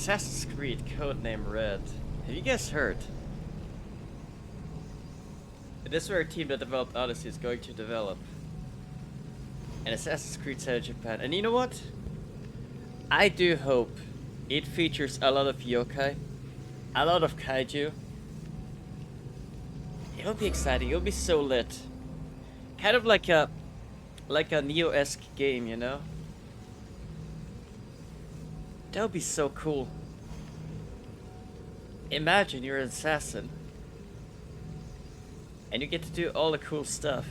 Assassin's Creed codename Red. Have you guys heard? This very team that developed Odyssey is going to develop an Assassin's Creed set in Japan. And you know what? I do hope it features a lot of yokai, a lot of kaiju. It'll be exciting. It'll be so lit. Kind of like a Neo-esque game, you know? That would be so cool. Imagine you're an assassin. And you get to do all the cool stuff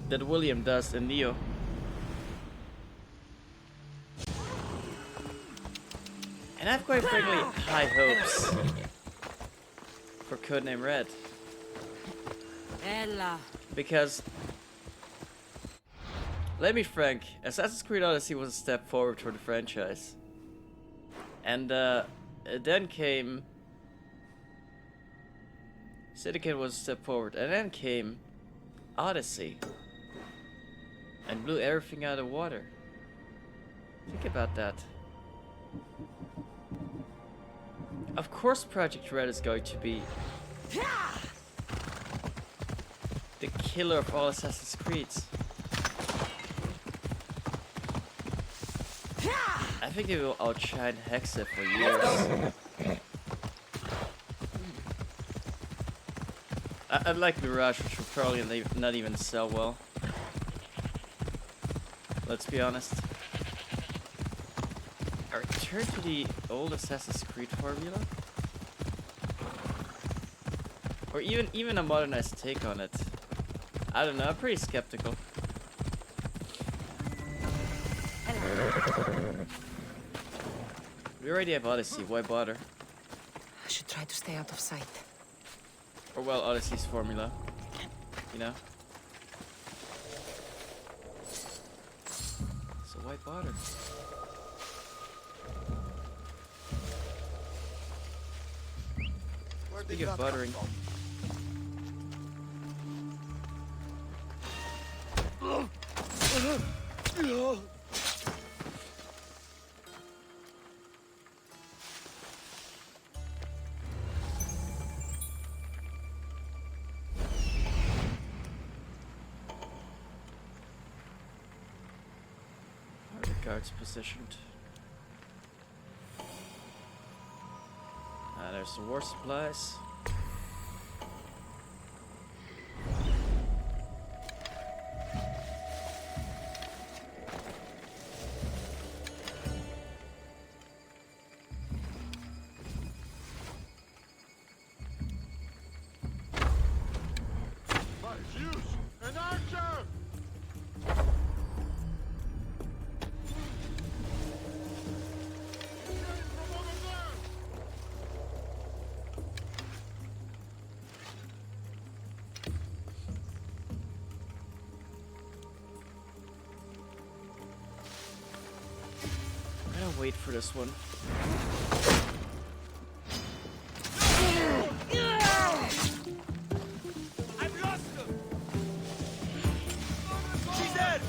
that William does in Neo. And I've quite frankly high hopes for Codename Red. Ella. Because, let me be frank, Assassin's Creed Odyssey was a step forward for the franchise. And then came Syndicate was a step forward, and then came Odyssey and blew everything out of the water. Think about that. Of course Project Red is going to be the killer of all Assassin's Creeds. I think they will outshine Hexa for years. Unlike Mirage, which will probably not even sell well. Let's be honest. A return to the old Assassin's Creed formula? Or even a modernized take on it. I don't know, I'm pretty skeptical. We already have Odyssey, why bother? I should try to stay out of sight. Or well, Odyssey's formula, you know? So why bother? Speaking of buttering. Guards positioned. There's the war supplies. An archer! I'm gonna wait for this one. I've lost him! She's dead!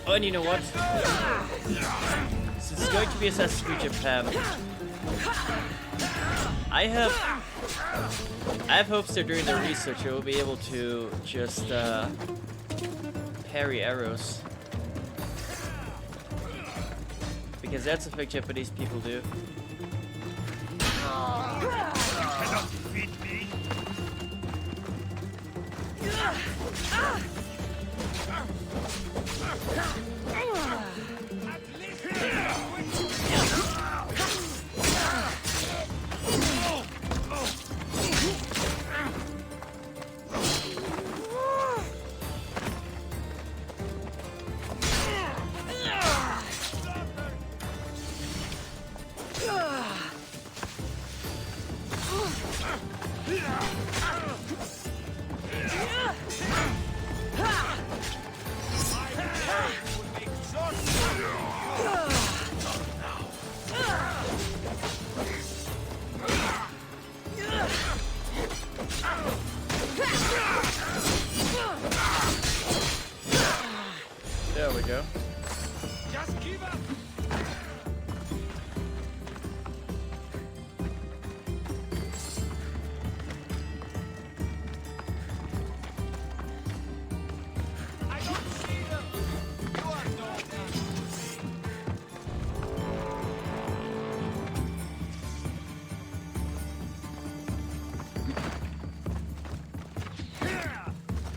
Oh, and you know what? Since it's going to be Assassin's Creed Japan, I have hopes they're doing their research. They will be able to just parry arrows, because that's a thing Japanese people do. Cannot defeat me!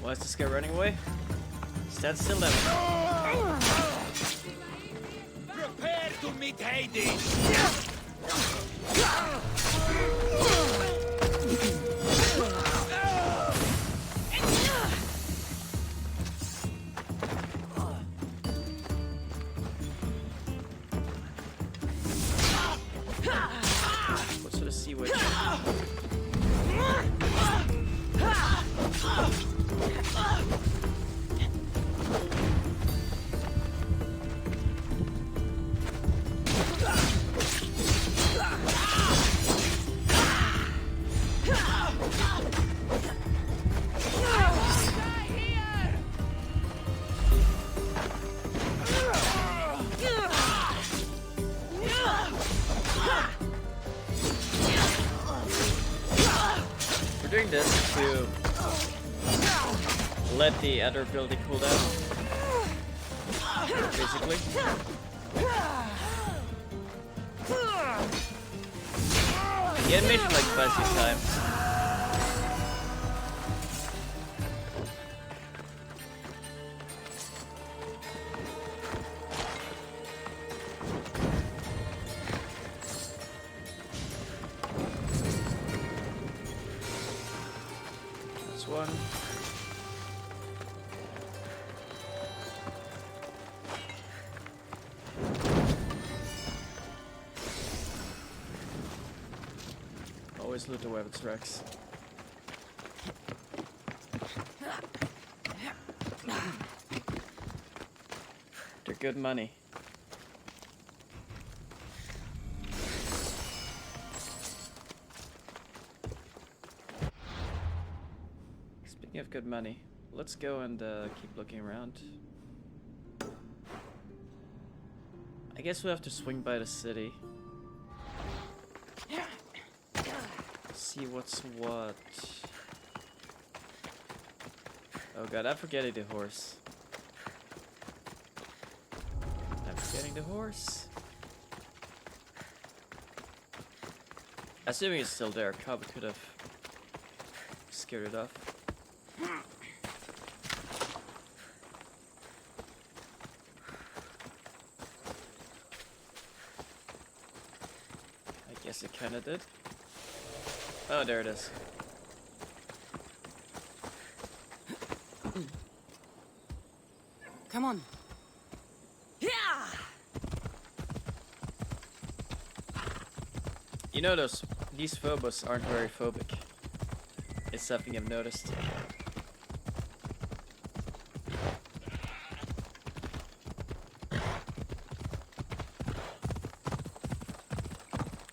Why is this guy running away? Stand still, then. Prepare to meet Hades! What's with a sea witch? We're doing this to let the other ability cool down, basically. The animation like spicy times. That's one. Always loot the weapons racks. They're good money. Speaking of good money, let's go and keep looking around. I guess we'll have to swing by the city. See what's what. Oh god, I'm forgetting the horse. I'm forgetting the horse. Assuming it's still there, Cobb could have scared it off. I guess it kinda did. Oh, there it is. Come on. Yeah. You know these phobos aren't very phobic. It's something I've noticed.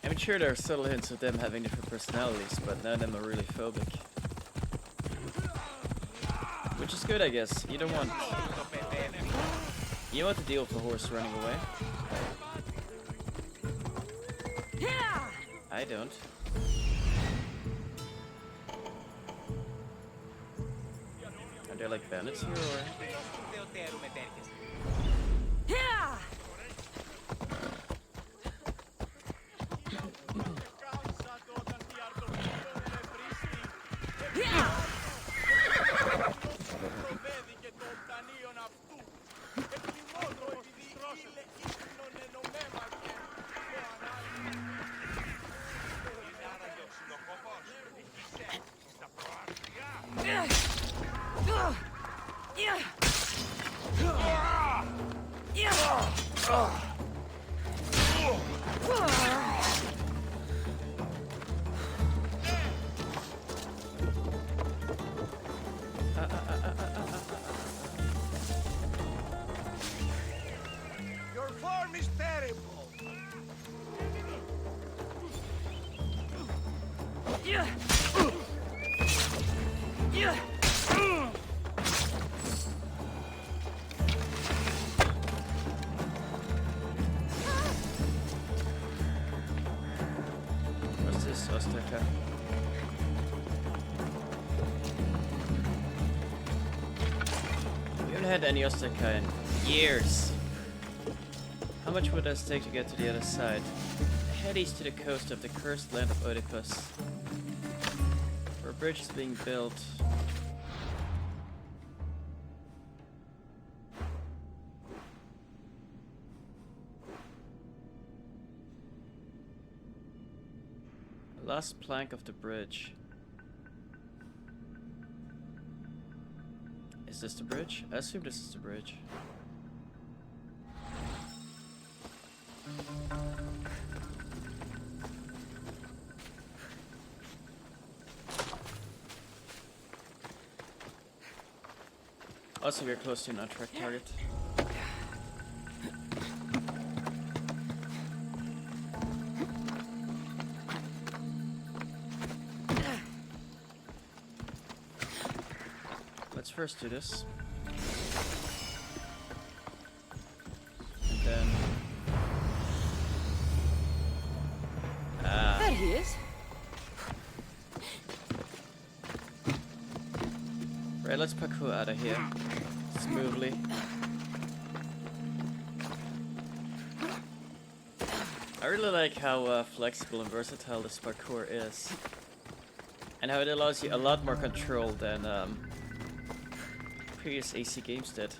I'm sure there are subtle hints of them having different personalities, but none of them are really phobic. Which is good, I guess. You don't want to deal with the horse running away. I don't. Are there like bandits here or? Your form is terrible! What's this, Ostaka? We haven't had any Ostaka in years. How much would this take to get to the other side? Head east to the coast of the cursed land of Oedipus, where a bridge is being built. Last plank of the bridge. Is this the bridge? I assume this is the bridge. Also, we're close to an on-track target. Let's first do this. And then... There he is. Right, let's parkour out of here. Smoothly. I really like how flexible and versatile this parkour is. And how it allows you a lot more control than previous AC games did.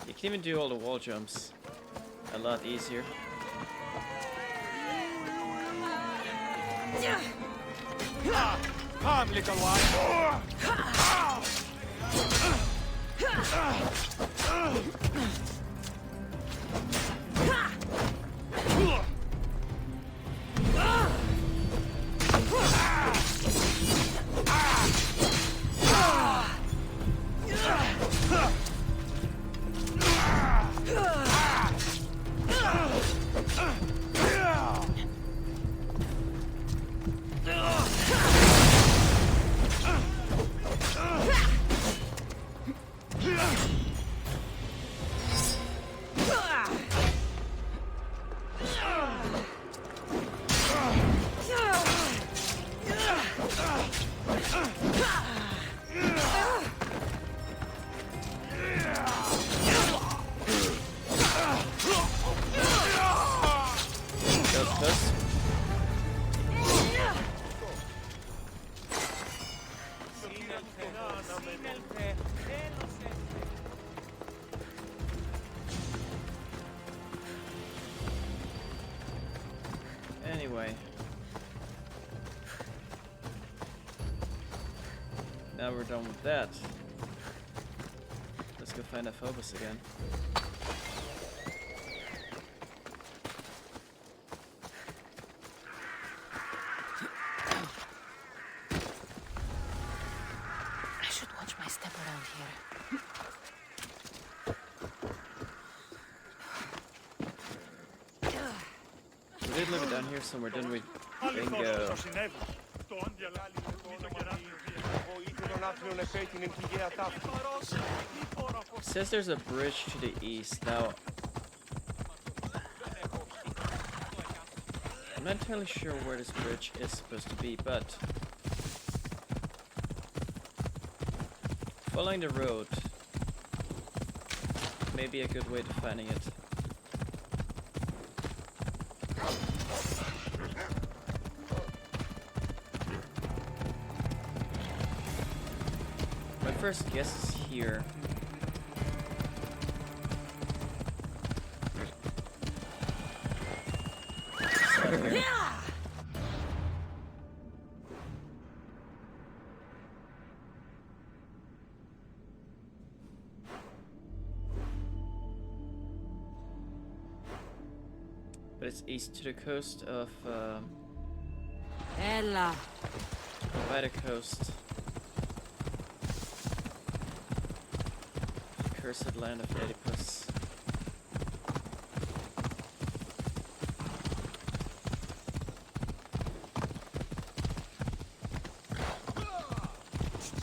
You can even do all the wall jumps a lot easier. Come, little one. Anyway. Now we're done with that. Let's go find Phobos again. I should watch my step around here. We did leave it down here somewhere, didn't we? Bingo. It says there's a bridge to the east. Now, I'm not entirely sure where this bridge is supposed to be, but following the road may be a good way to finding it. My first guess is here. Here. But it's east to the coast of Ella. by the coast. The cursed land of Oedipus.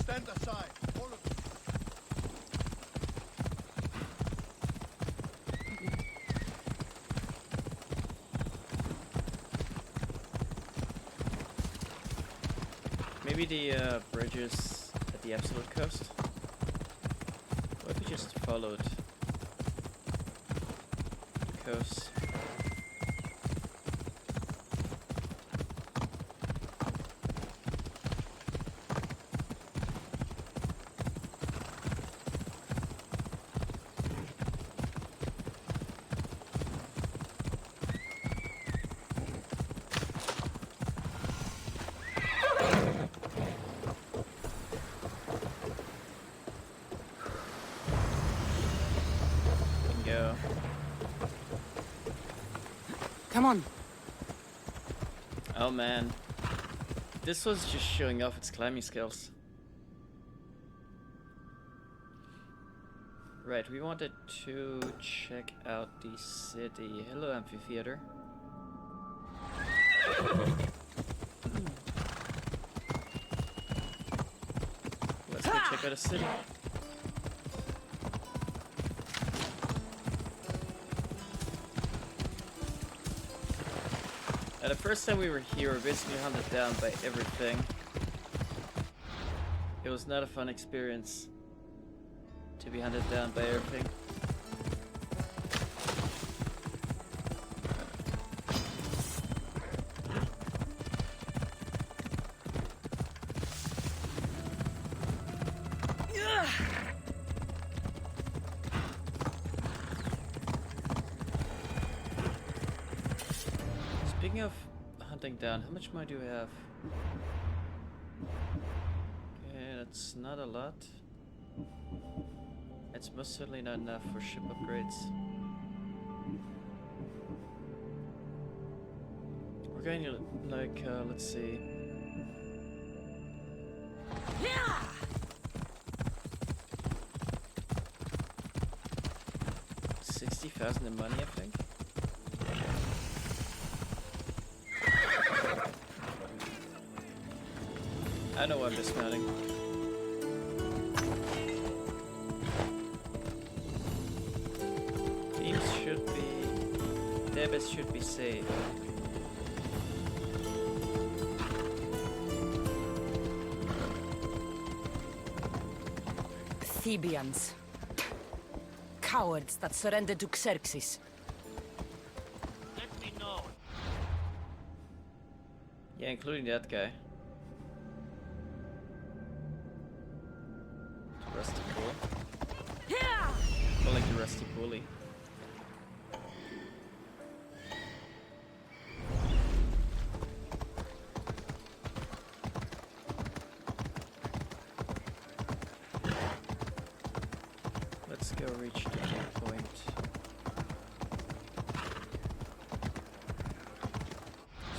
Stand aside, all of you. Maybe the bridges at the absolute coast? What if we just followed the coast? Come on. Oh man. This was just showing off its climbing skills. Right, we wanted to check out the city. Hello, amphitheater. Let's go check out the city. The first time we were here, we were basically hunted down by everything. It was not a fun experience to be hunted down by everything. Speaking of hunting down, how much money do we have? Okay, that's not a lot. It's most certainly not enough for ship upgrades. We're going to, like, let's see. Yeah! 60,000 in money, I think. I know I'm dismounting. Teams should be... Debits should be safe. Thebians. Cowards that surrendered to Xerxes. Let me know. Yeah, including that guy. Rusty Bull. Yeah! I like the Rusty Bully. Let's go reach the checkpoint.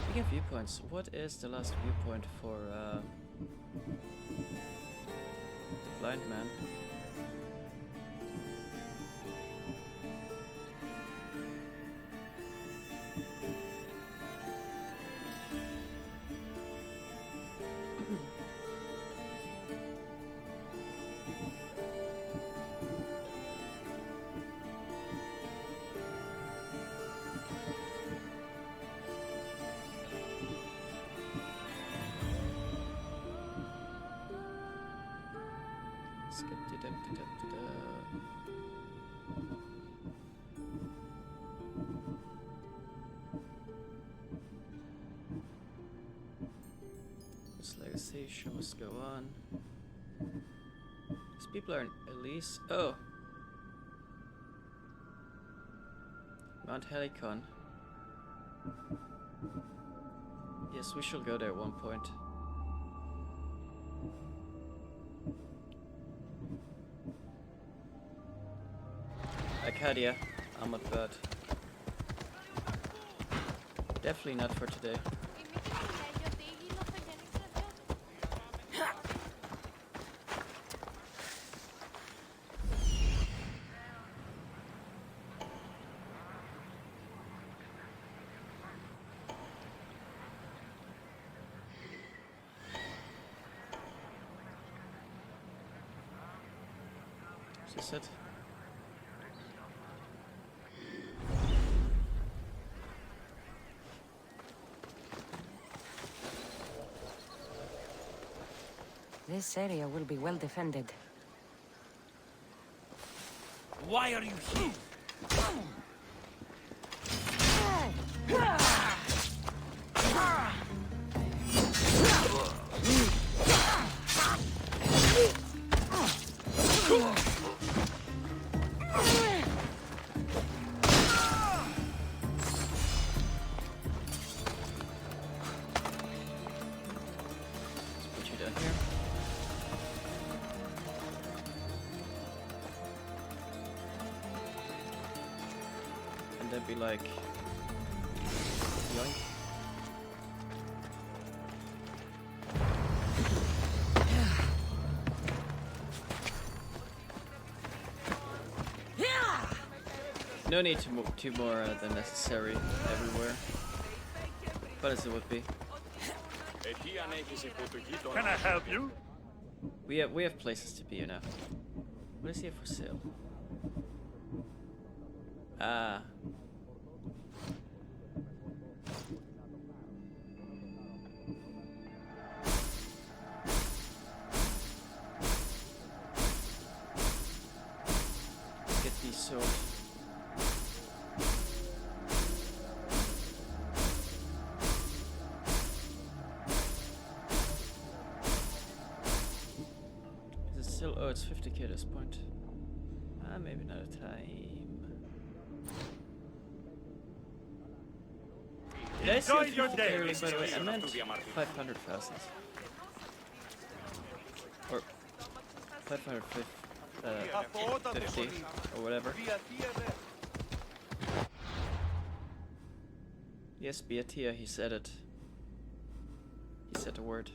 Speaking of viewpoints, what is the last viewpoint for the blind man? This legacy show must go on. These people are in Elise. Oh! Mount Helicon. Yes, we shall go there at one point. Arcadia, Armored Bird. Definitely not for today. Is this it? This area will be well defended. Why are you here? Put you down here. And then be like, Yoink. No need to move two more than necessary everywhere. But as it would be. Can I help you? We have places to be now. What is here for sale? Ah. Get these swords. Oh, it's 50k at this point. Maybe another time. Did I say 50k early, by the way? I meant 500,000. Or 550, or whatever. Yes, Beatia, he said it. He said the word.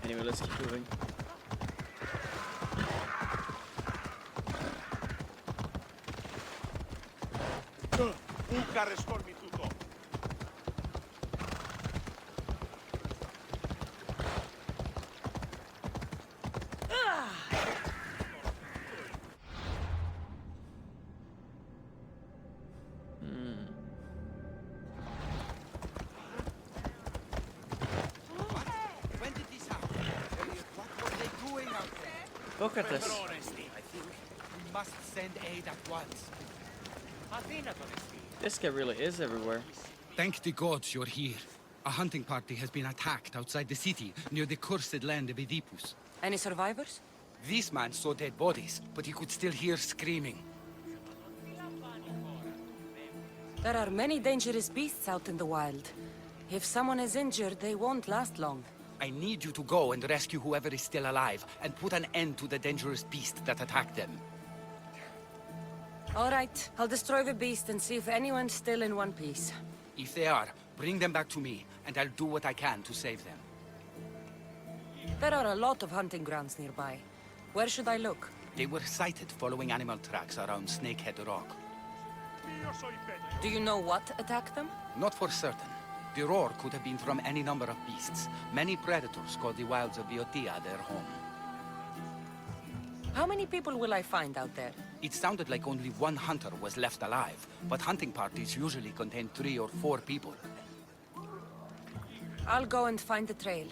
Anyway, let's keep moving. Look at this. We must send aid at once. This guy really is everywhere. Thank the gods you're here. A hunting party has been attacked outside the city, near the cursed land of Oedipus. Any survivors? This man saw dead bodies, but he could still hear screaming. There are many dangerous beasts out in the wild. If someone is injured, they won't last long. I need you to go and rescue whoever is still alive, and put an end to the dangerous beast that attacked them. All right, I'll destroy the beast and see if anyone's still in one piece. If they are, bring them back to me, and I'll do what I can to save them. There are a lot of hunting grounds nearby. Where should I look? They were sighted following animal tracks around Snakehead Rock. Do you know what attacked them? Not for certain. The roar could have been from any number of beasts. Many predators call the wilds of Boeotia their home. How many people will I find out there? It sounded like only one hunter was left alive, but hunting parties usually contain 3 or 4 people. I'll go and find the trail.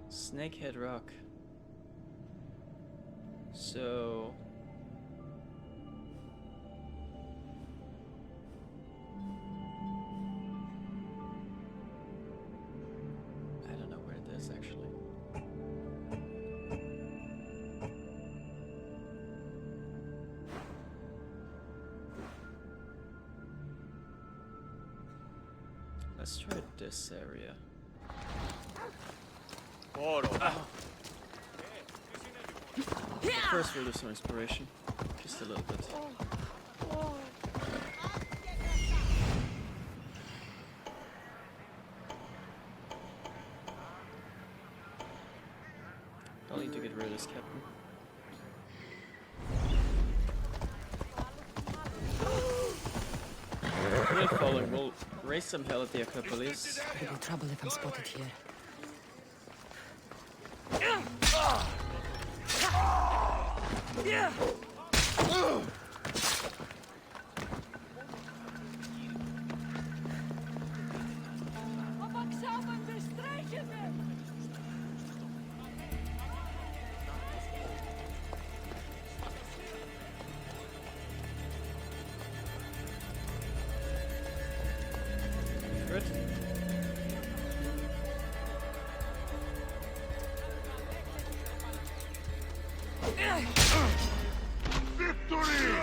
Snakehead Rock. So... I don't know where it is actually. Let's try this area. First we'll do some exploration. Just a little bit. I'll need to get rid of this captain. We're following. We'll raise some hell at the Acropolis. There'll be trouble if I'm spotted here. Good. Victory!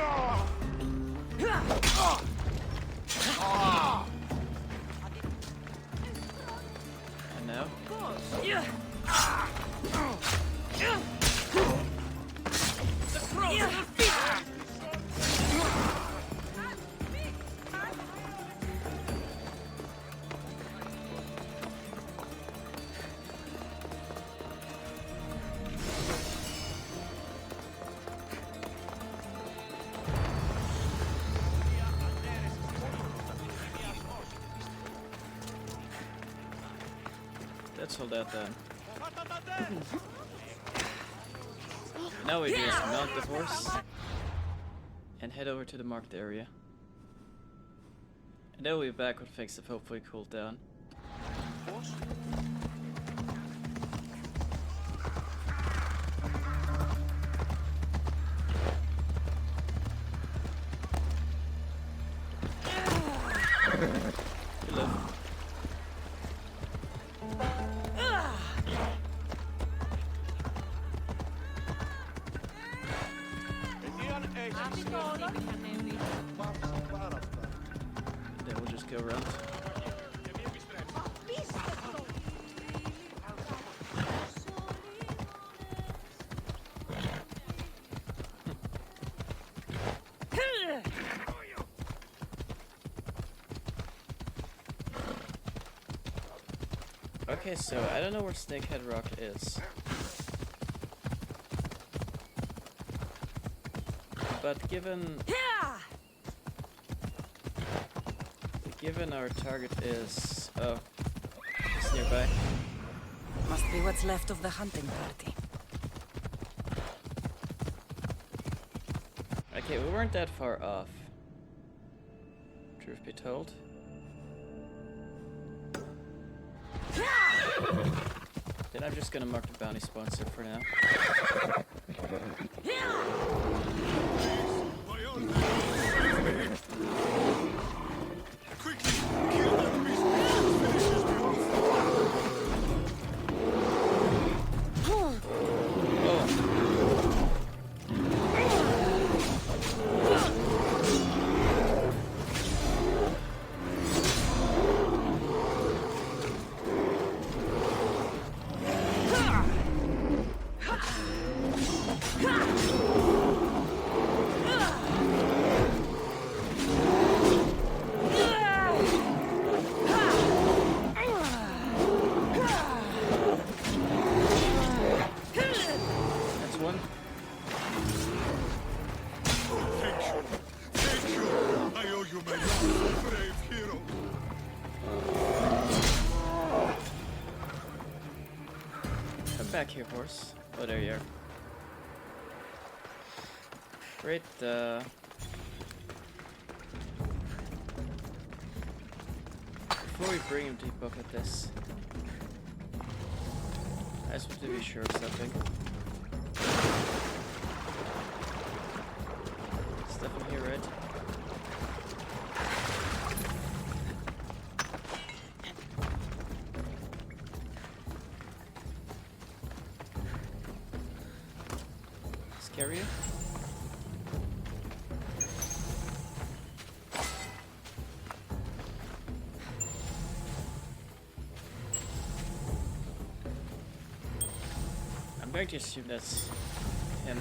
let's hold that then. Now we just mount the horse and head over to the marked area. And then we'll be back when things have hopefully cooled down. Good luck. Then we'll just go around. Okay, so I don't know where Snakehead Rock is. But given our target is it's nearby. Must be what's left of the hunting party. Okay, we weren't that far off. Truth be told. Then I'm just gonna mark the bounty sponsor for now. Back here, horse. Oh, there you are. Great, before we bring him to book at this, I just want to be sure of something. Stuff in here, right? Area. I'm going to assume that's him.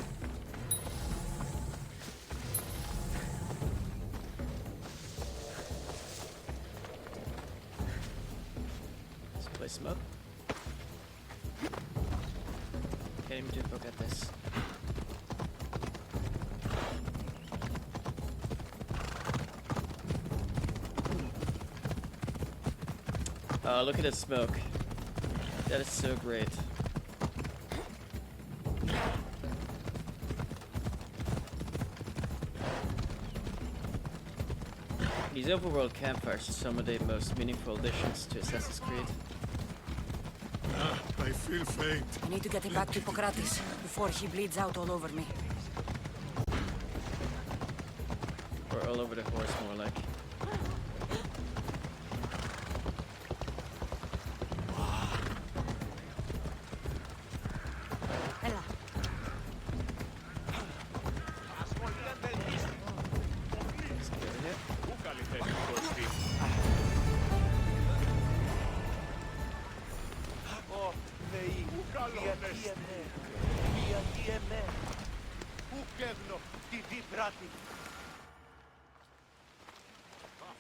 Let's place him up. Get him to look at this. Oh, look at the smoke. That is so great. These overworld campfires are some of the most meaningful additions to Assassin's Creed. I feel faint. I need to get him back to Hippocrates before he bleeds out all over me. Or all over the horse, more like.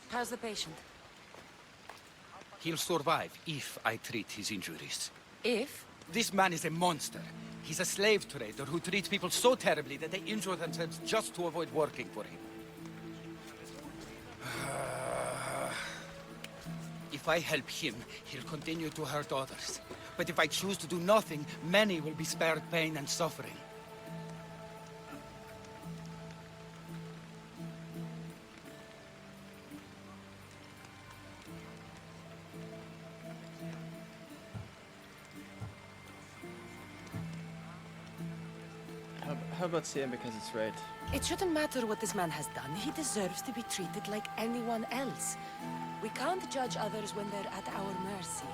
How's the patient? He'll survive if I treat his injuries. If? This man is a monster. He's a slave trader who treats people so terribly that they injure themselves just to avoid working for him. If I help him, he'll continue to hurt others. But if I choose to do nothing, many will be spared pain and suffering. How about seeing because it's right? It shouldn't matter what this man has done. He deserves to be treated like anyone else. We can't judge others when they're at our mercy.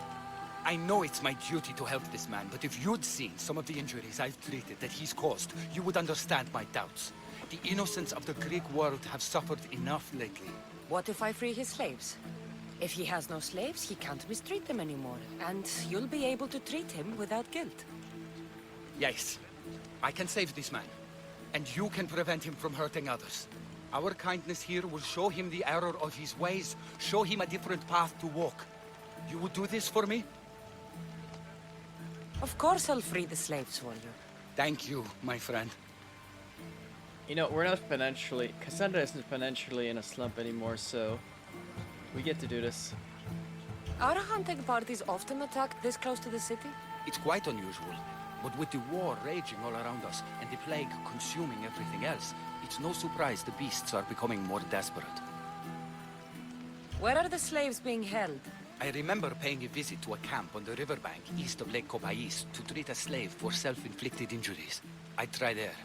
I know it's my duty to help this man, but if you'd seen some of the injuries I've treated that he's caused, you would understand my doubts. The innocents of the Greek world have suffered enough lately. What if I free his slaves? If he has no slaves, he can't mistreat them anymore, and you'll be able to treat him without guilt. Yes, I can save this man, and you can prevent him from hurting others. Our kindness here will show him the error of his ways, show him a different path to walk. You would do this for me? Of course I'll free the slaves for you. Thank you, my friend. You know, we're not financially... Cassandra isn't financially in a slump anymore, so... we get to do this. Are hunting parties often attacked this close to the city? It's quite unusual, but with the war raging all around us and the plague consuming everything else, it's no surprise the beasts are becoming more desperate. Where are the slaves being held? I remember paying a visit to a camp on the riverbank east of Lake Copais to treat a slave for self-inflicted injuries. I'd try there.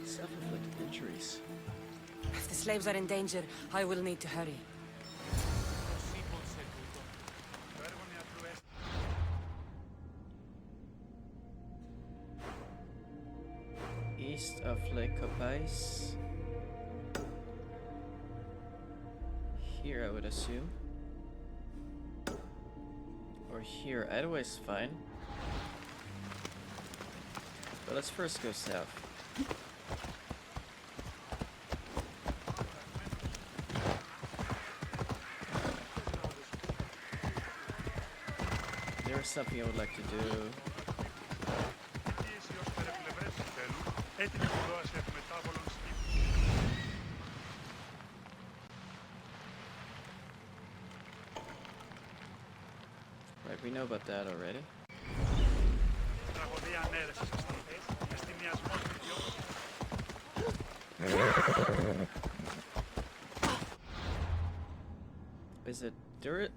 Self-inflicted injuries. If the slaves are in danger, I will need to hurry. East of Lake Copais. Here, I would assume. Or here, either way is fine. But let's first go south. There is something I would like to do. Right, we know about that already. Is it dirt?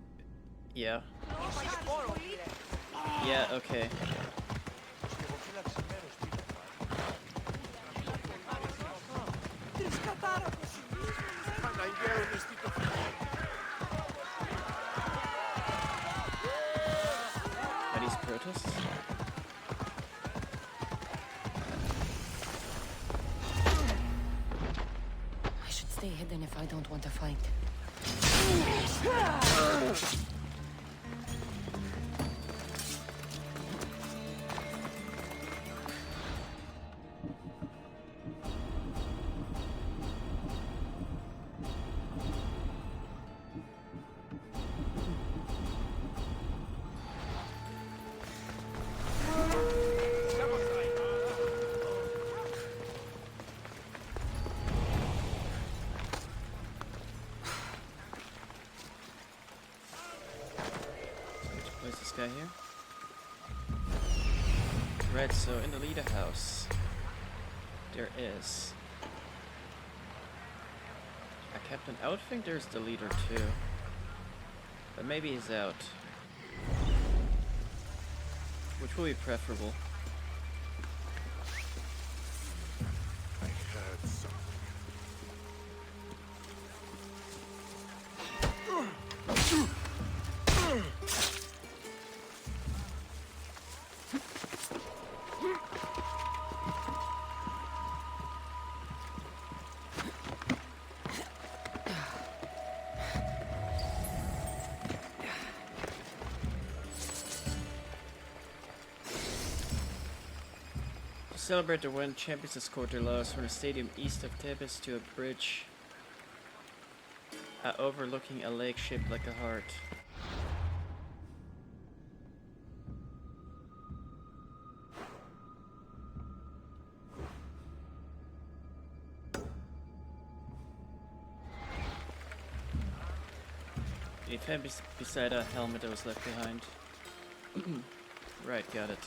Yeah. Yeah, okay. Are these protests? I should stay hidden if I don't want to fight. Where's this guy here? Right, so in the leader house, there is a captain. I would think there's the leader too, but maybe he's out, which will be preferable. To celebrate the win, champions escort their loss from the stadium east of Thebes to a bridge overlooking a lake shaped like a heart. If I'm beside a helmet that was left behind. Right, got it.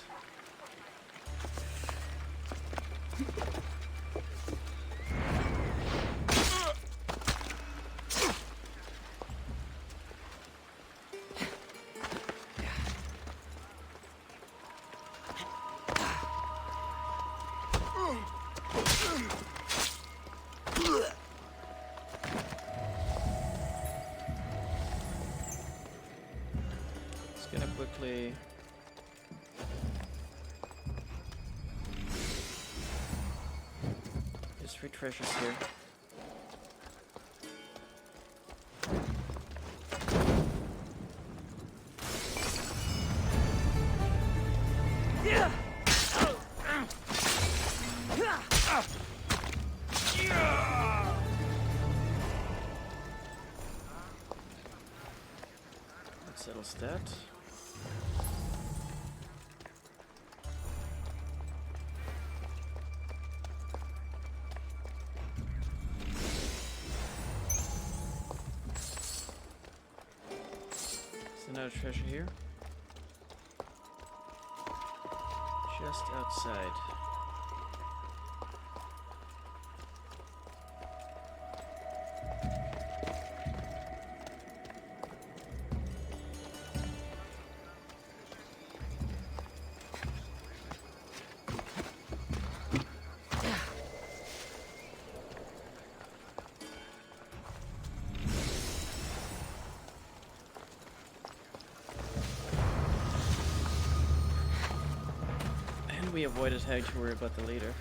Gonna quickly there's 3 treasures here. That settles that. Another treasure here. Just outside. We avoided having to worry about the leader.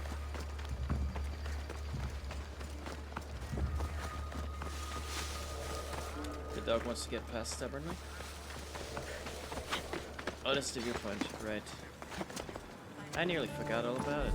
The dog wants to get past stubbornly. Oh, that's the viewpoint, right. I nearly forgot all about it.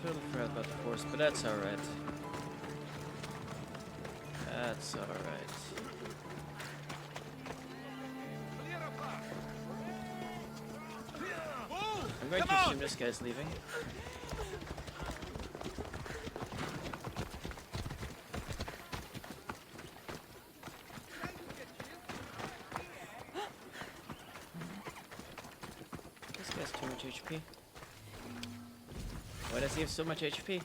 Totally forgot about the horse, but that's alright. That's alright. I'm going to assume this guy's leaving. This guy's too much HP. Why does he have so much HP?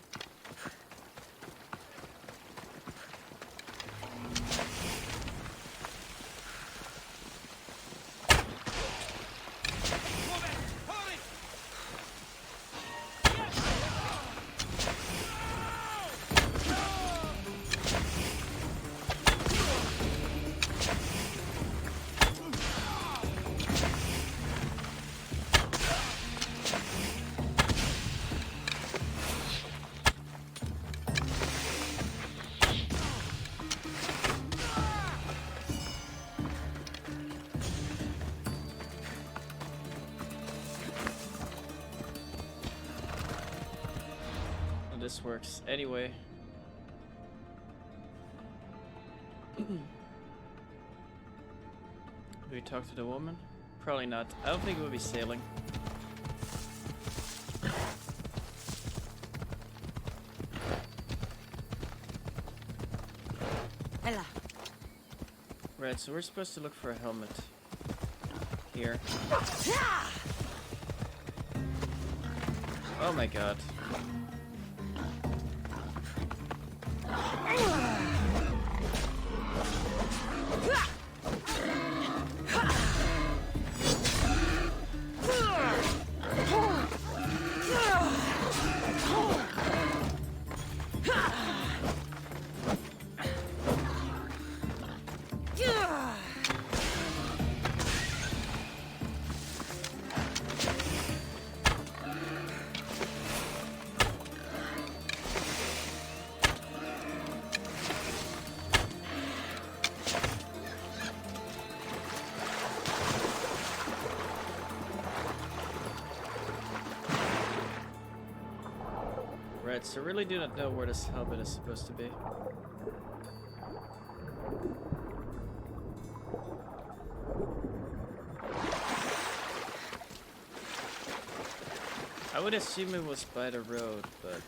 This works anyway. Do we talk to the woman? Probably not. I don't think we'll be sailing. Ella. Right, so we're supposed to look for a helmet. Here. Oh my god. Right, so really do not know where this helmet is supposed to be. I would assume it was by the road, but...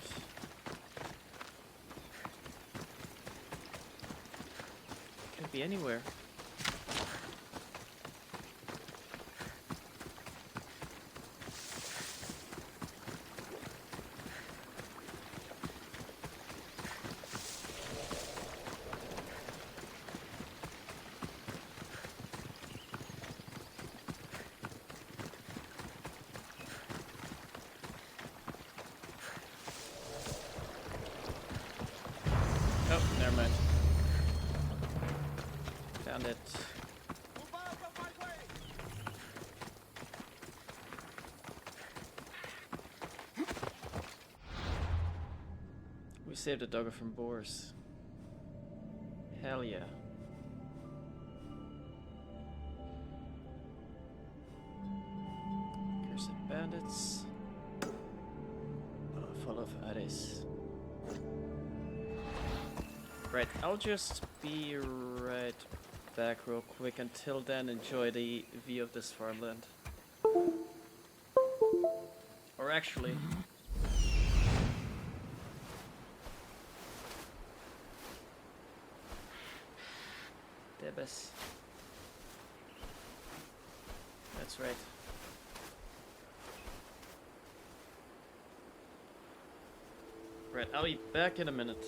Could be anywhere. Oh, never mind. Found it. We saved a doggo from boars. Hell yeah. Cursed bandits. Full of Odyssey. Right, I'll just be right back real quick. Until then, enjoy the view of this farmland. Or actually... Debes. That's right. Right, I'll be back in a minute.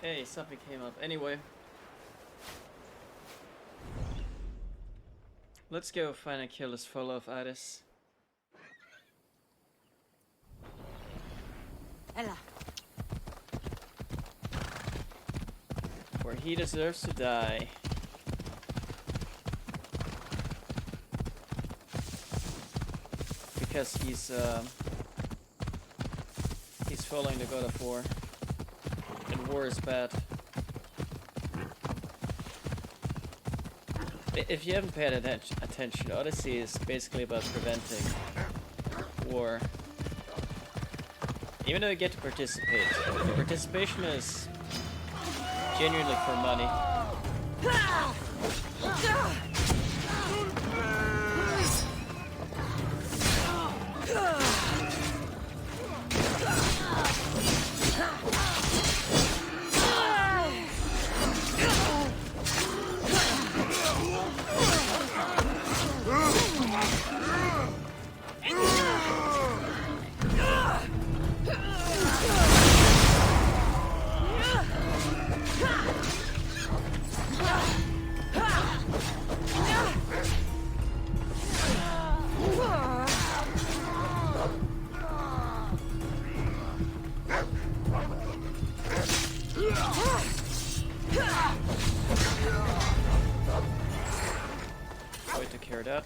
Hey, something came up. Anyway. Let's go find and kill this fellow of Odyssey. Ella. For he deserves to die. Because he's following the god of war. And war is bad. If you haven't paid attention, Odyssey is basically about preventing war. Even though you get to participate, the participation is genuinely for money. Way to carry that.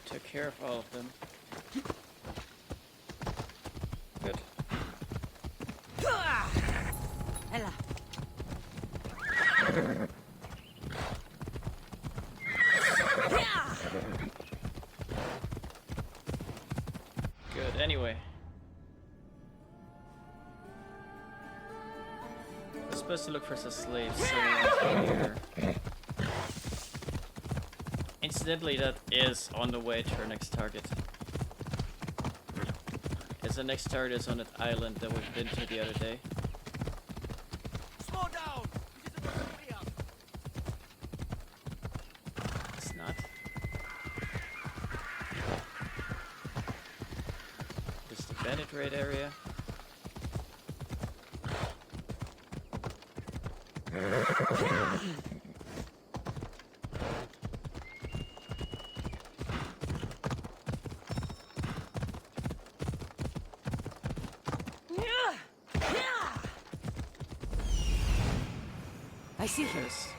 Took care of all of them. Good. Ella. Good, anyway. We're supposed to look for some slaves somewhere here. Incidentally, that is on the way to our next target. As the next target is on that island that we've been to the other day. Slow down! This is an area! It's not. This is the bandit raid area. I see him. Yes.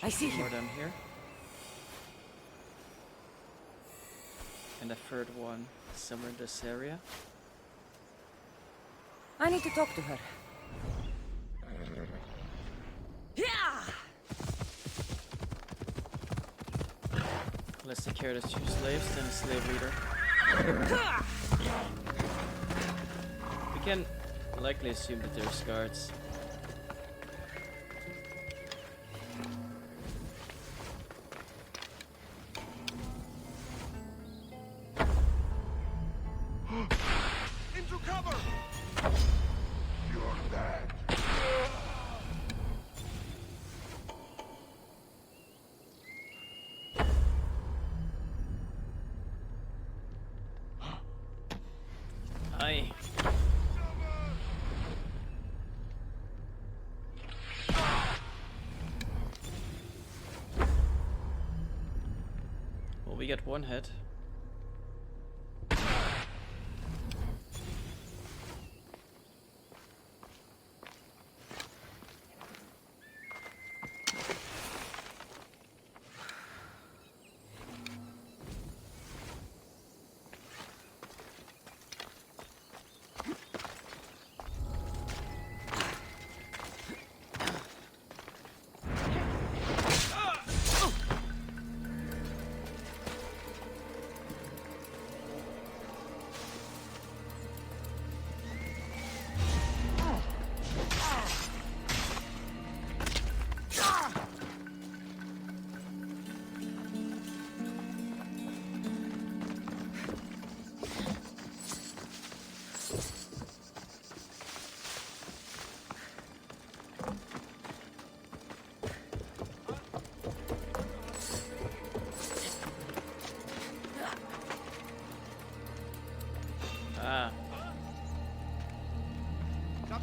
I see More him. down here. And a third one somewhere in this area. I need to talk to her. Let's take care of the 2 slaves, then a slave leader. We can likely assume that there's guards. Into cover! You're dead. Aye. Well, we got one hit.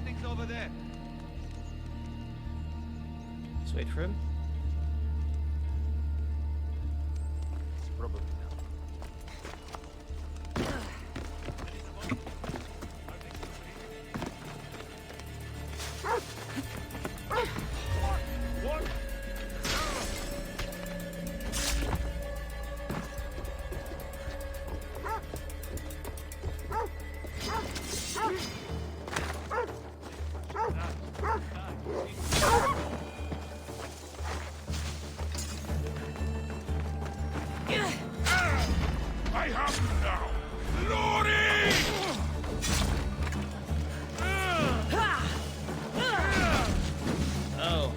Something's over there. Let's wait for him. It's probably now. What? I have you now! Glory! Oh.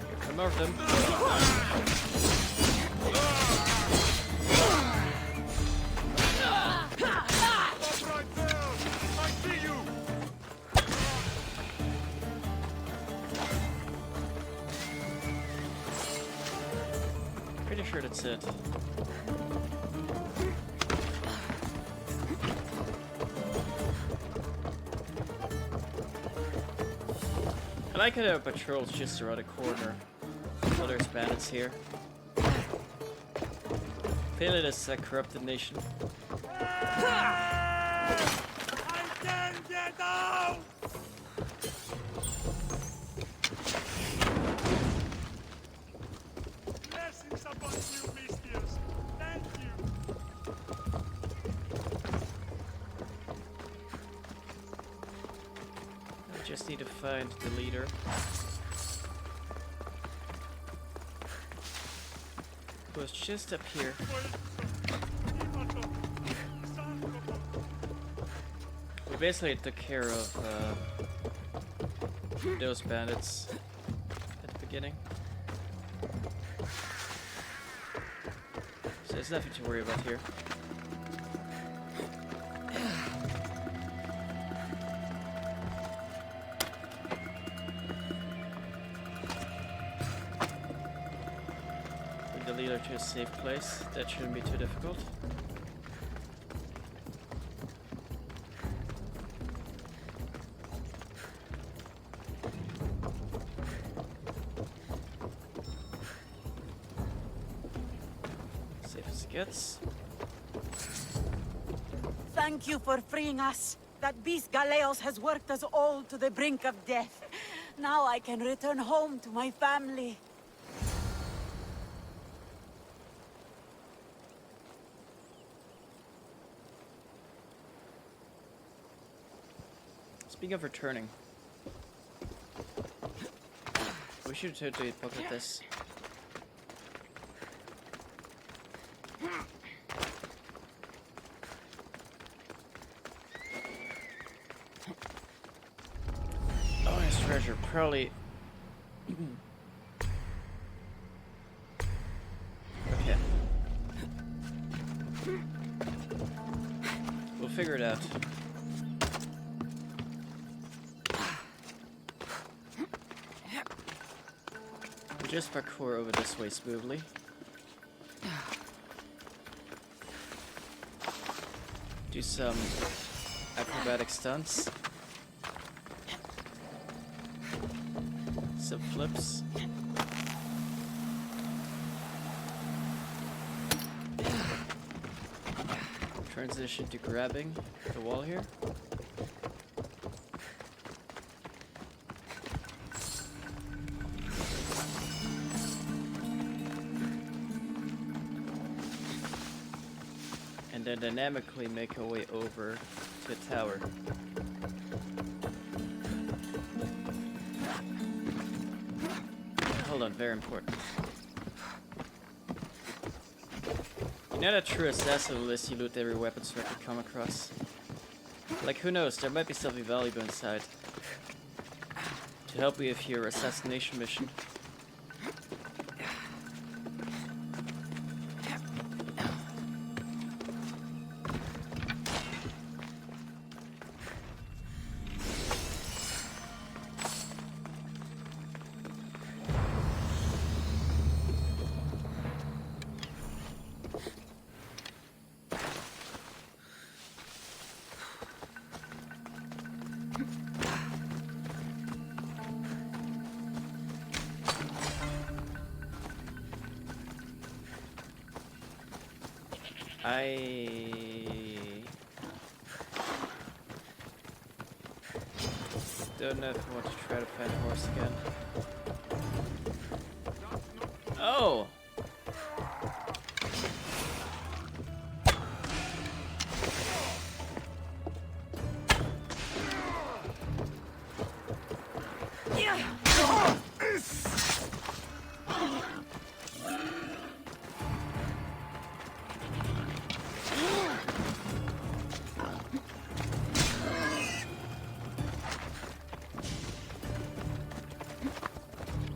Here come more of them. Stop right there! I see you! Pretty sure that's it. I like how there are patrols just around the corner. So there's bandits here. Clearly this is a corrupted nation. I can't get out! Blessings upon you, Mistius. Thank you. I just need to find the leader. Who was just up here. We basically took care of those bandits at the beginning. So there's nothing to worry about here. Bring the leader to a safe place. That shouldn't be too difficult. Safe as it gets. Thank you for freeing us. That beast Galeos has worked us all to the brink of death. Now I can return home to my family. Speaking of returning, we should totally pocket this. Oh, his treasure probably. Okay. We'll figure it out. We'll just parkour over this way smoothly. Do some acrobatic stunts. Some flips. Transition to grabbing the wall here. And then dynamically make our way over to the tower. Hold on, very important. You know that true assassin list you loot every weapon so I can come across? Like, who knows, there might be something valuable inside. to help you with your assassination mission. I don't know if I want to try to find a horse again. Oh!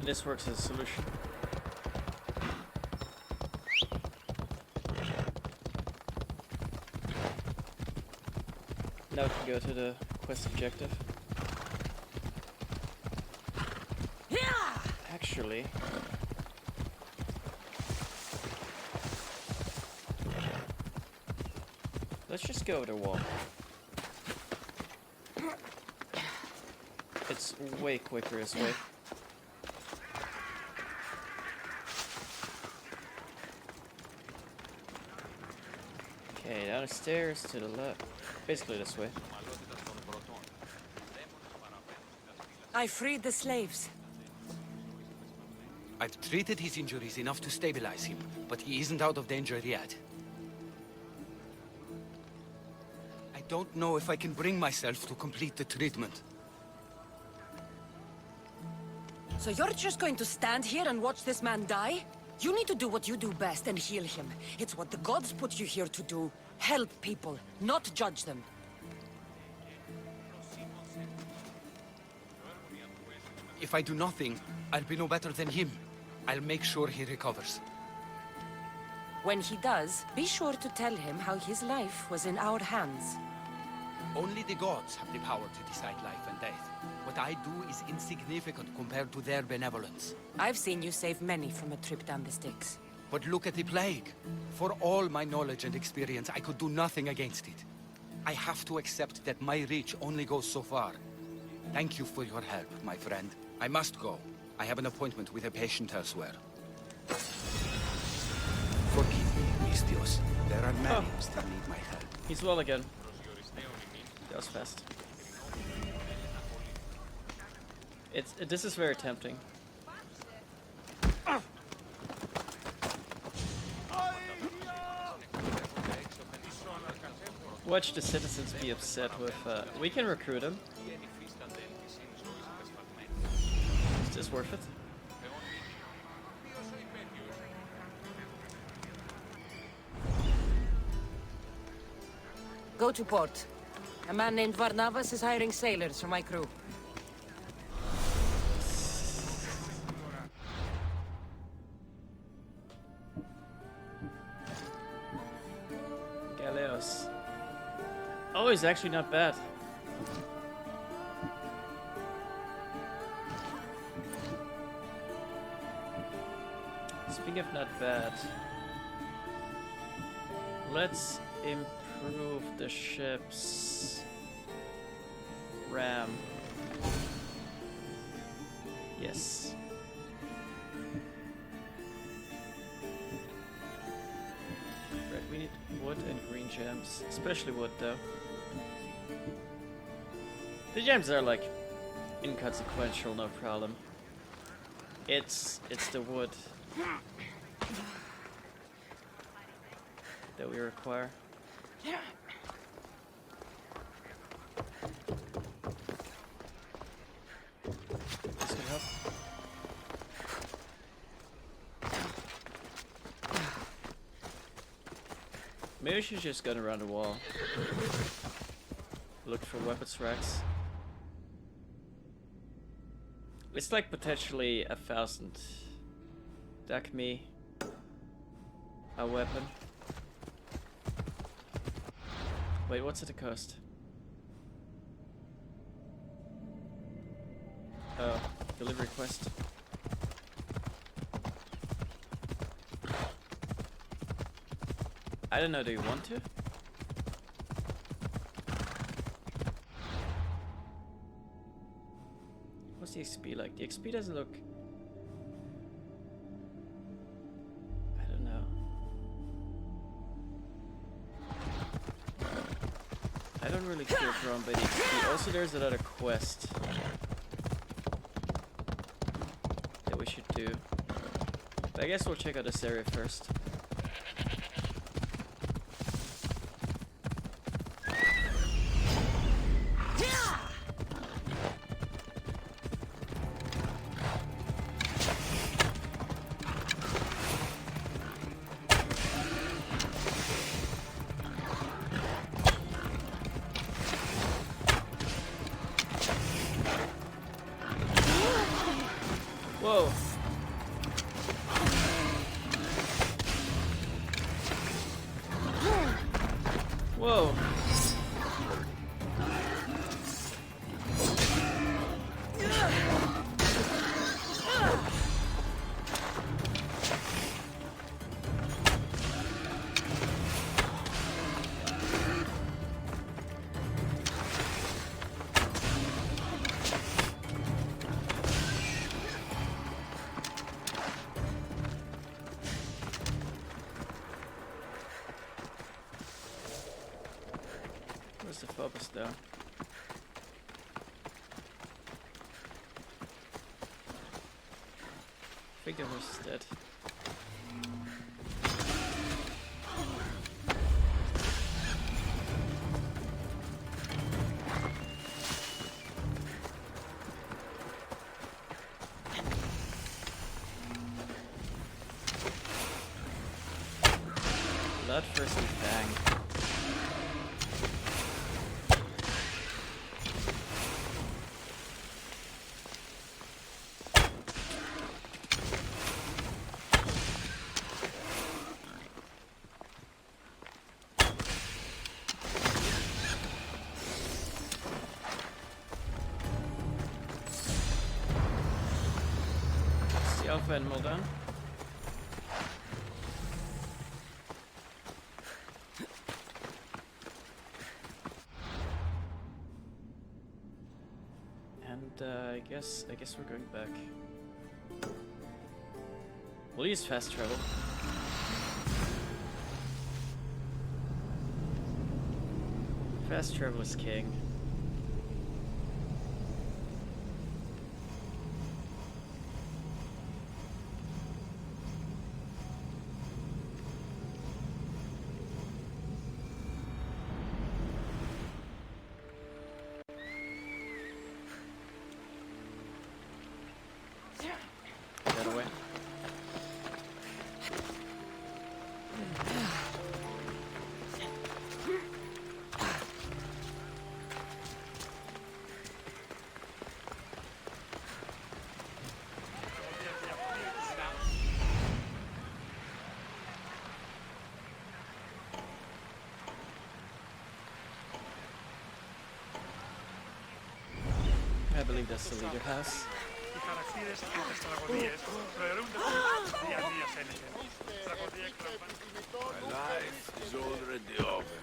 This works as a solution. Now we can go to the quest objective. Actually, let's just go over the wall. It's way quicker this way. Okay, down the stairs to the left. Basically this way. I freed the slaves. I've treated his injuries enough to stabilize him, but he isn't out of danger yet. I don't know if I can bring myself to complete the treatment. So you're just going to stand here and watch this man die? You need to do what you do best and heal him. It's what the gods put you here to do. Help people, not judge them. If I do nothing, I'll be no better than him. I'll make sure he recovers. When he does, be sure to tell him how his life was in our hands. Only the gods have the power to decide life and death. What I do is insignificant compared to their benevolence. I've seen you save many from a trip down the Styx. But look at the plague. For all my knowledge and experience, I could do nothing against it. I have to accept that my reach only goes so far. Thank you for your help, my friend. I must go. I have an appointment with a patient elsewhere. Forgive me, Mistios. There are many who still need my help. He's well again. That was fast. This is very tempting. Watch the citizens be upset with. We can recruit them. Is this worth it? Go to port. A man named Varnavas is hiring sailors for my crew. Galeos. Oh, he's actually not bad. Speaking of not bad, let's improve the ship's RAM. Yes. Right, we need wood and green gems, especially wood though. The gems are like inconsequential, no problem. It's the wood that we require. This can help. Maybe we should just go around the wall. Look for weapons racks. It's like potentially 1,000 Dakmi a weapon. Wait, what's it cost? Oh, delivery quest. I don't know, do you want to? What's the XP like? The XP doesn't look... I don't know. I don't really care for by the XP. Also, there's another quest that we should do. But I guess we'll check out this area first. Whoa. Whoa. Where's the focus though? I think the horse is dead. Bloodthirsty Fang. Alpha and Muldown. And I guess we're going back. We'll use fast travel. Fast travel is king. That away. I believe that's the leader house. Οι χαρακτήρες και τις τραγωδίες προαιρούνται από τη διαδία Σένεκεν. Τραγωδία My life is already over.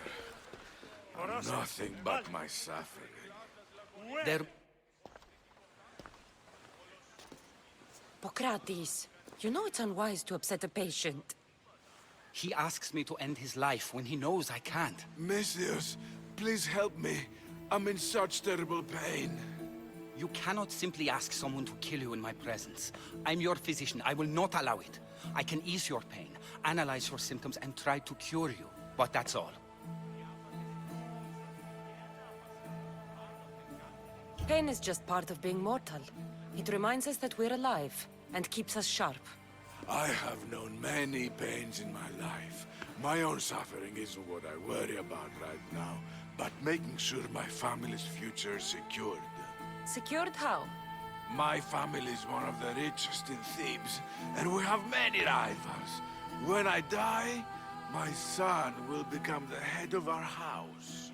Nothing but my suffering. There... Pokratis, you know it's unwise to upset a patient. He asks me to end his life when he knows I can't. Messias, please help me. I'm in such terrible pain. You cannot simply ask someone to kill you in my presence. I'm your physician. I will not allow it. I can ease your pain, analyze your symptoms, and try to cure you. But that's all. Pain is just part of being mortal. It reminds us that we're alive, and keeps us sharp. I have known many pains in my life. My own suffering isn't what I worry about right now, but making sure my family's future is secured. Secured how? My family is one of the richest in Thebes, and we have many rivals. When I die, my son will become the head of our house.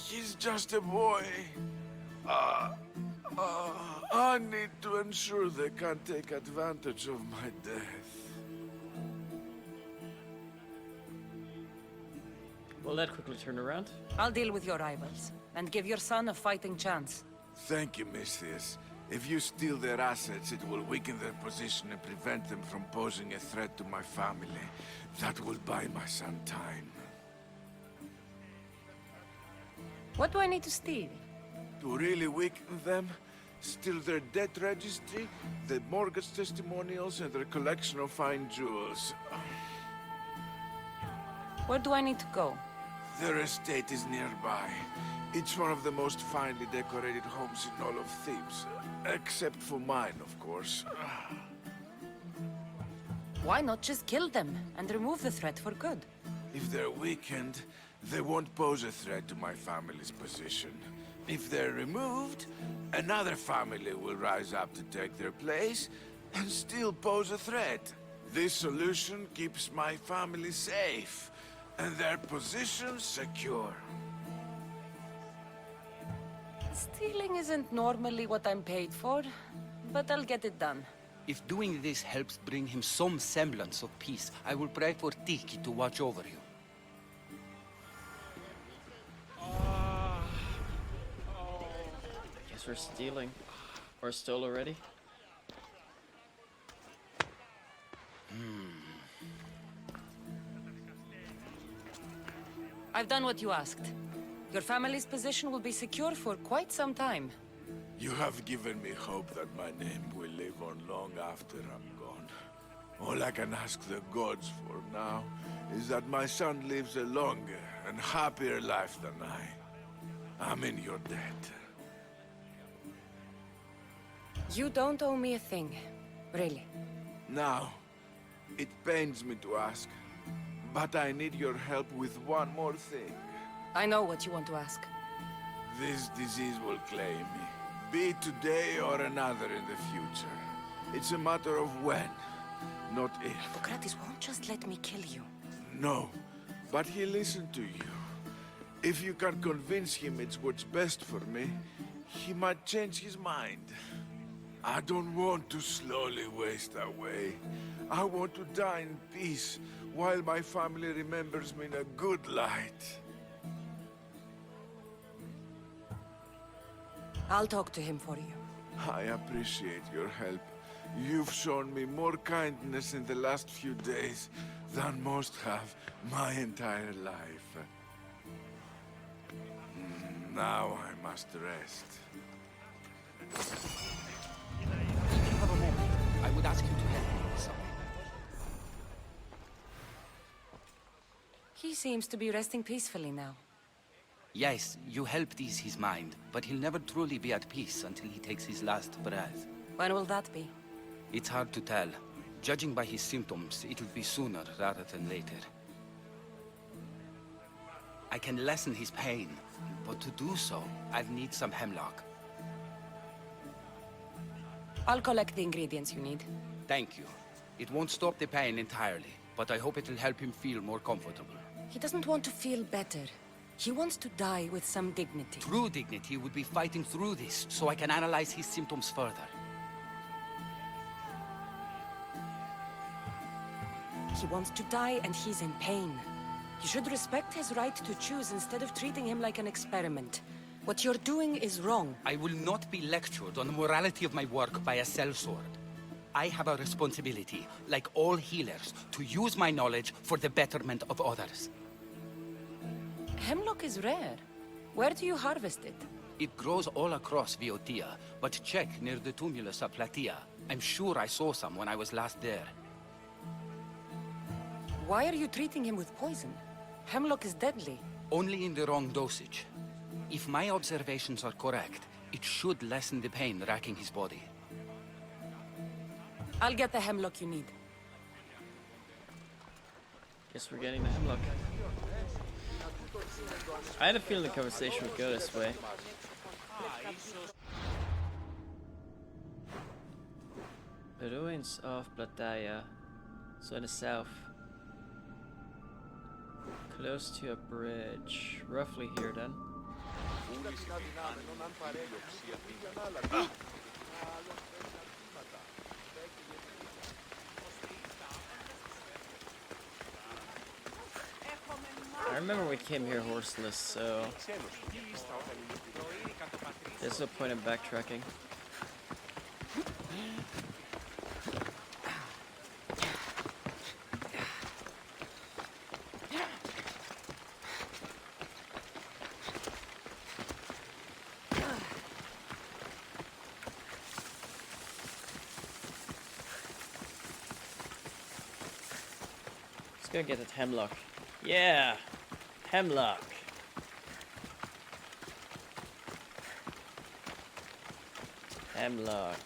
He's just a boy. I need to ensure they can't take advantage of my death. Will that quickly turn around? I'll deal with your rivals, and give your son a fighting chance. Thank you, Misthias. If you steal their assets, it will weaken their position and prevent them from posing a threat to my family. That will buy my son time. What do I need to steal? To really weaken them, steal their debt registry, their mortgage testimonials, and their collection of fine jewels. Where do I need to go? Their estate is nearby. It's one of the most finely decorated homes in all of Thebes. Except for mine, of course. Why not just kill them and remove the threat for good? If they're weakened, they won't pose a threat to my family's position. If they're removed, another family will rise up to take their place and still pose a threat. This solution keeps my family safe and their position secure. Stealing isn't normally what I'm paid for, but I'll get it done. If doing this helps bring him some semblance of peace, I will pray for Tiki to watch over you. Guess we're stealing. Or stole already? I've done what you asked. Your family's position will be secure for quite some time. You have given me hope that my name will live on long after I'm gone. All I can ask the gods for now is that my son lives a longer and happier life than I. I'm in your debt. You don't owe me a thing, really. Now, it pains me to ask, but I need your help with one more thing. I know what you want to ask. This disease will claim me, be it today or another in the future. It's a matter of when, not if. Hippocrates won't just let me kill you. No, but he'll listen to you. If you can convince him it's what's best for me, he might change his mind. I don't want to slowly waste away. I want to die in peace, while my family remembers me in a good light. I'll talk to him for you. I appreciate your help. You've shown me more kindness in the last few days than most have my entire life. Now I must rest. If you have a moment, I would ask you to help me with something. He seems to be resting peacefully now. Yes, you helped ease his mind, but he'll never truly be at peace until he takes his last breath. When will that be? It's hard to tell. Judging by his symptoms, it'll be sooner rather than later. I can lessen his pain, but to do so, I'll need some hemlock. I'll collect the ingredients you need. Thank you. It won't stop the pain entirely, but I hope it'll help him feel more comfortable. He doesn't want to feel better. He wants to die with some dignity. True dignity would be fighting through this, so I can analyze his symptoms further. He wants to die and he's in pain. You should respect his right to choose instead of treating him like an experiment. What you're doing is wrong. I will not be lectured on the morality of my work by a sellsword. I have a responsibility, like all healers, to use my knowledge for the betterment of others. Hemlock is rare. Where do you harvest it? It grows all across Viotia, but check near the tumulus of Platea. I'm sure I saw some when I was last there. Why are you treating him with poison? Hemlock is deadly. Only in the wrong dosage. If my observations are correct, it should lessen the pain racking his body. I'll get the hemlock you need. Guess we're getting the hemlock. I had a feeling the conversation would go this way. The ruins of Plataya. So in the south. Close to a bridge. Roughly here then. I remember we came here horseless, so there's no point in backtracking. Let's go get that hemlock. Yeah! Hemlock! Hemlock.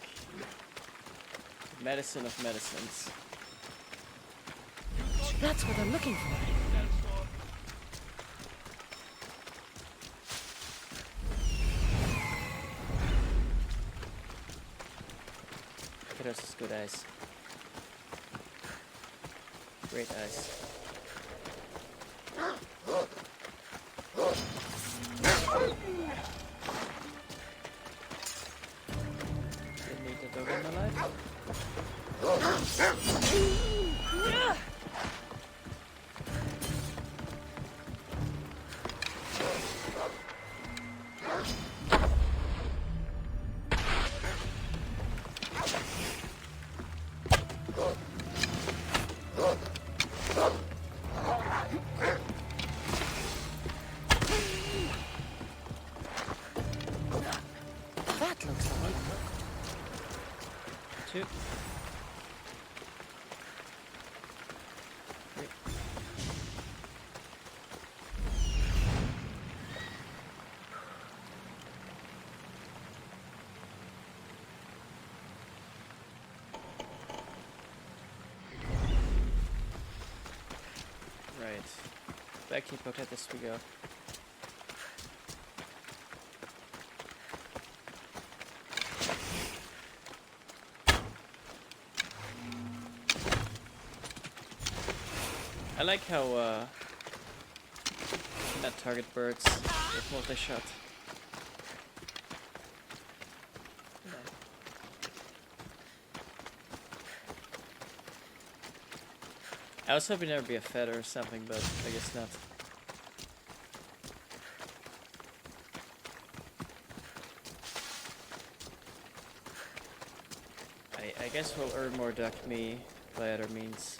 Medicine of medicines. That's what I'm looking for. Look at us, good eyes. Great eyes. Didn't need that dog in my life. That looks like Two. Three. Right. Back to Hippocatus we go. I like how you cannot target birds with multi-shot. I was hoping there would be a feather or something, but I guess not. I guess we'll earn more duck me by other means.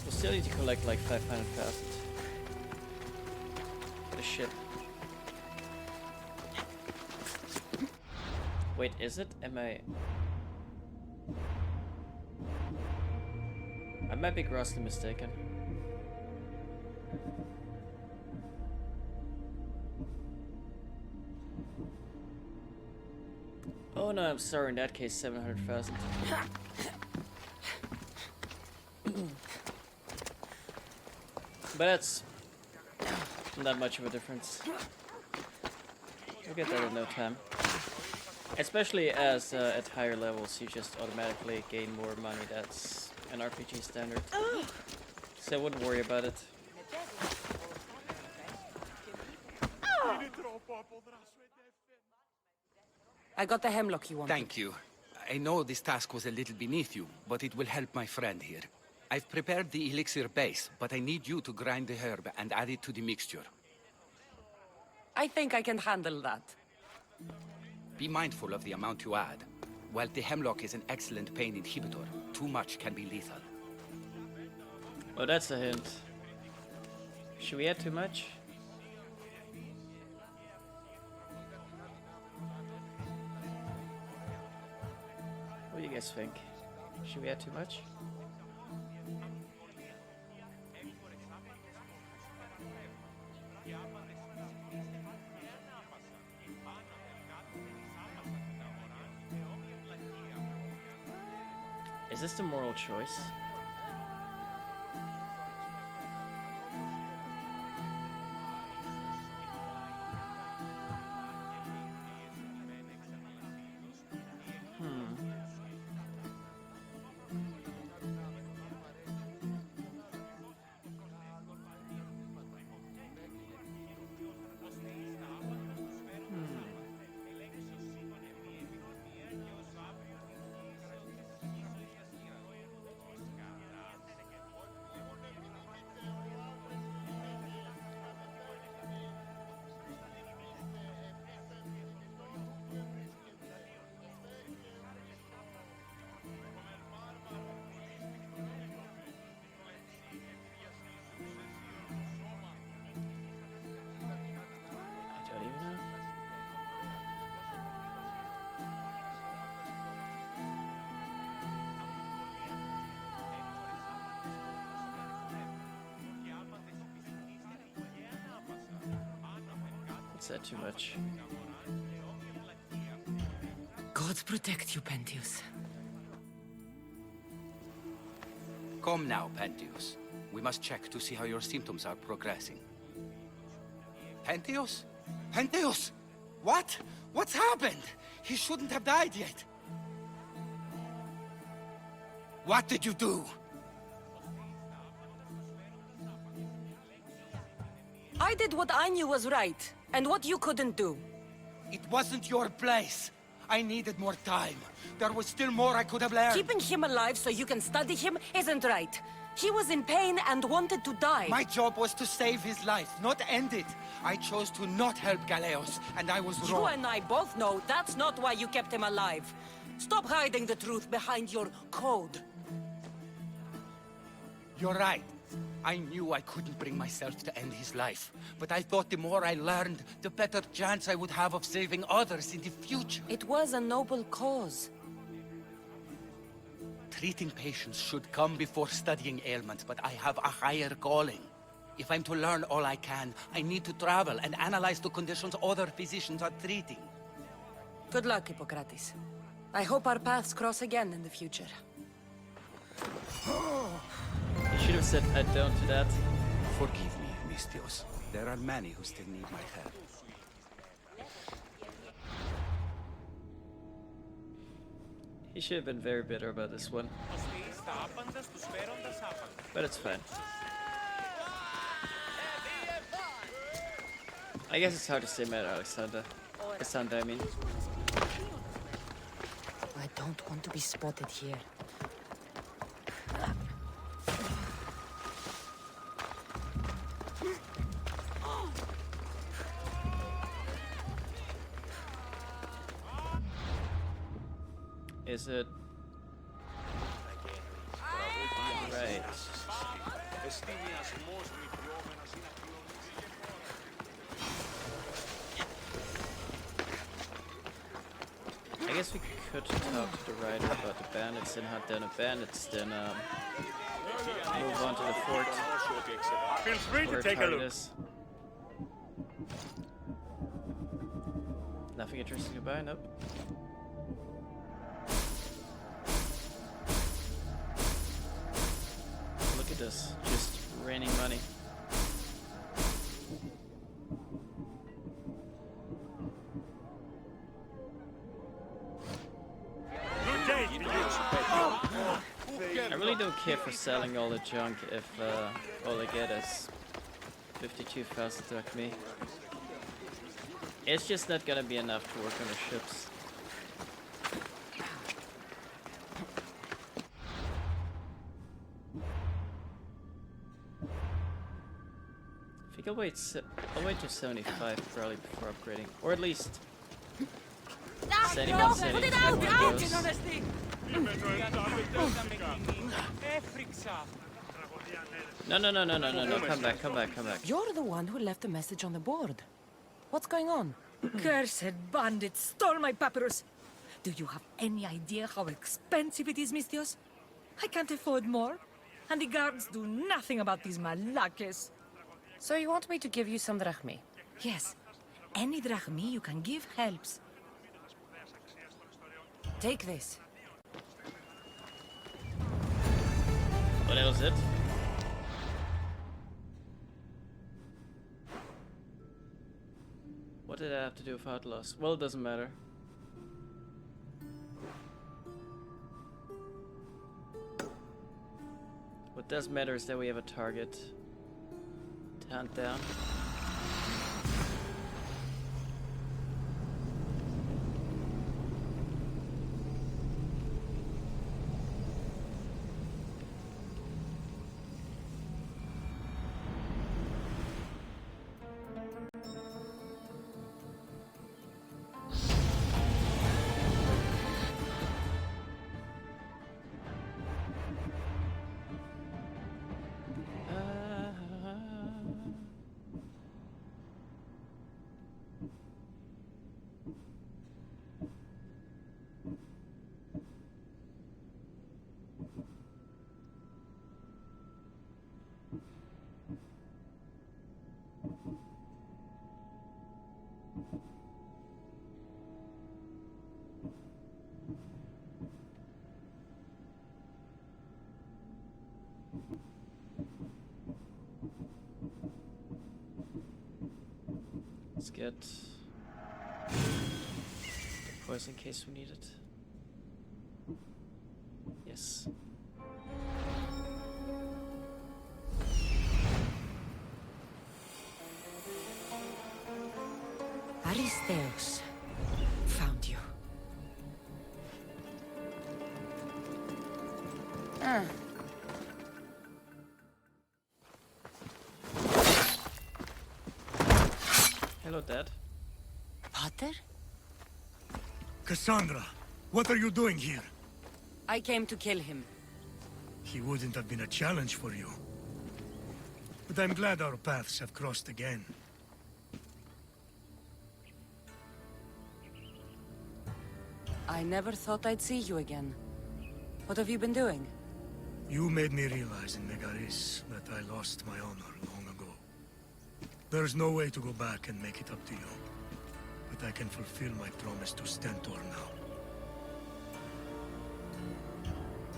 We still need to collect like 500,000 for the ship. Wait, is it? Am I might be grossly mistaken. Oh no, I'm sorry, in that case 700,000. But that's not much of a difference. We'll get that in no time. Especially as at higher levels you just automatically gain more money. That's an RPG standard. So I wouldn't worry about it. I got the hemlock you wanted. Thank you. I know this task was a little beneath you, but it will help my friend here. I've prepared the elixir base, but I need you to grind the herb and add it to the mixture. I think I can handle that. Be mindful of the amount you add. While the hemlock is an excellent pain inhibitor, too much can be lethal. Oh, that's a hint. Should we add too much? What do you guys think? Should we add too much? Is this the moral choice? said too much. Gods protect you, Pentheus. Come now, Pentheus. We must check to see how your symptoms are progressing. Pentheus? Pentheus! What? What's happened? He shouldn't have died yet. What did you do? I did what I knew was right, and what you couldn't do. It wasn't your place. I needed more time. There was still more I could have learned. Keeping him alive so you can study him isn't right. He was in pain and wanted to die. My job was to save his life, not end it. I chose to not help Galeos, and I was wrong. You and I both know that's not why you kept him alive. Stop hiding the truth behind your code. You're right. I knew I couldn't bring myself to end his life. But I thought the more I learned, the better chance I would have of saving others in the future. It was a noble cause. Treating patients should come before studying ailments, but I have a higher calling. If I'm to learn all I can, I need to travel and analyze the conditions other physicians are treating. Good luck, Hippocrates. I hope our paths cross again in the future. You should have said I don't do that. Forgive me, Mistios. There are many who still need my help. He should have been very bitter about this one. But it's fine. I guess it's hard to say Mad Alexander. Alexander, I mean. I don't want to be spotted here. Is it? Right. I guess we could talk to the writer about the bandits and hunt down the bandits, then move on to the fort. Feel free to Where take a target look. is. Nothing interesting about it, nope. Look at this, just raining money. Good day to you. I really don't care for selling all the junk if all I get is 52,000 drachmae. It's just not gonna be enough to work on the ships. I think I'll wait to 75 probably before upgrading, or at least setting on setting before it goes. No, come back. You're the one who left the message on the board. What's going on? Cursed bandits stole my papyrus. Do you have any idea how expensive it is, Mistios? I can't afford more. And the guards do nothing about these malakes. So you want me to give you some drachmae? Yes, any drachmae you can give helps. Take this. What else is it? What did I have to do with outlaws? Well, it doesn't matter. What does matter is that we have a target to hunt down. Let's get the poison in case we need it. Yes. Aristeus found you. Hello, Dad. Potter? Cassandra, what are you doing here? I came to kill him. He wouldn't have been a challenge for you. But I'm glad our paths have crossed again. I never thought I'd see you again. What have you been doing? You made me realize in Megaris that I lost my honor long ago. There's no way to go back and make it up to you. But I can fulfill my promise to Stentor now.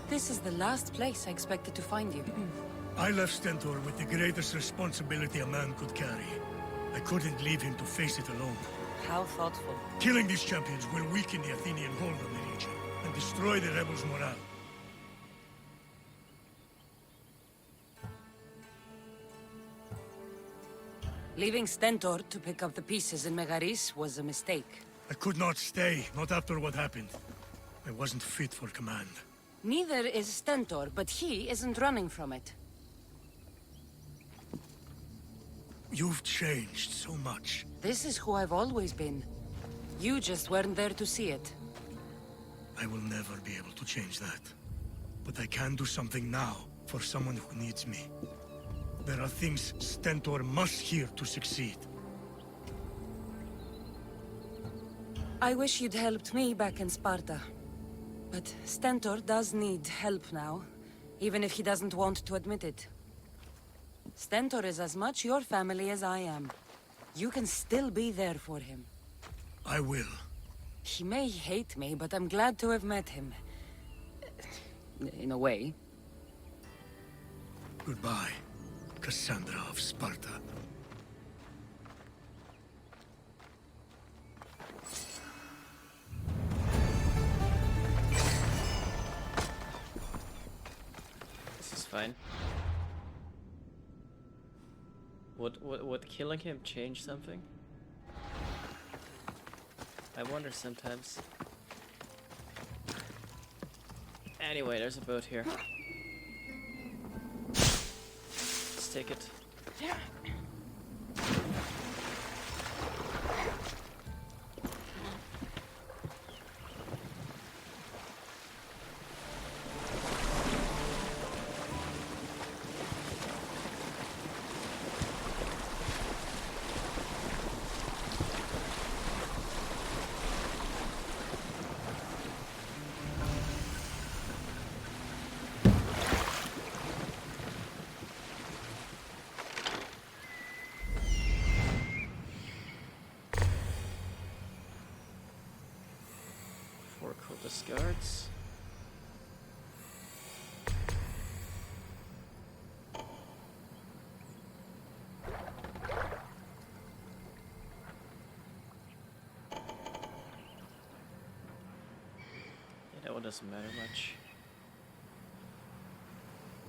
This is the last place I expected to find you. I left Stentor with the greatest responsibility a man could carry. I couldn't leave him to face it alone. How thoughtful. Killing these champions will weaken the Athenian hold on the region and destroy the rebels' morale. Leaving Stentor to pick up the pieces in Megaris was a mistake. I could not stay, not after what happened. I wasn't fit for command. Neither is Stentor, but he isn't running from it. You've changed so much. This is who I've always been. You just weren't there to see it. I will never be able to change that. But I can do something now for someone who needs me. There are things Stentor must hear to succeed. I wish you'd helped me back in Sparta. But Stentor does need help now, even if he doesn't want to admit it. Stentor is as much your family as I am. You can still be there for him. I will. He may hate me, but I'm glad to have met him. In a way. Goodbye, Cassandra of Sparta. This is fine. Would killing him change something? I wonder sometimes. Anyway, there's a boat here. Let's take it. Discards. Yeah, that one doesn't matter much.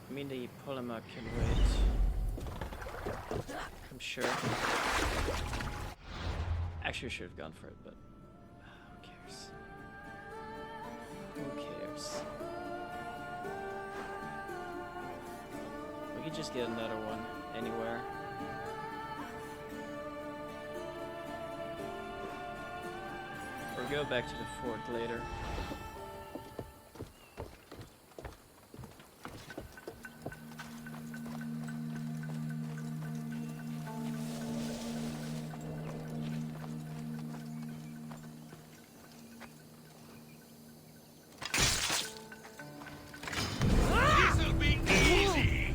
I mean, the polymer can wait. I'm sure. Actually, I should have gone for it, but who cares? Who cares? We could just get another one anywhere. Or go back to the fort later. This'll be easy!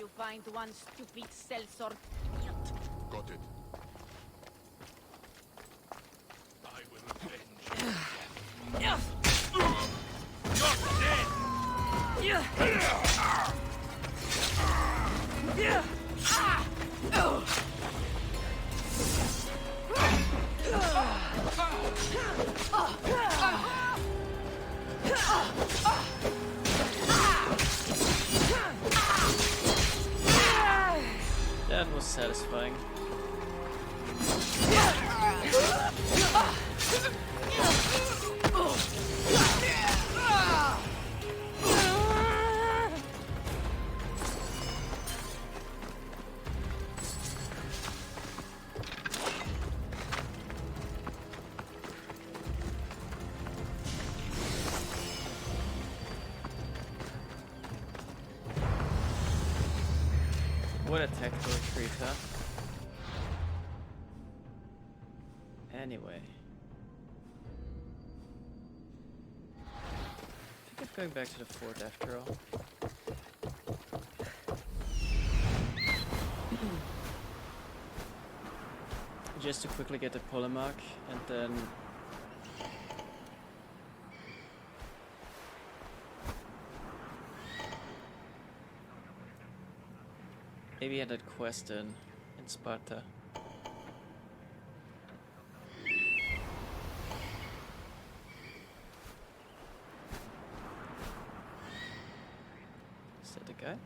you'll find one stupid sellsword idiot. Got it. I will avenge you. That was satisfying. What a tactical retreat, huh? Anyway. I think I'm going back to the fort after all. Just to quickly get the polemarch and then maybe had that quest in Sparta. Is that the guy?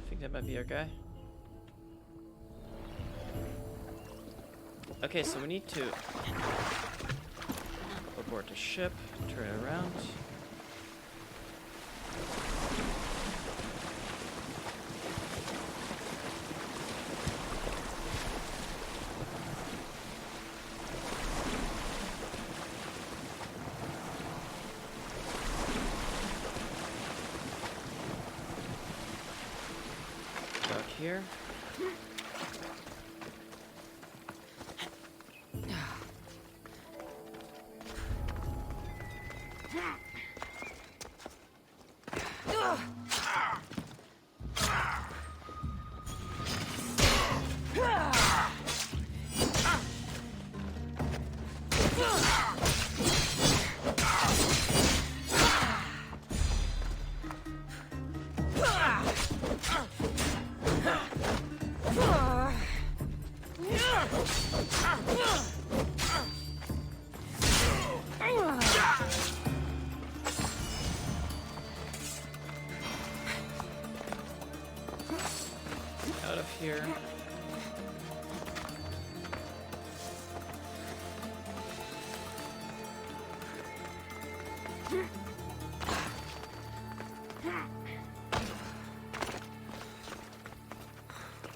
I think that might be our guy. Okay, so we need to abort the ship, turn it around. Dock here. Out of here.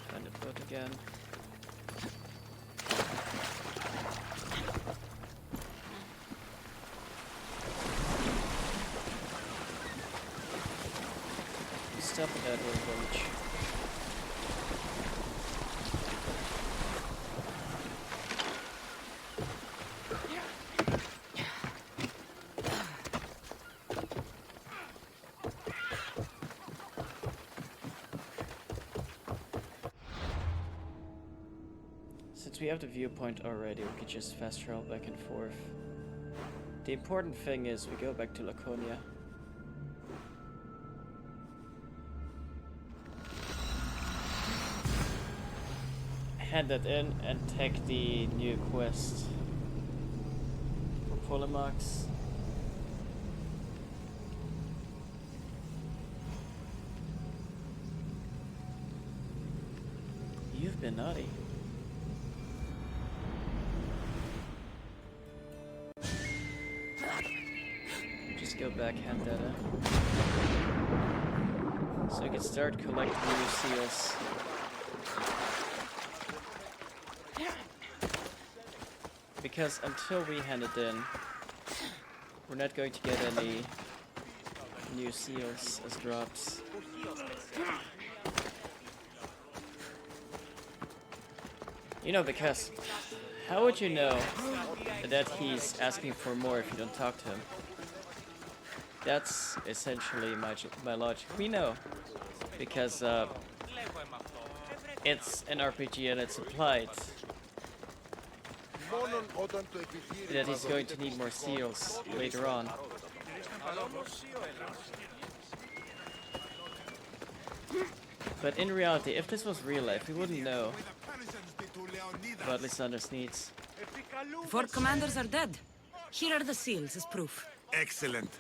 Find the boat again. Stop at that little village. Since we have the viewpoint already, we could just fast travel back and forth. The important thing is we go back to Laconia. Hand that in and take the new quest for polemarchs. You've been naughty. Just go back, hand that in. So we can start collecting new seals. Because until we hand it in, we're not going to get any new seals as drops. You know, because how would you know that he's asking for more if you don't talk to him? That's essentially my logic. We know, because it's an RPG and it's implied that he's going to need more seals later on. But in reality, if this was real life, we wouldn't know about Lysander's needs. Four commanders are dead. Here are the seals as proof. Excellent.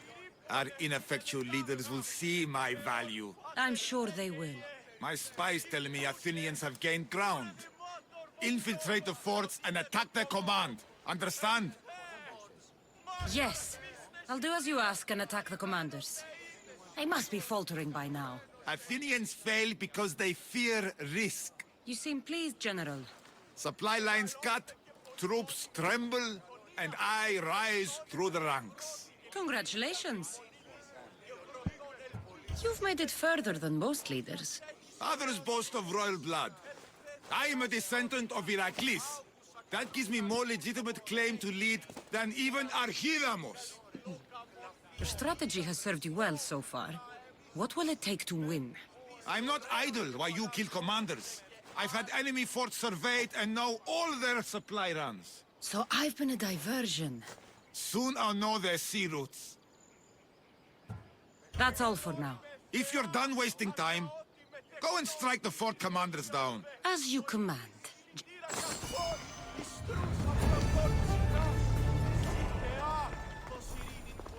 Our ineffectual leaders will see my value. I'm sure they will. My spies tell me Athenians have gained ground. Infiltrate the forts and attack their command. Understand? Yes. I'll do as you ask and attack the commanders. They must be faltering by now. Athenians fail because they fear risk. You seem pleased, General. Supply lines cut, troops tremble, and I rise through the ranks. Congratulations. You've made it further than most leaders. Others boast of royal blood. I am a descendant of Heracles. That gives me more legitimate claim to lead than even Archidamos. Your strategy has served you well so far. What will it take to win? I'm not idle while you kill commanders. I've had enemy forts surveyed and know all their supply runs. So I've been a diversion. Soon I'll know their sea routes. That's all for now. If you're done wasting time, go and strike the fort commanders down. As you command.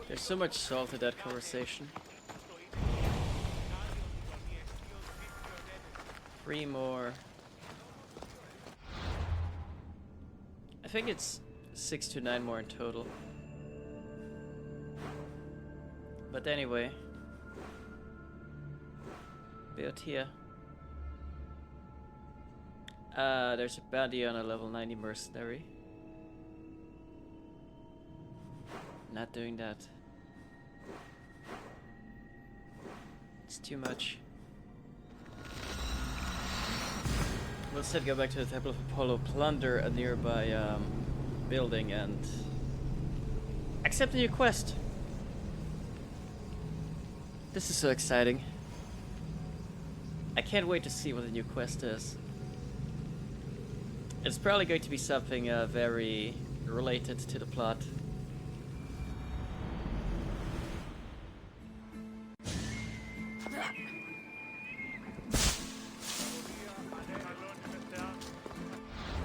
There's so much salt in that conversation. 3 more. I think it's 6 to 9 more in total. But anyway. Beotia. There's a bounty on a level 90 mercenary. Not doing that. It's too much. We'll instead go back to the Temple of Apollo, plunder a nearby building, and accept a new quest. This is so exciting. I can't wait to see what the new quest is. It's probably going to be something very related to the plot.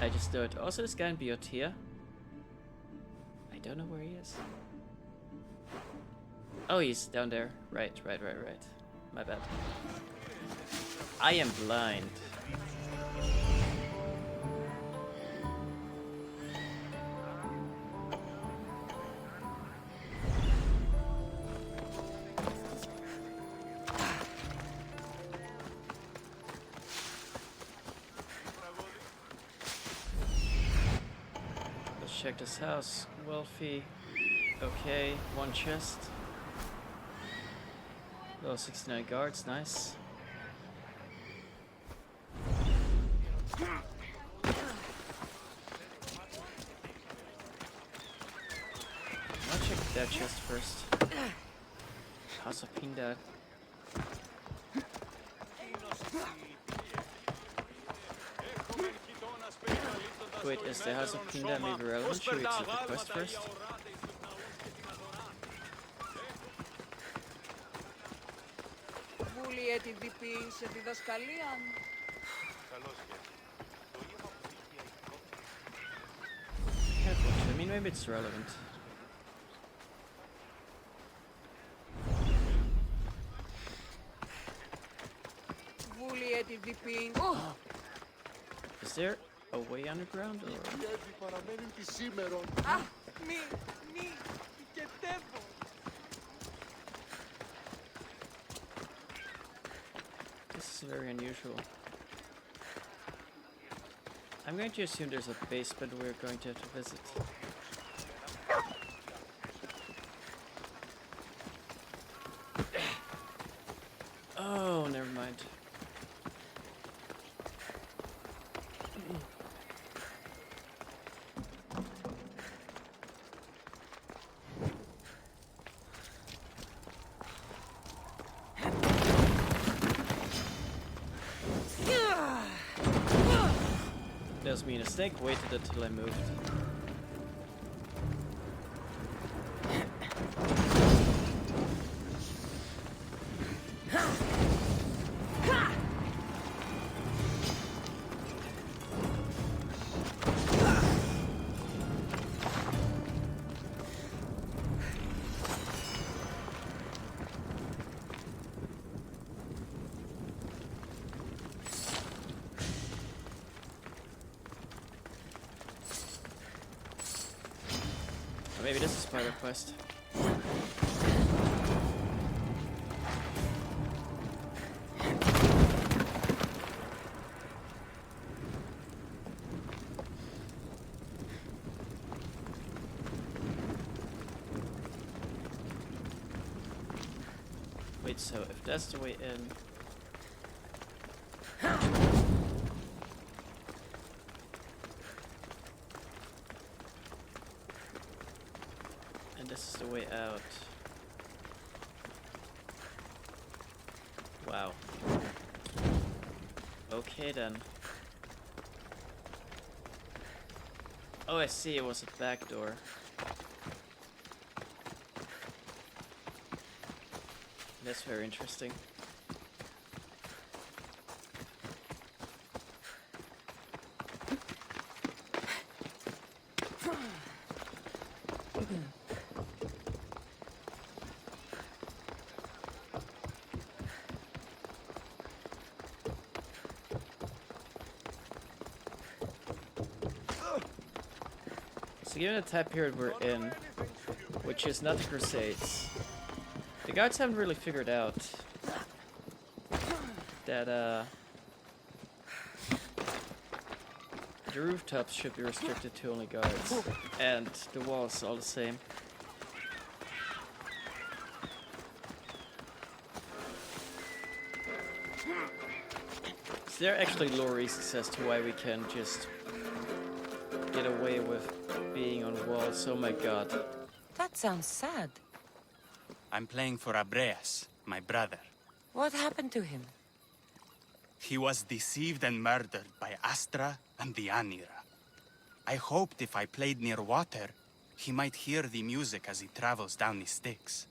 I just do it. Also, this guy in Beotia. I don't know where he is. Oh, he's down there. Right. My bad. I am blind. Let's check this house. Wealthy. Okay, 1 chest. Level 69 guards, nice. I'll check that chest first. House of Pindar. Wait, is the House of Pindar maybe relevant? Should we accept the quest first? I mean, maybe it's relevant. Is there a way underground, or? This is very unusual. I'm going to assume there's a basement we're going to have to visit. Oh, never mind. just mean a snake waited until I moved. Maybe this is spider quest. Wait, so if that's the way in... And this is the way out. Wow. Okay then. Oh, I see, it was a back door. That's very interesting. So given the time period we're in, which is not the Crusades, the guards haven't really figured out that the rooftops should be restricted to only guards, and the walls all the same. So there are actually lore reasons as to why we can just get away with being on walls. Oh my god. That sounds sad. I'm playing for Abreas, my brother. What happened to him? He was deceived and murdered by Astra and the Anira. I hoped if I played near water, he might hear the music as he travels down the Styx.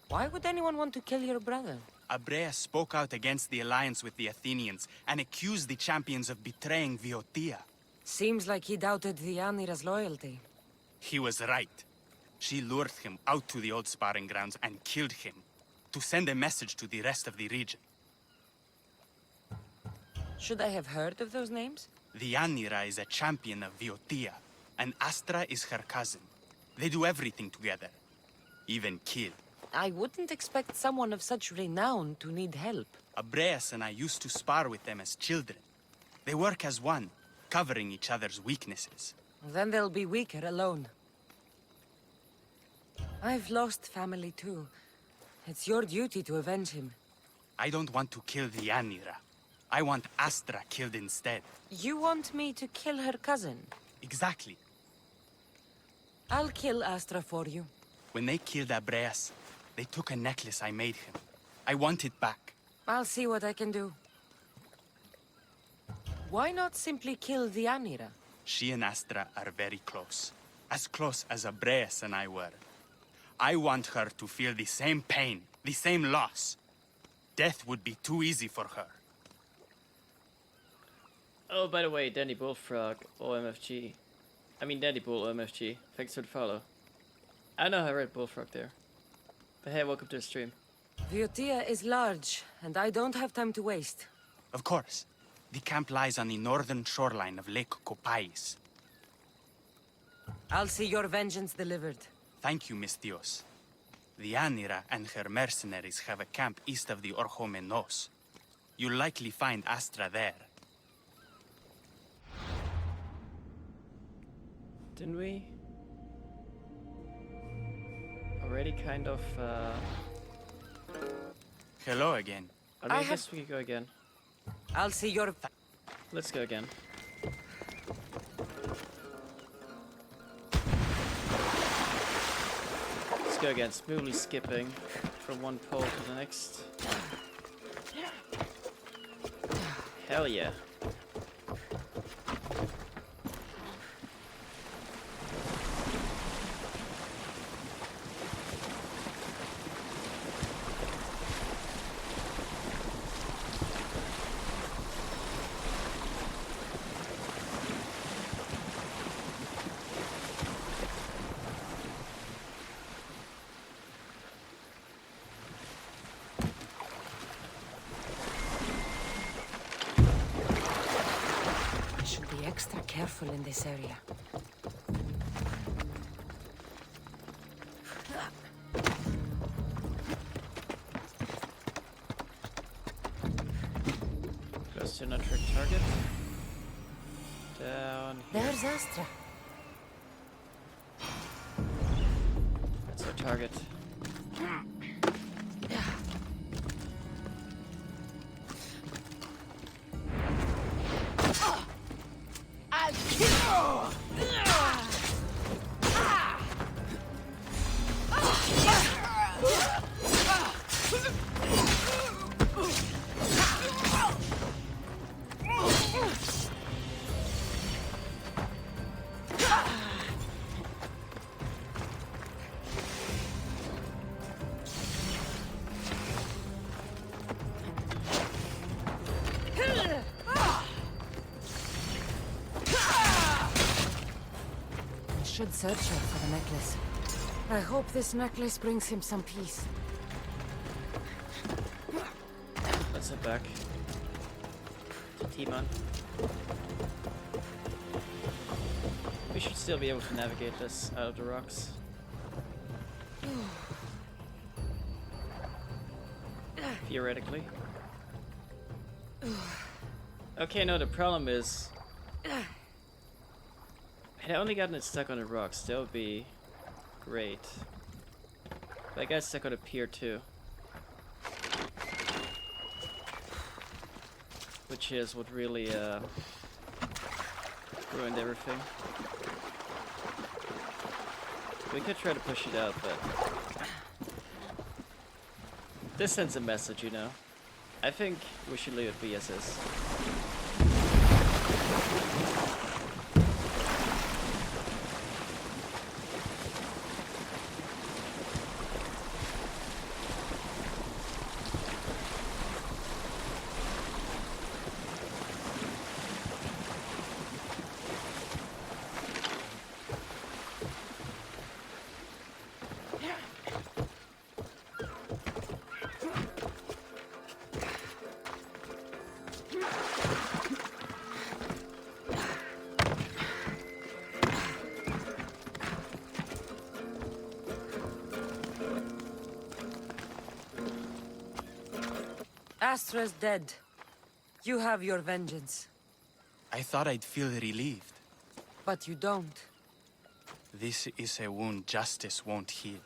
Why would anyone want to kill your brother? Abreas spoke out against the alliance with the Athenians and accused the champions of betraying Viotia. Seems like he doubted the Anira's loyalty. He was right. She lured him out to the old sparring grounds and killed him to send a message to the rest of the region. Should I have heard of those names? The Anira is a champion of Viotia, and Astra is her cousin. They do everything together, even kill. I wouldn't expect someone of such renown to need help. Abreas and I used to spar with them as children. They work as one, covering each other's weaknesses. Then they'll be weaker alone. I've lost family too. It's your duty to avenge him. I don't want to kill the Anira. I want Astra killed instead. You want me to kill her cousin? Exactly. I'll kill Astra for you. When they killed Abreas, they took a necklace I made him. I want it back. I'll see what I can do. Why not simply kill the Anira? She and Astra are very close. As close as Abreas and I were. I want her to feel the same pain, the same loss. Death would be too easy for her. Oh, by the way, Danny Bullfrog, OMFG. I mean Danny Bull, OMFG. Thanks for the follow. I know I read Bullfrog there. But hey, welcome to the stream. Viotia is large, and I don't have time to waste. Of course. The camp lies on the northern shoreline of Lake Copais. I'll see your vengeance delivered. Thank you, Misthios. The Anira and her mercenaries have a camp east of the Orchomenos. You'll likely find Astra there. Didn't we already kind of Hello again. I guess we could go again. I'll see your... Let's go again. Let's go again, smoothly skipping from one pole to the next. Hell yeah. I should be extra careful in this area. Close to not trick target. Down here. There's Astra. That's our target. I'll kill I should search her for the necklace. I hope this necklace brings him some peace. Let's head back to Timon. We should still be able to navigate this out of the rocks. Theoretically. Okay, no, the problem is... Had I only gotten it stuck on the rocks, that would be great. But I got stuck on a pier too. Which is what really ruined everything. We could try to push it out, but this sends a message, you know. I think we should leave it be as is. Astra's dead. You have your vengeance. I thought I'd feel relieved. But you don't. This is a wound justice won't heal.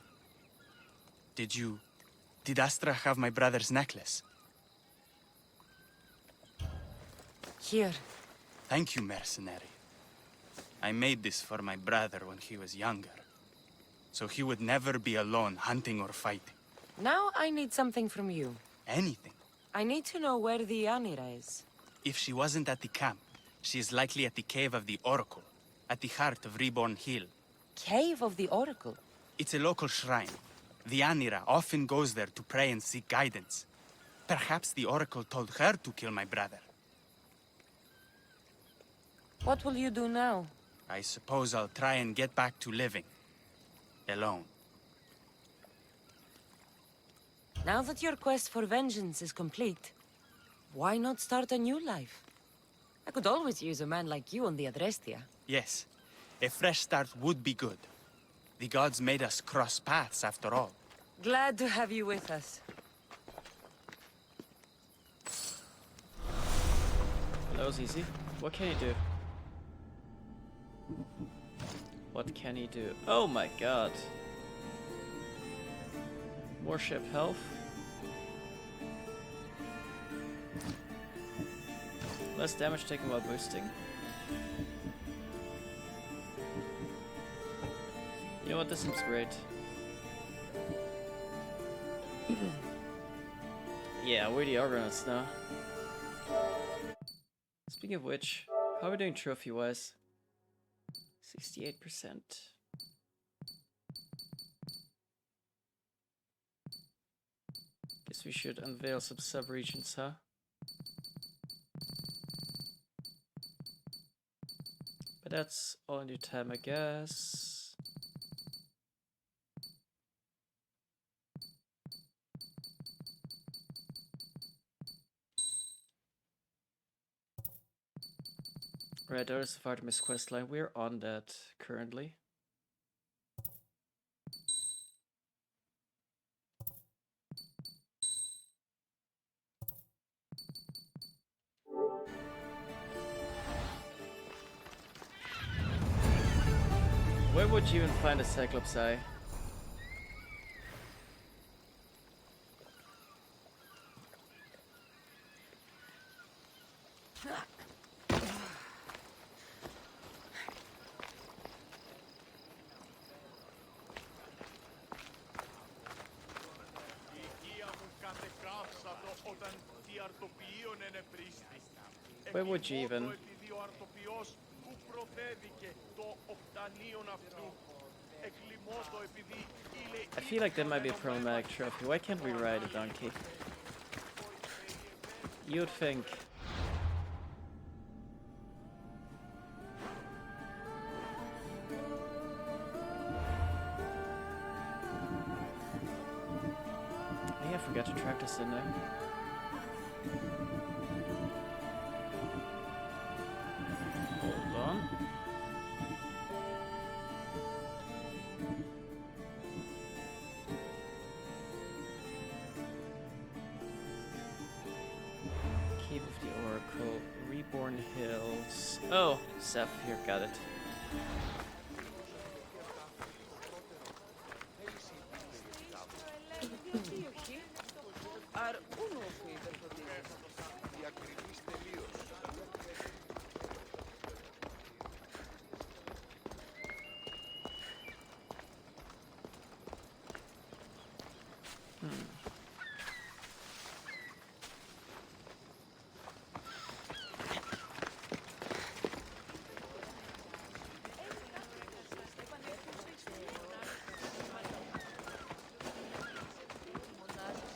Did Astra have my brother's necklace? Here. Thank you, mercenary. I made this for my brother when he was younger. So he would never be alone hunting or fighting. Now I need something from you. Anything. I need to know where the Anira is. If she wasn't at the camp, she is likely at the Cave of the Oracle, at the heart of Reborn Hill. Cave of the Oracle? It's a local shrine. The Anira often goes there to pray and seek guidance. Perhaps the Oracle told her to kill my brother. What will you do now? I suppose I'll try and get back to living. Alone. Now that your quest for vengeance is complete, why not start a new life? I could always use a man like you on the Adrestia. Yes, a fresh start would be good. The gods made us cross paths after all. Glad to have you with us. That was easy. What can he do? What can he do? Oh my god. More ship health. Less damage taken while boosting. You know what? This seems great. Yeah, we're the Argonauts now. Speaking of which, how are we doing trophy-wise? 68%. Guess we should unveil some sub-regions, huh? But that's all in due time, I guess. Right, Daughters of Artemis questline. We're on that currently. Where would you even find a Cyclops eye? Where would you even? I feel like that might be a problematic trophy. Why can't we ride a donkey? You'd think. I forgot to track this in there. Hold on. Keep of the Oracle, Reborn Hills. Oh, Seth, here, got it.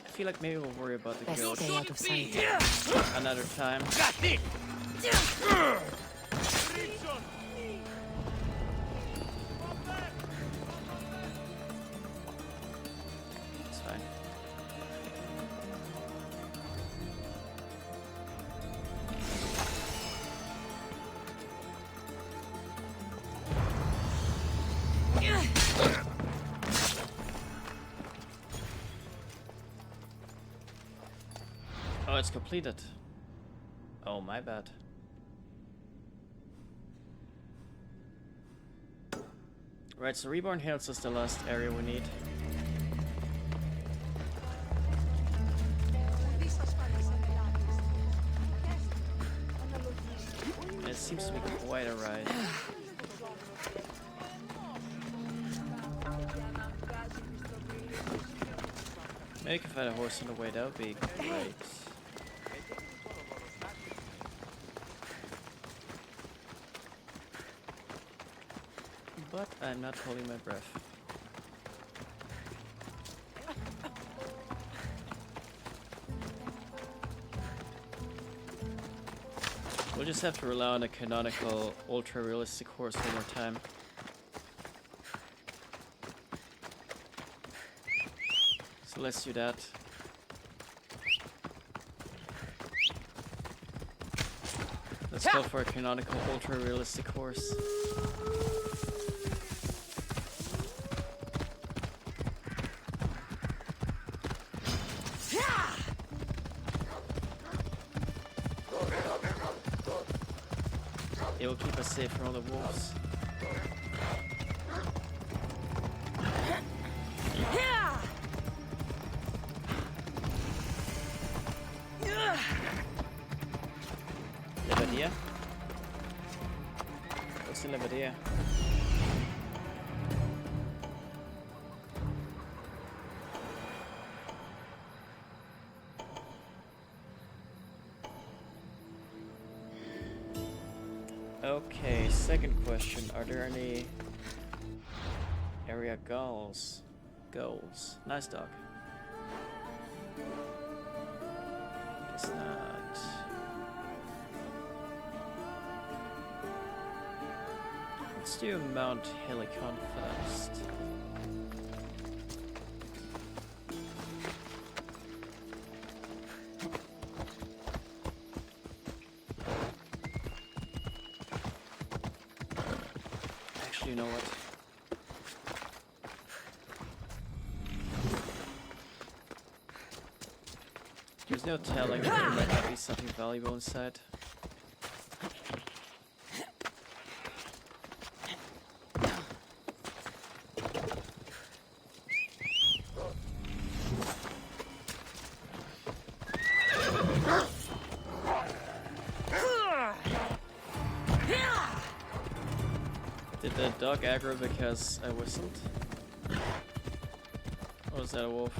I feel like maybe we'll worry about the Best goat stay out of sight. another time. It's fine. Oh, it's completed. Oh, my bad. Right, so Reborn Hills is the last area we need. And it seems to be quite a ride. Maybe if I had a horse on the way, that would be great. But I'm not holding my breath. We'll just have to rely on a canonical, ultra-realistic horse one more time. So let's do that. Let's go for a canonical, ultra-realistic horse. It will keep us safe from all the wolves. Levadia? What's the Levadia? Okay, second question. Are there any area goals? Goals. Nice dog. Guess not. Let's do Mount Helicon first. Actually, you know what? There's no telling if there might not be something valuable inside. Did the dog aggro because I whistled? Or was that a wolf?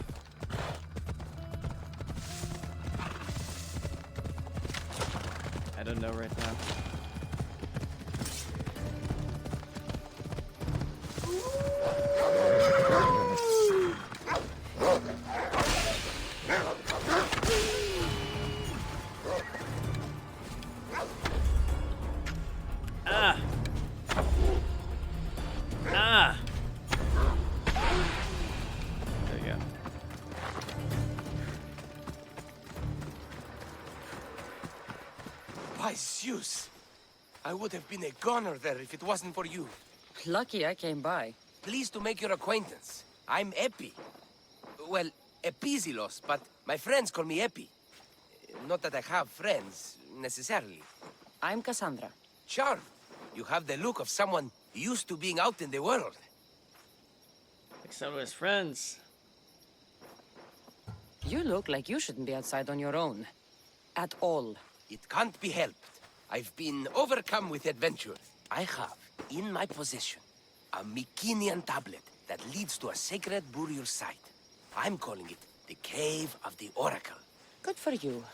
I don't know right now. Ah! Ah! There you go. By Zeus! I would have been a goner there if it wasn't for you. Lucky I came by. Pleased to make your acquaintance. I'm Epi. Well, Epizilos, but my friends call me Epi. Not that I have friends, necessarily. I'm Cassandra. Charmed. You have the look of someone used to being out in the world. Like some of his friends. You look like you shouldn't be outside on your own. At all. It can't be helped. I've been overcome with adventure. I have, in my possession, a Mycenaean tablet that leads to a sacred burial site. I'm calling it the Cave of the Oracle. Good for you.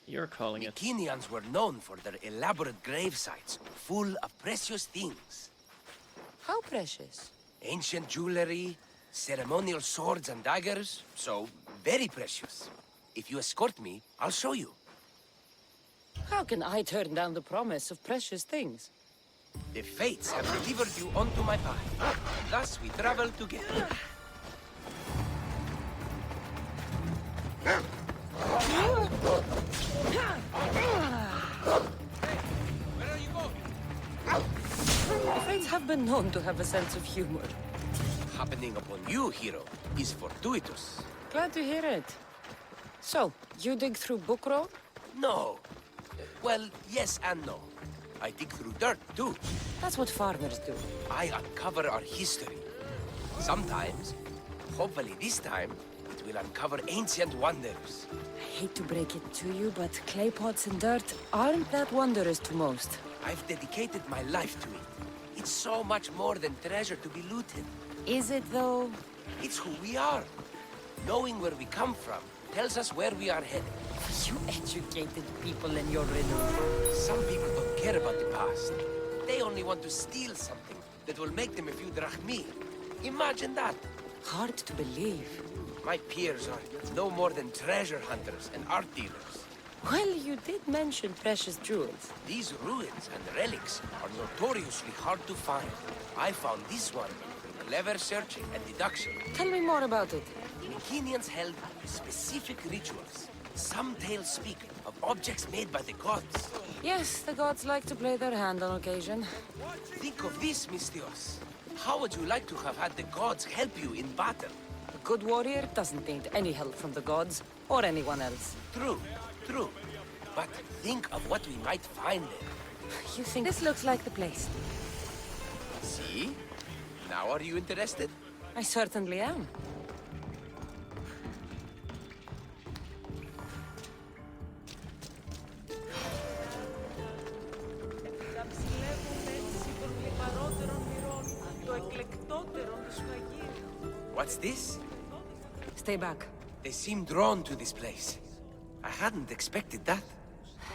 You're calling it. Mycenaeans were known for their elaborate grave sites, full of precious things. How precious. Ancient jewelry, ceremonial swords and daggers, so very precious. If you escort me, I'll show you. How can I turn down the promise of precious things? The fates have delivered you onto my path. Thus we travel together. Where are you going? The fates have been known to have a sense of humor. Happening upon you, hero, is fortuitous. Glad to hear it. So, you dig through book roll? No. Well, yes and no. I dig through dirt, too. That's what farmers do. I uncover our history. Sometimes, hopefully this time, it will uncover ancient wonders. I hate to break it to you, but clay pots and dirt aren't that wondrous to most. I've dedicated my life to it. It's so much more than treasure to be looted. Is it, though? It's who we are. Knowing where we come from tells us where we are headed. You educated people in your riddle. Some people don't care about the past. They only want to steal something that will make them a few drachmi. Imagine that. Hard to believe. My peers are no more than treasure hunters and art dealers. Well, you did mention precious jewels. These ruins and relics are notoriously hard to find. I found this one through clever searching and deduction. Tell me more about it. Mycenaeans held specific rituals. Some tales speak of objects made by the gods. Yes, the gods like to play their hand on occasion. Think of this, Mystios. How would you like to have had the gods help you in battle? A good warrior doesn't need any help from the gods, or anyone else. True, true. But think of what we might find there. You think this looks like the place? See? Now are you interested? I certainly am. What's this? Stay back. They seem drawn to this place. I hadn't expected that.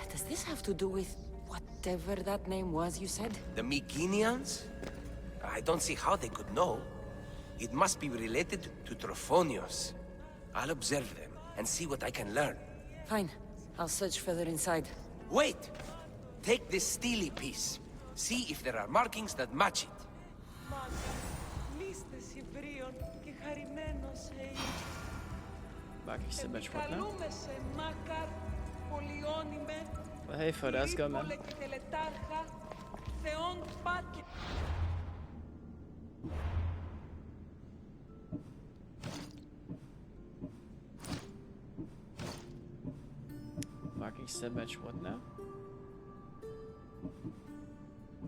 Does this have to do with what Whatever that name was, you said? The Mycenaeans? I don't see how they could know. It must be related to Trophonios. I'll observe them and see what I can learn. Fine. I'll search further inside. Wait! Take this steely piece. See if there are markings that match it. Markings that match what now? Well, hey, for that's go, man. Markings that match what now?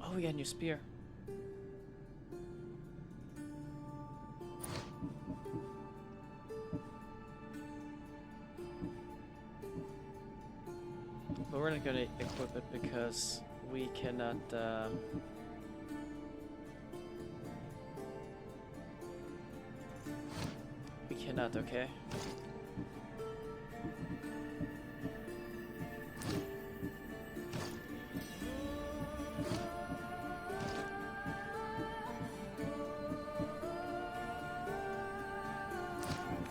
Oh, we got a new spear. But we're not gonna equip it because we cannot. We cannot, okay?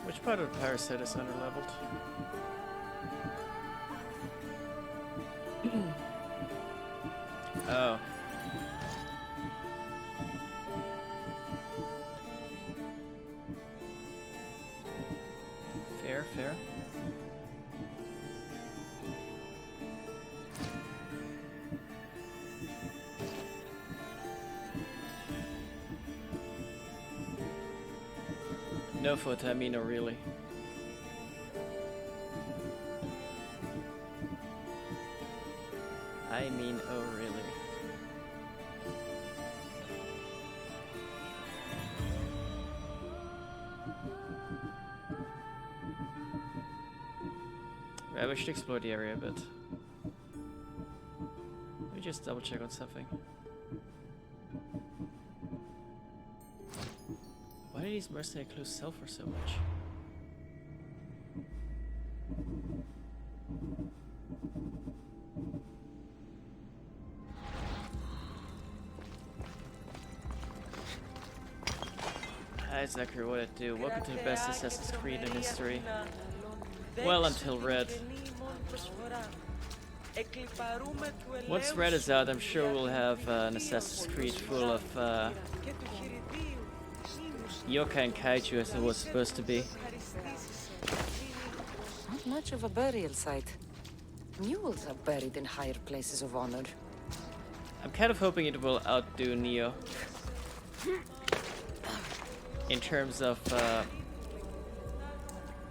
Which part of the parasite is underleveled? Oh. Fair, fair. No foot, I mean, no, really. I mean, oh, really. I wish to explore the area a bit. Let me just double check on something. Why do these mercenary clues sell for so much? That's exactly what I do. Welcome to the best Assassin's Creed in history. Well, until Red. Once Red is out, I'm sure we'll have an Assassin's Creed full of yokai and kaiju as it was supposed to be. Not much of a burial site. Mules are buried in higher places of honor. I'm kind of hoping it will outdo Neo in terms of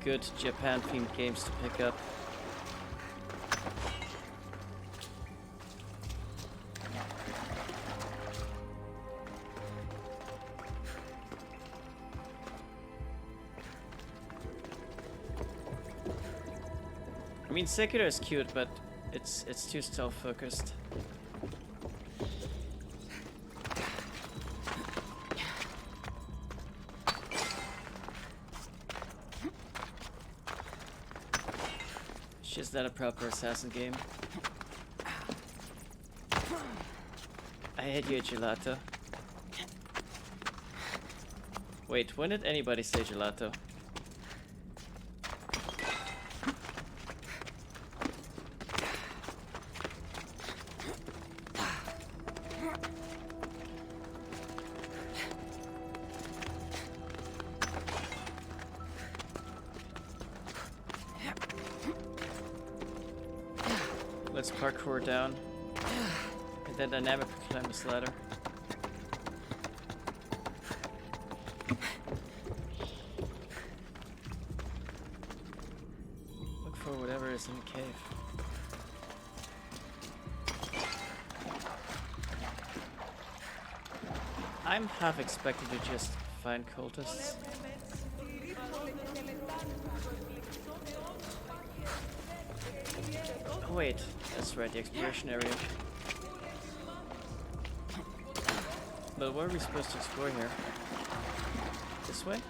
good Japan-themed games to pick up. I mean, Sekiro is cute, but it's too stealth-focused. It's just not a proper assassin game. I hate you, Gelato. Wait, when did anybody say Gelato? Let's parkour down and then dynamically climb this ladder. Look for whatever is in the cave. I'm half expecting to just find cultists. Oh wait, that's right, the exploration area. But where are we supposed to explore here? This way?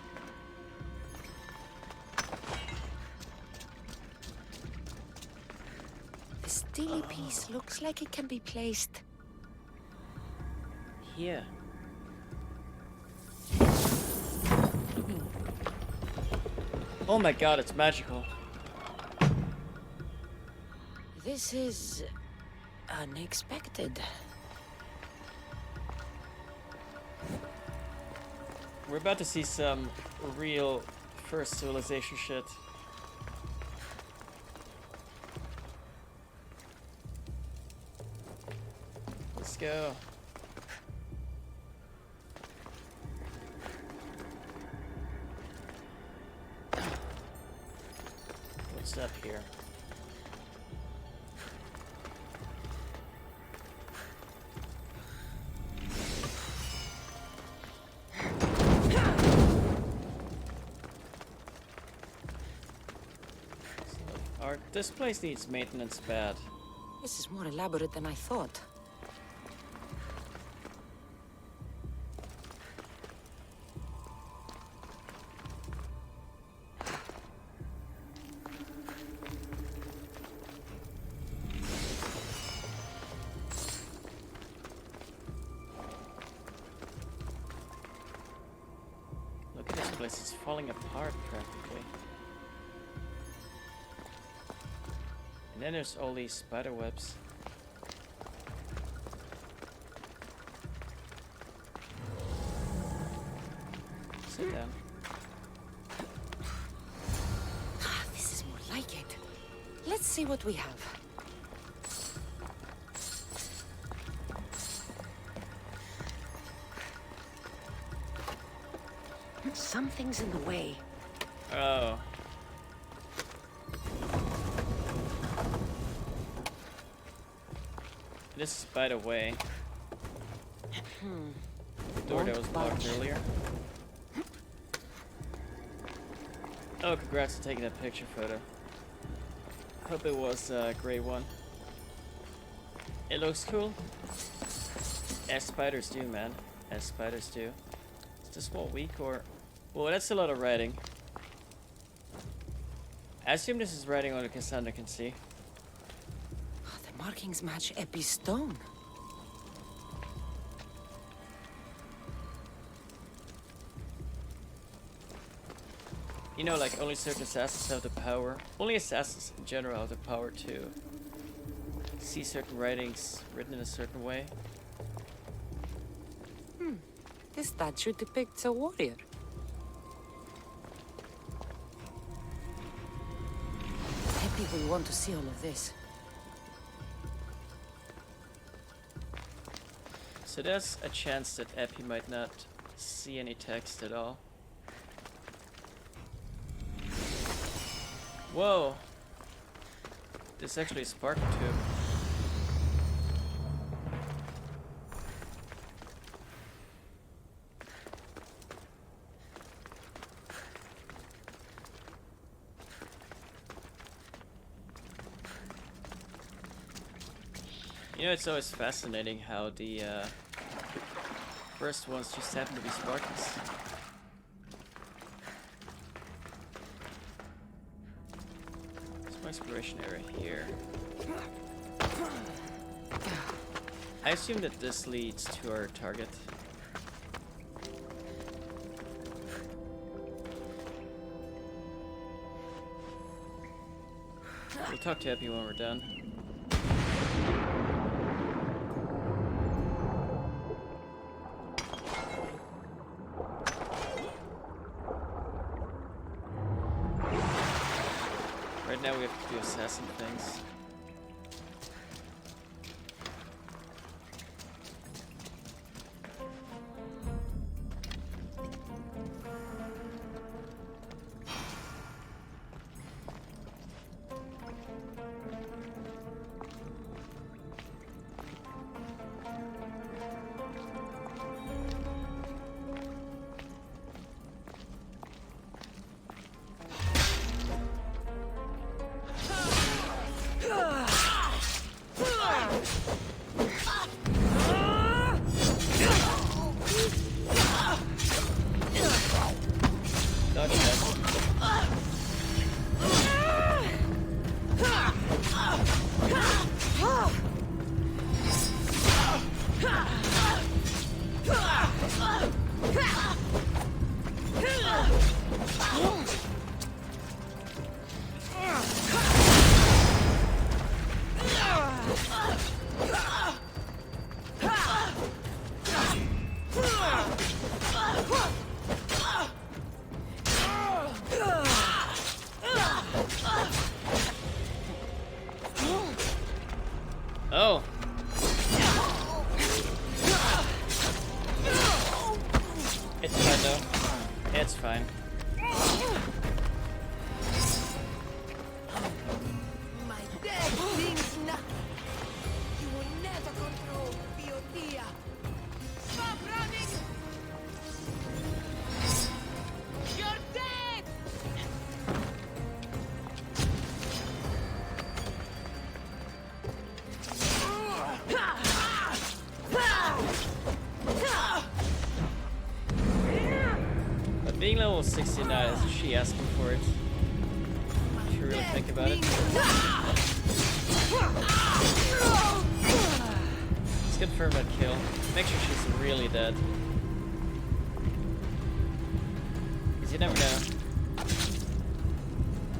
This daily piece looks like it can be placed here. Oh my god, it's magical. This is unexpected. We're about to see some real first civilization shit. Let's go. What's up here? This place needs maintenance bad. This is more elaborate than I thought. Look at this place, it's falling apart practically. And then there's all these spider webs. Sit down. This is more like it. Let's see what we have. Something's in the way. Oh. This is, by the way, the door that was blocked earlier. Oh, congrats on taking that picture photo. Hope it was a great one. It looks cool. As spiders do, man. As spiders do. Is this wall weak or... Well, that's a lot of writing. I assume this is writing only Cassandra can see. The markings match Epi's stone. You know, like, only certain assassins have the power. Only assassins in general have the power to see certain writings written in a certain way. This statue depicts a warrior. Epi will want to see all of this. So there's a chance that Epi might not see any text at all. Whoa! This actually is spark too. You know, it's always fascinating how the first ones just happen to be Spartans. There's my exploration area here. I assume that this leads to our target. We'll talk to Epi when we're done. Right now we have to do assassin things. fine though. It's fine. My dead things now. You will never control Biotia. Stop running! You're dead! But being level 69 is she asking for it? If you really think about it. Let's confirm that kill. Make sure she's really dead. Because you never know.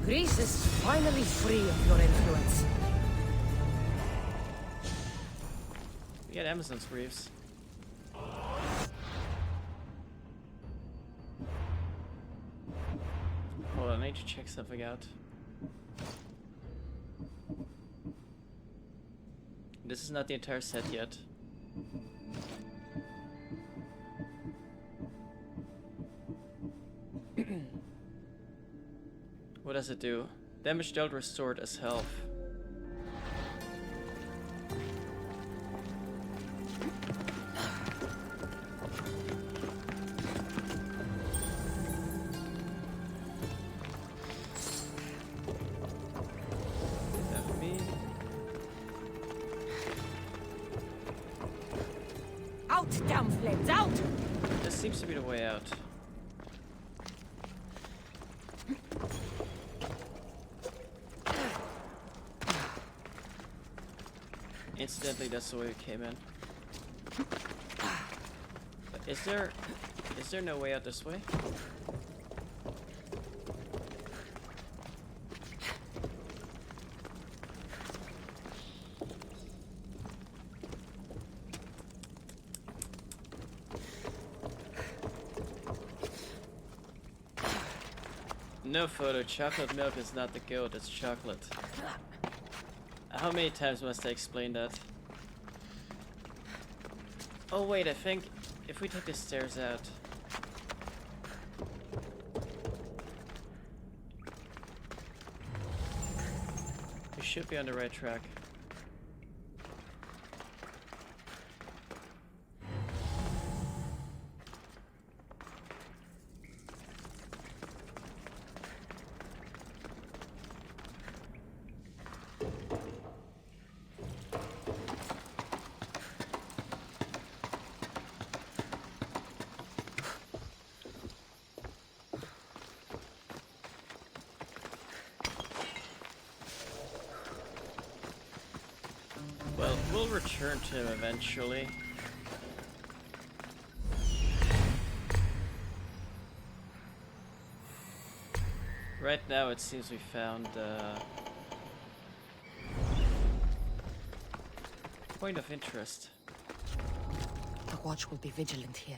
Greece is finally free of your influence. We got Amazon's Reefs. Hold on, I need to check something out. This is not the entire set yet. What does it do? Damage dealt restored as health. Out, damn flames, out! This seems to be the way out. Incidentally, that's the way we came in. But is there no way out this way? No photo, chocolate milk is not the goat, it's chocolate. How many times must I explain that? Oh wait, I think if we take the stairs out... we should be on the right track. Well, we'll return to him eventually. Right now it seems we found point of interest. The watch will be vigilant here.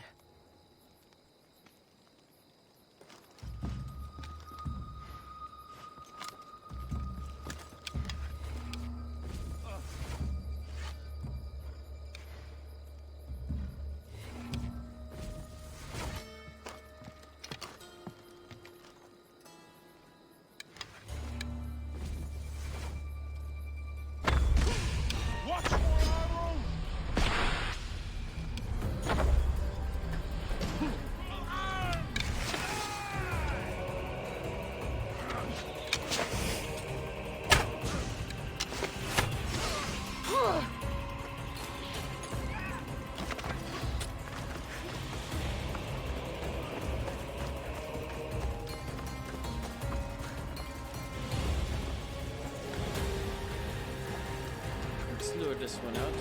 Let's lure this one out.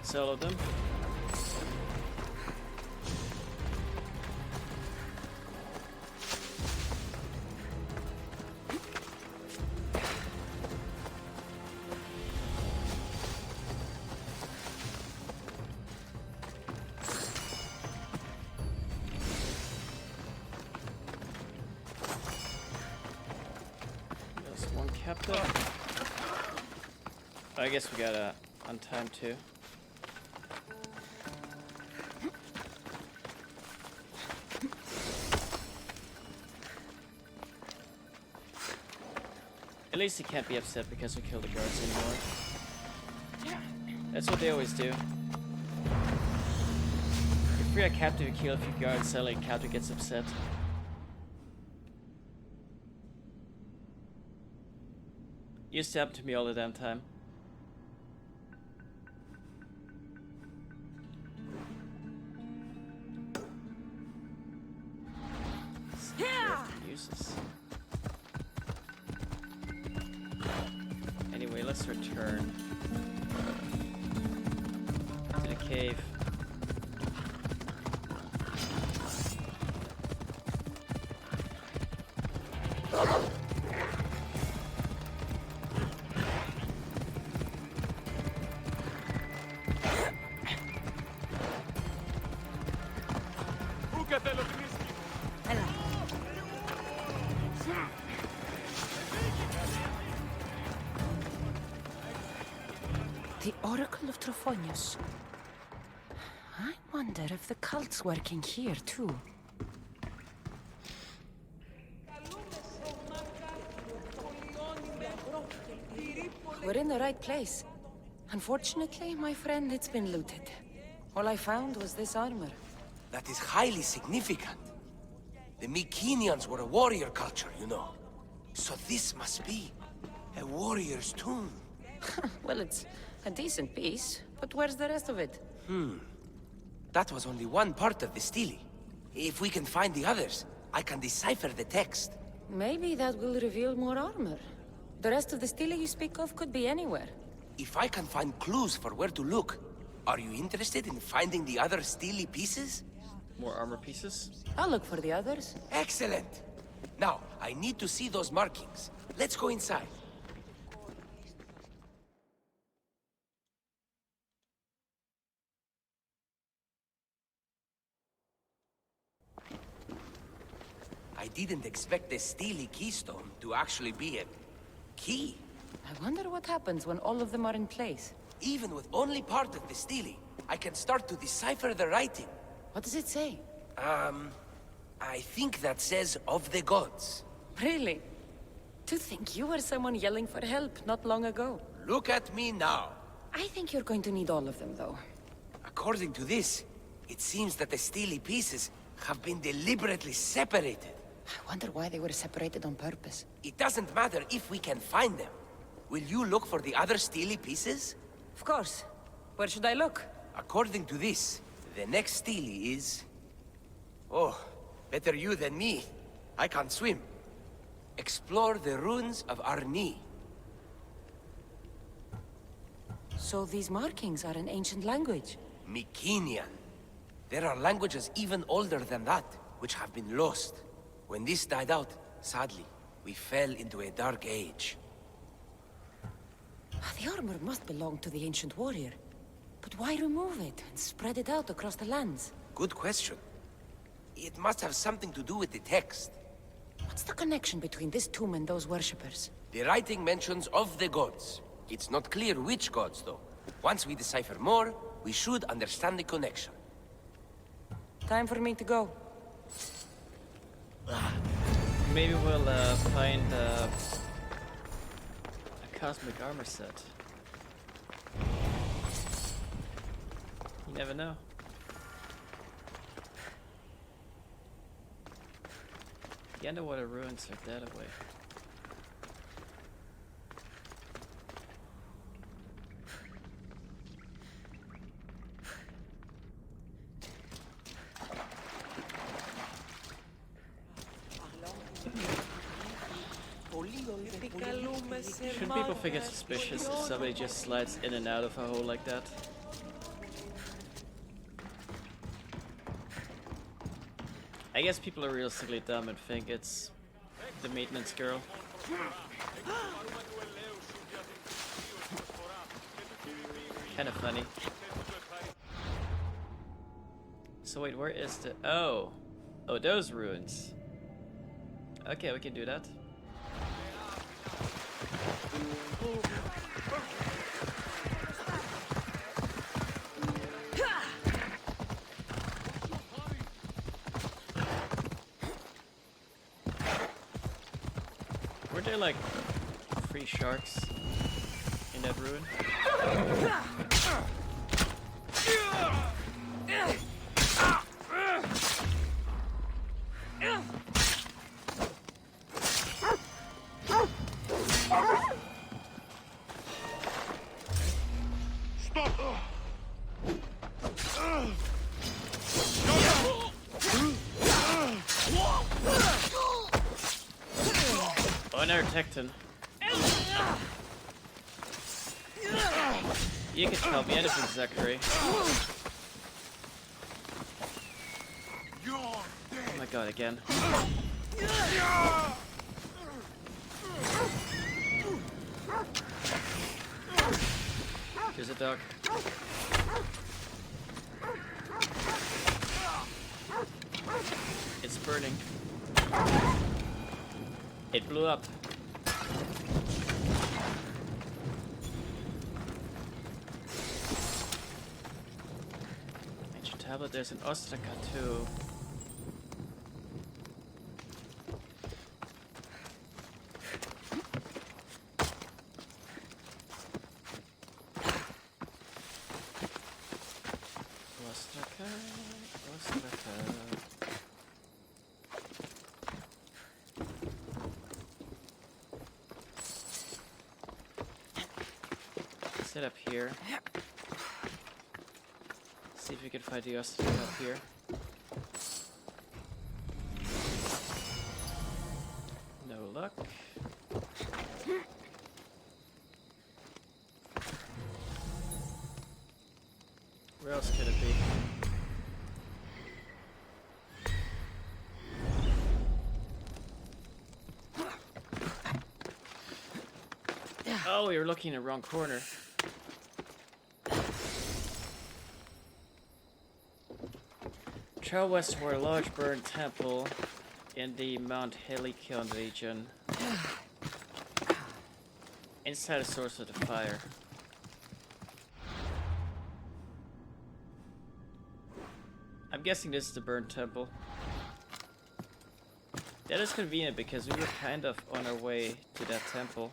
Solo them. There's one captive. I guess we gotta untime too. At least he can't be upset because we killed the guards anymore. That's what they always do. You free a captive, you kill a few guards, suddenly a captive gets upset. Used to happen to me all the damn time. Useless. Anyway, let's return to the cave. The Oracle of Trophonius. I wonder if the cult's working here too. We're in the right place. Unfortunately, my friend, it's been looted. All I found was this armor. That is highly significant. The Mycenaeans were a warrior culture, you know. So this must be a warrior's tomb. Well, it's a decent piece, but where's the rest of it? That was only one part of the stele. If we can find the others, I can decipher the text. Maybe that will reveal more armor. The rest of the stele you speak of could be anywhere. If I can find clues for where to look, are you interested in finding the other stele pieces? More armor pieces? I'll look for the others. Excellent! Now, I need to see those markings. Let's go inside. I didn't expect the stele keystone to actually be a key. I wonder what happens when all of them are in place. Even with only part of the stele, I can start to decipher the writing. What does it say? I think that says of the gods. Really? To think you were someone yelling for help not long ago. Look at me now. I think you're going to need all of them, though. According to this, it seems that the stele pieces have been deliberately separated. I wonder why they were separated on purpose. It doesn't matter if we can find them. Will you look for the other stele pieces? Of course. Where should I look? According to this, the next stele is... Oh, better you than me. I can't swim. Explore the ruins of Arni. So these markings are in ancient language? Mycenaean. There are languages even older than that, which have been lost. When this died out, sadly, we fell into a dark age. The armor must belong to the ancient warrior. But why remove it and spread it out across the lands? Good question. It must have something to do with the text. What's the connection between this tomb and those worshippers? The writing mentions of the gods. It's not clear which gods, though. Once we decipher more, we should understand the connection. Time for me to go. Maybe we'll find a cosmic armor set. You never know. The underwater ruins are dead away. Shouldn't people figure suspicious if somebody just slides in and out of a hole like that? I guess people are realistically dumb and think it's the maintenance girl. Kind of funny. So wait, where is the... Oh, those ruins. Okay, we can do that. Were there like 3 sharks in that ruin? Oh, another Tecton. You can tell me anything, Zachary. Oh my god, again. Here's a dog. It's burning. It blew up. Ancient tablet, there's an ostraka too. Ostraka, ostraka. Set up here. See if we can find the ostrich up here. No luck. Where else could it be? Oh, we were looking in the wrong corner. Travel west for a large burned temple in the Mount Helicon region. Inside a source of the fire. I'm guessing this is the burned temple. That is convenient because we were kind of on our way to that temple.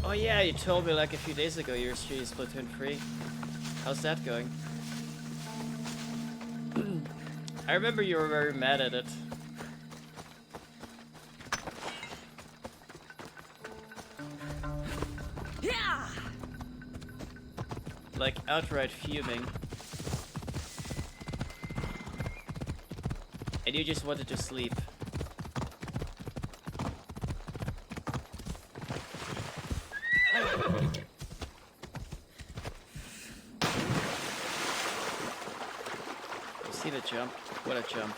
Oh yeah, you told me like a few days ago you're streaming Splatoon 3. How's that going? I remember you were very mad at it. Yeah. Like outright fuming. And you just wanted to sleep. See the jump? What a jump.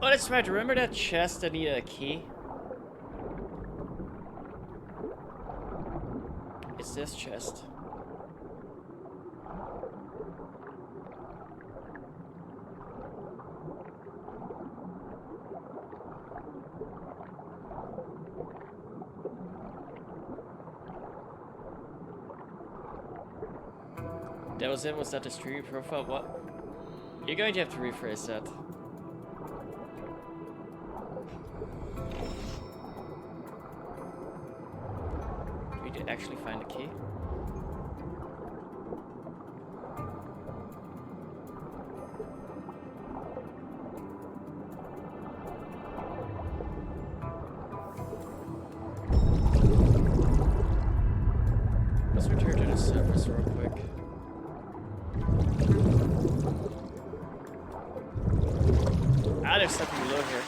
Oh, that's right. Remember that chest that needed a key? It's this chest. That was it? Was that the stream profile? What? You're going to have to rephrase that. We did actually find the key. Let's return to the surface real quick. there's something below here.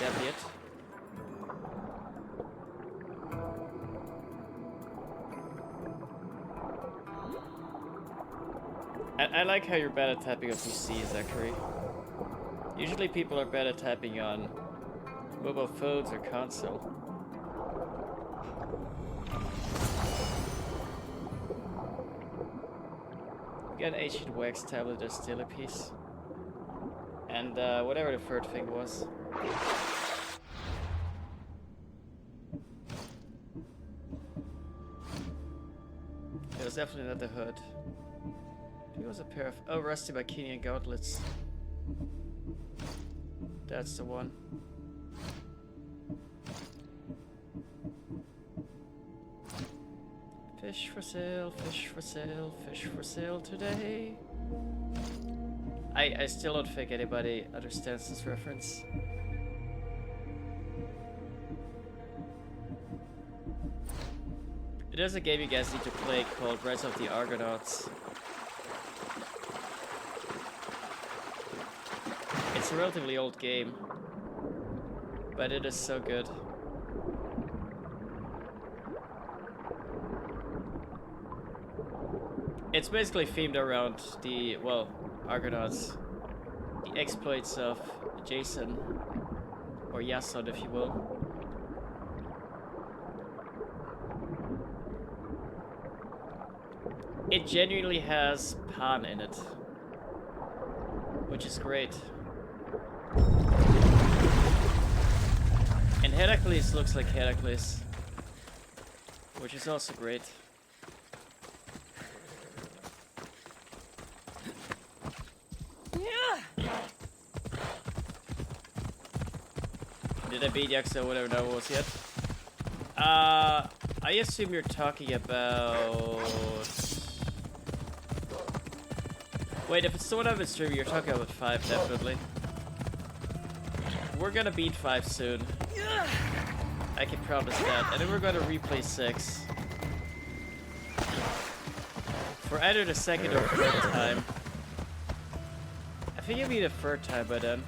That be it? I like how you're bad at tapping on PC, Zachary. Usually people are bad at tapping on mobile phones or console. Get an ancient wax tablet or still a piece. And whatever the third thing was. It was definitely not the hood. It was a pair of rusty Bikinian gauntlets. That's the one. Fish for sale, fish for sale, fish for sale today. I still don't think anybody understands this reference. There's a game you guys need to play called Rise of the Argonauts. It's a relatively old game, but it is so good. It's basically themed around the, well, Argonauts, the exploits of Jason, or Yason if you will. It genuinely has Pan in it, which is great. And Heracles looks like Heracles, which is also great. Did I beat Yaxa, whatever that was yet? I assume you're talking about... Wait, if it's the one I've been streaming, you're talking about 5, definitely. We're gonna beat 5 soon. I can promise that. And then we're gonna replay 6. For either the second or third time. I think it'll be the third time by then.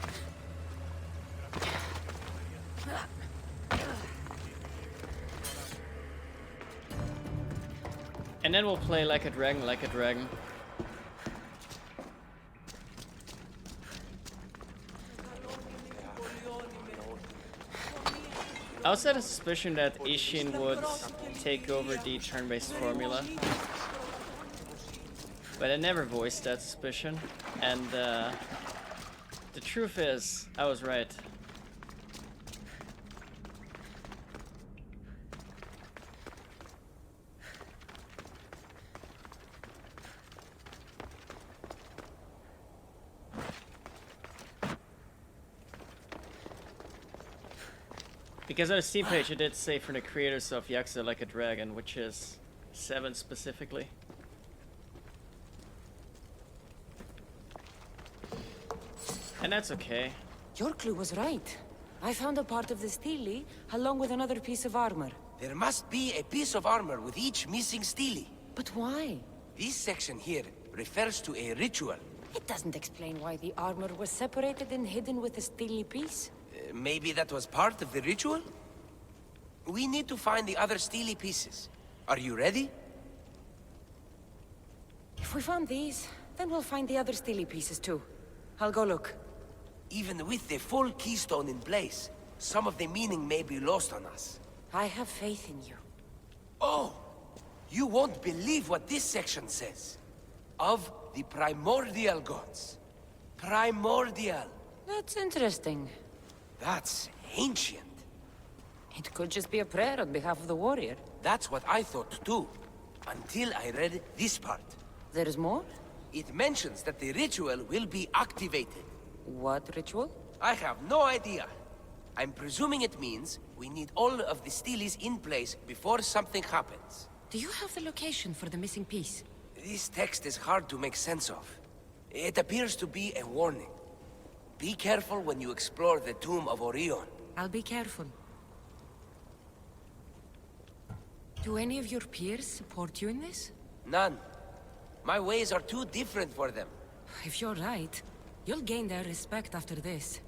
And then we'll play like a dragon, like a dragon. I also had a suspicion that Ishin would take over the turn-based formula. But I never voiced that suspicion. And the truth is, I was right. Because on the Steam page it did say from the creators of Yakuza Like a Dragon, which is 7 specifically. And that's okay. Your clue was right. I found a part of the stele along with another piece of armor. There must be a piece of armor with each missing stele. But why? This section here refers to a ritual. It doesn't explain why the armor was separated and hidden with the stele piece. Maybe that was part of the ritual? We need to find the other stele pieces. Are you ready? If we found these, then we'll find the other stele pieces too. I'll go look. Even with the full keystone in place, some of the meaning may be lost on us. I have faith in you. Oh! You won't believe what this section says. Of the primordial gods. Primordial. That's interesting. That's ancient. It could just be a prayer on behalf of the warrior. That's what I thought too. Until I read this part. There's more? It mentions that the ritual will be activated. What ritual? I have no idea. I'm presuming it means we need all of the steles in place before something happens. Do you have the location for the missing piece? This text is hard to make sense of. It appears to be a warning. Be careful when you explore the tomb of Orion. I'll be careful. Do any of your peers support you in this? None. My ways are too different for them. If you're right, You'll gain their respect after this.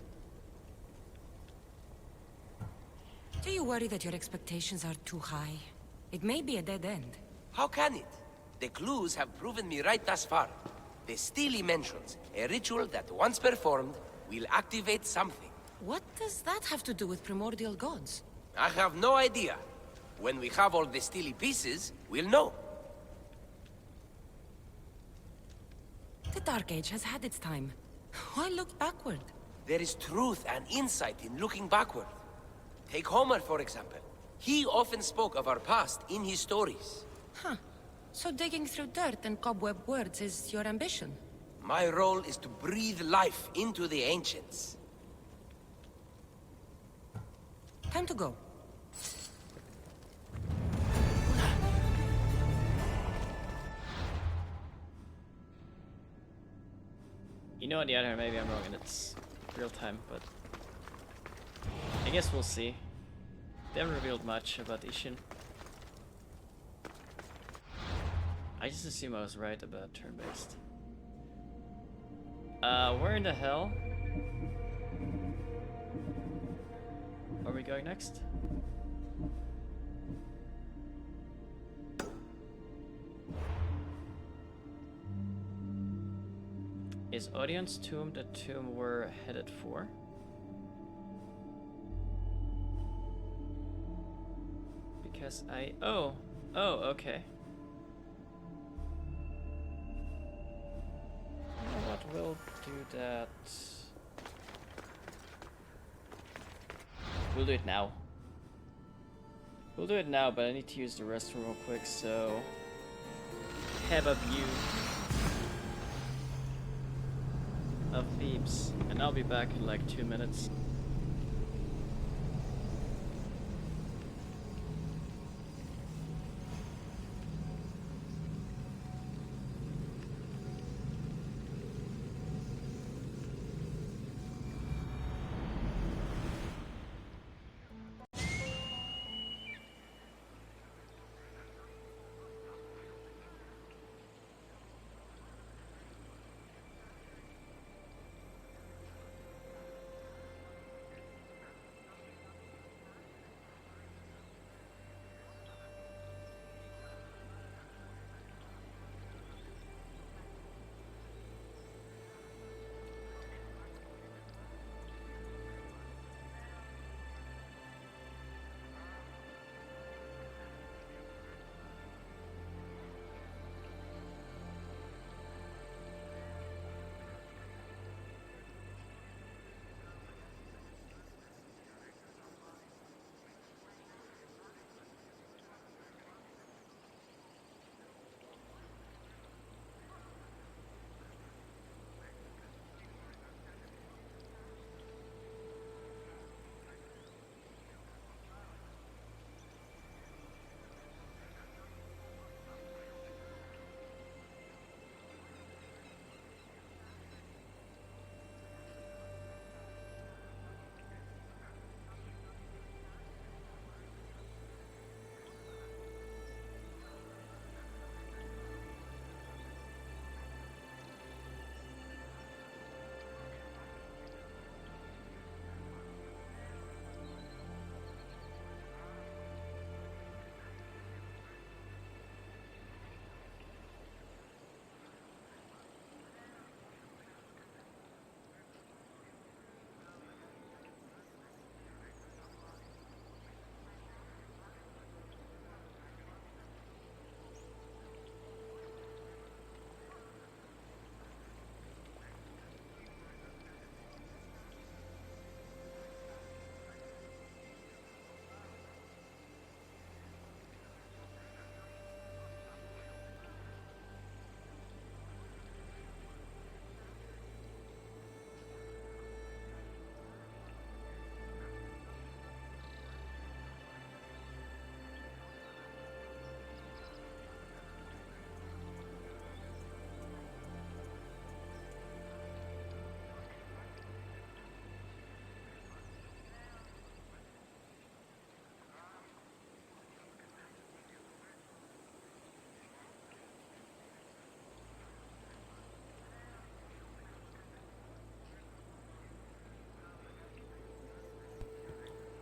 Do you worry that your expectations are too high? It may be a dead end. How can it? The clues have proven me right thus far. The Steely mentions a ritual that once performed will activate something. What does that have to do with primordial gods? I have no idea. When we have all the Steely pieces, we'll know. The Dark Age has had its time. Why look backward? There is truth and insight in looking backward. Take Homer, for example. He often spoke of our past in his stories. Huh. So digging through dirt and cobweb words is your ambition? My role is to breathe life into the ancients. Time to go. You know, on the other hand, maybe I'm wrong and it's real time, but I guess we'll see. They haven't revealed much about Ishin. I just assume I was right about turn-based. Where in the hell are we going next? Is Odion's tomb the tomb we're headed for? Because oh, okay. You know what, we'll do that. We'll do it now. We'll do it now, but I need to use the restroom real quick, so have a view of Thebes, and I'll be back in like 2 minutes.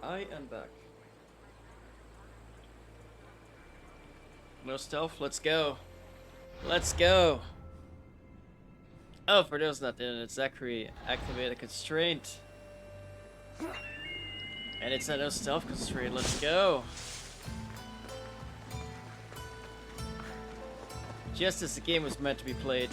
I am back. No stealth, let's go. Let's go! Oh, for those not in it, Zachary activated a constraint. And it's a no stealth constraint, let's go! Just as the game was meant to be played.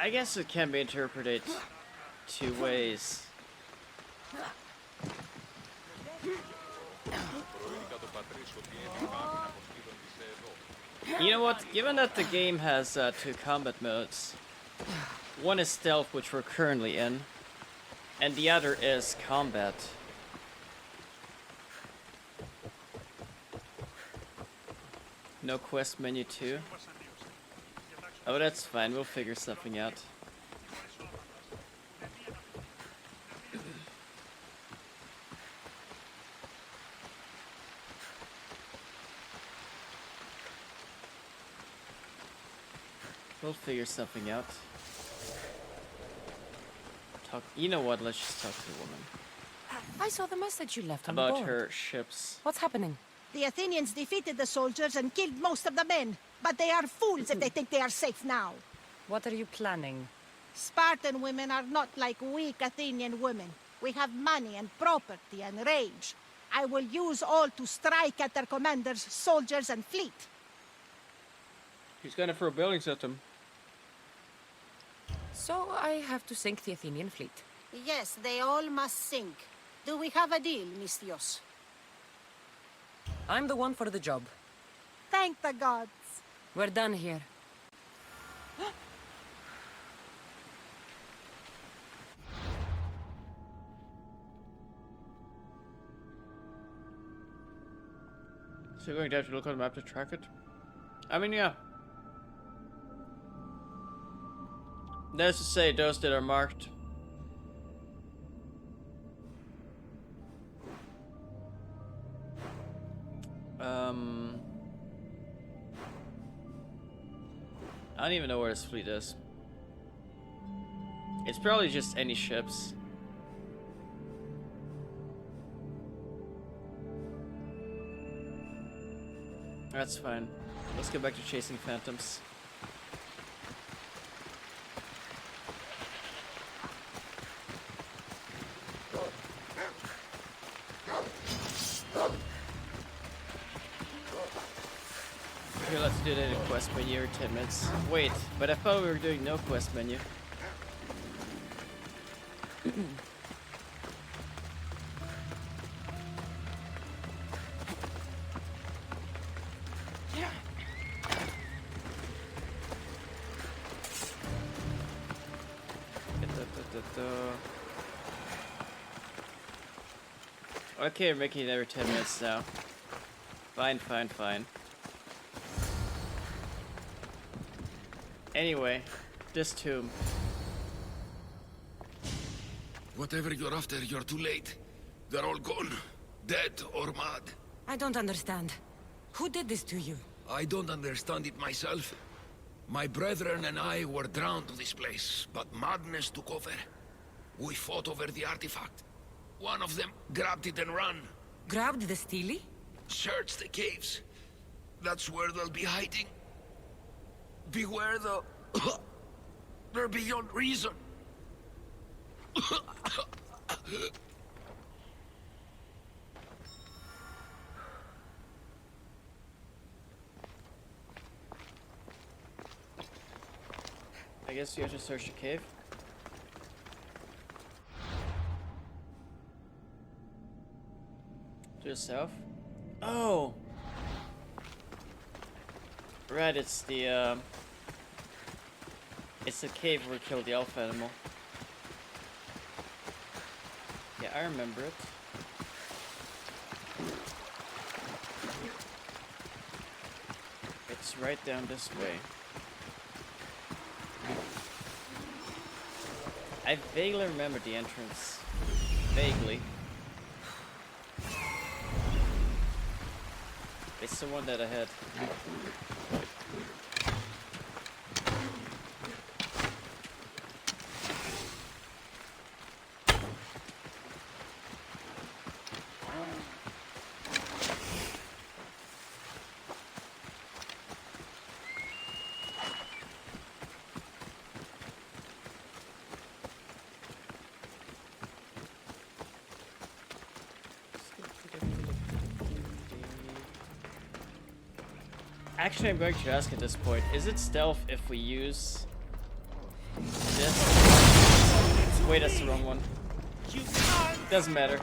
I guess it can be interpreted two ways. You know what? Given that the game has two combat modes, one is stealth, which we're currently in, and the other is combat. No quest menu too? Oh, that's fine. We'll figure something out. We'll figure something out. Talk. You know what? Let's just talk to the woman. I saw the message you left on About the board. her ships. What's happening? The Athenians defeated the soldiers and killed most of the men, but they are fools if they think they are safe now. What are you planning? Spartan women are not like weak Athenian women. We have money and property and rage. I will use all to strike at their commanders, soldiers, and fleet. He's gonna throw buildings at them. So I have to sink the Athenian fleet. Yes, they all must sink. Do we have a deal, Mistios? I'm the one for the job. Thank the gods. We're done here. So you're going to have to look on the map to track it? I mean, yeah. That's to say, those that are marked. I don't even know where this fleet is. It's probably just any ships. That's fine. Let's get back to chasing phantoms. Here, let's do that in quest menu or 10 minutes. Wait, but I thought we were doing no quest menu. Okay, we're making it every 10 minutes now. Fine, fine, fine. Anyway, this tomb. Whatever you're after, you're too late. They're all gone. Dead or mad. I don't understand. Who did this to you? I don't understand it myself. My brethren and I were drawn to this place, but madness took over. We fought over the artifact. One of them grabbed it and ran. Grabbed the Stele? Search the caves. That's where they'll be hiding. Beware the... They're beyond reason. I guess you have to search the cave. To the south? Oh! Right, it's the cave where we killed the elf animal. Yeah, I remember it. It's right down this way. I vaguely remember the entrance. Vaguely. It's the one that I had. Actually, I'm going to ask at this point, is it stealth if we use this? Wait, that's the wrong one. Doesn't matter.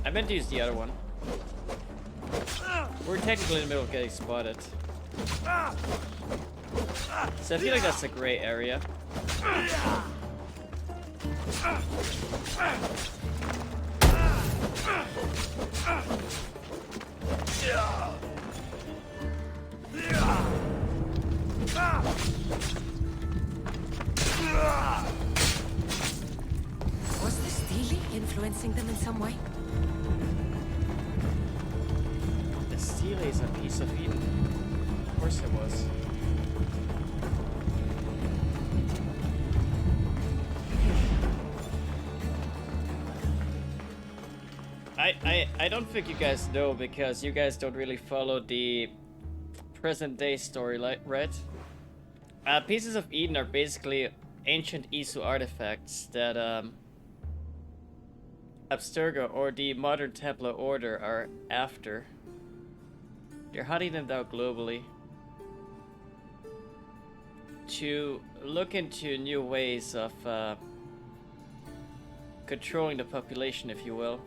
I meant to use the other one. We're technically in the middle of getting spotted. So I feel like that's a gray area. Was the Steely influencing them in some way? The steel is a piece of Eden. Of course it was. I don't think you guys know because you guys don't really follow the present day story, right? Pieces of Eden are basically ancient Isu artifacts that Abstergo or the modern Templar Order are after. They're hunting them down globally to look into new ways of controlling the population, if you will.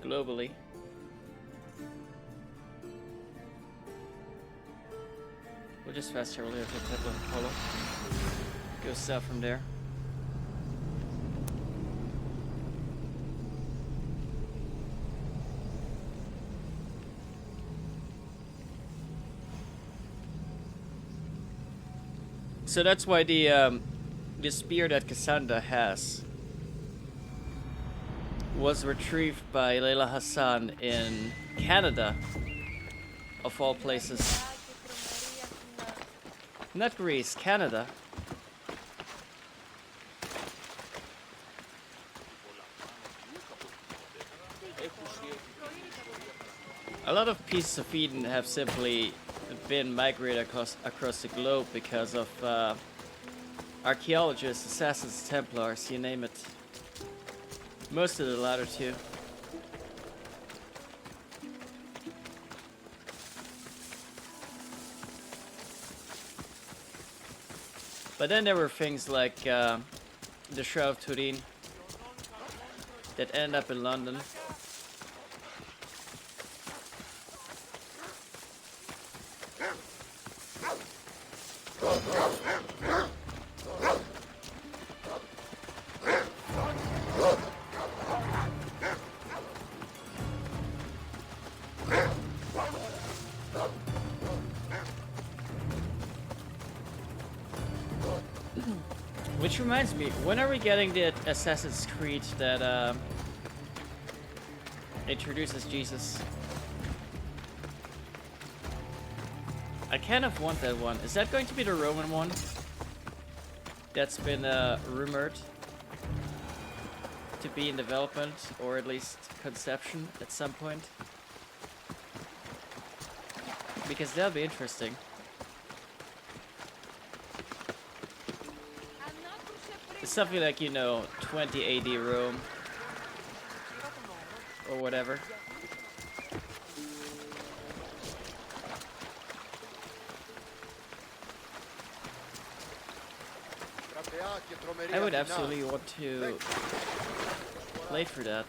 Globally. We'll just fast travel here to the Temple of Apollo. Go south from there. So that's why the spear that Cassandra has was retrieved by Leila Hassan in Canada, of all places. Not Greece, Canada. A lot of pieces of Eden have simply been migrated across the globe because of archaeologists, assassins, Templars, you name it. Most of the latter two. But then there were things like the Shroud of Turin that ended up in London. Which reminds me, when are we getting the Assassin's Creed that introduces Jesus? I kind of want that one. Is that going to be the Roman one? That's been rumored to be in development, or at least conception at some point. Because that'll be interesting. It's something like, you know, 20 AD Rome. Or whatever. I would absolutely want to play for that.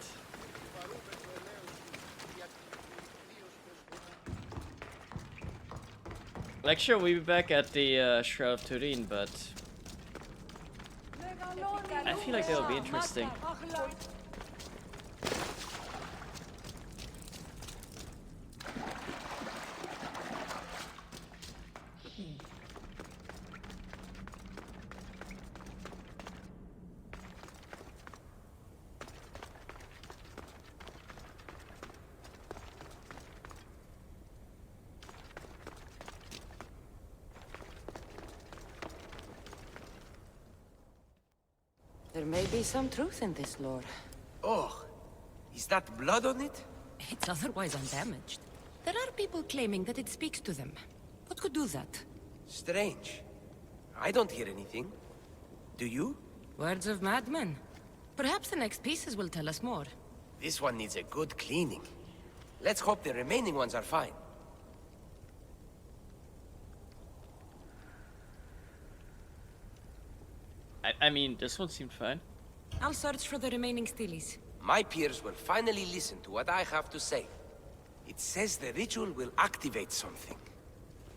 Like, sure, we'll be back at the Shroud of Turin, but I feel like that'll be interesting. There may be some truth in this lore. Oh, is that blood on it? It's otherwise undamaged. There are people claiming that it speaks to them. What could do that? Strange. I don't hear anything. Do you? Words of madmen. Perhaps the next pieces will tell us more. This one needs a good cleaning. Let's hope the remaining ones are fine. I mean, this one seemed fine. I'll search for the remaining steelies. My peers will finally listen to what I have to say. It says the ritual will activate something.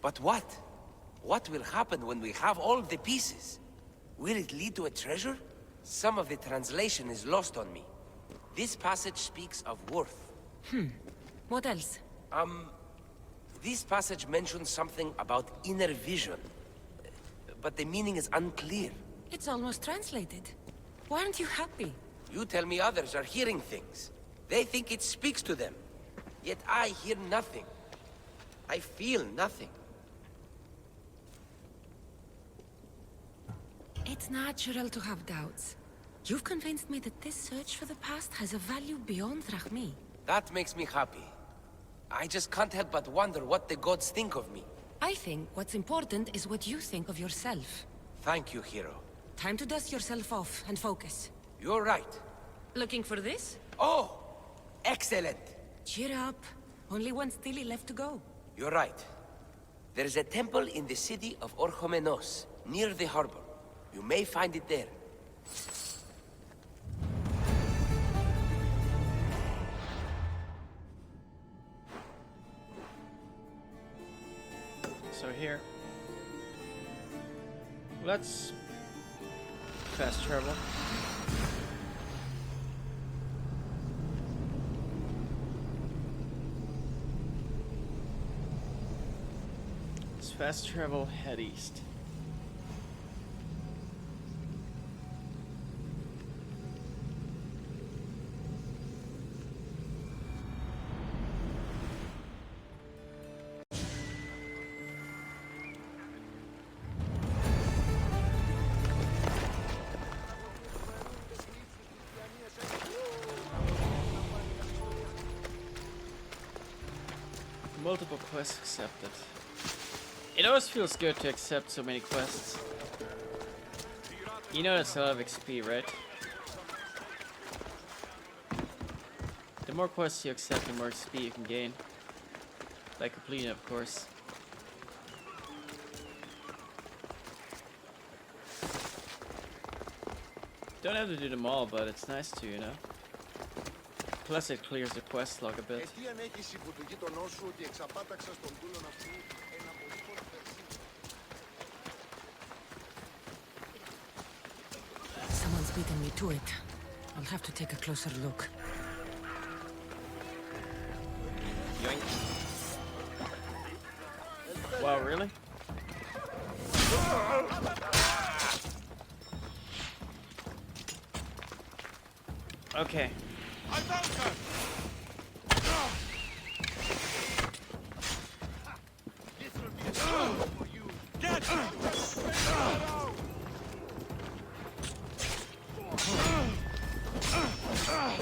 But what? What will happen when we have all the pieces? Will it lead to a treasure? Some of the translation is lost on me. This passage speaks of worth. What else? This passage mentions something about inner vision. But the meaning is unclear. It's almost translated. Why aren't you happy? You tell me others are hearing things. They think it speaks to them. Yet I hear nothing. I feel nothing. It's natural to have doubts. You've convinced me that this search for the past has a value beyond Rahmi. That makes me happy. I just can't help but wonder what the gods think of me. I think what's important is what you think of yourself. Thank you, hero. Time to dust yourself off and focus. You're right. Looking for this? Oh! Excellent! Cheer up. Only one steely left to go. You're right. There's a temple in the city of Orchomenos, near the harbor. You may find it there. So here. Let's fast travel. Let's fast travel, head east. Multiple quests accepted. It always feels good to accept so many quests. You know that's a lot of XP, right? The more quests you accept, the more XP you can gain. By completing, of course. Don't have to do them all, but it's nice to, you know? Plus it clears the quest log a bit. Someone's beaten me to it. I'll have to take a closer look. Wow, really? Okay. I found her! This will be a struggle for you. Get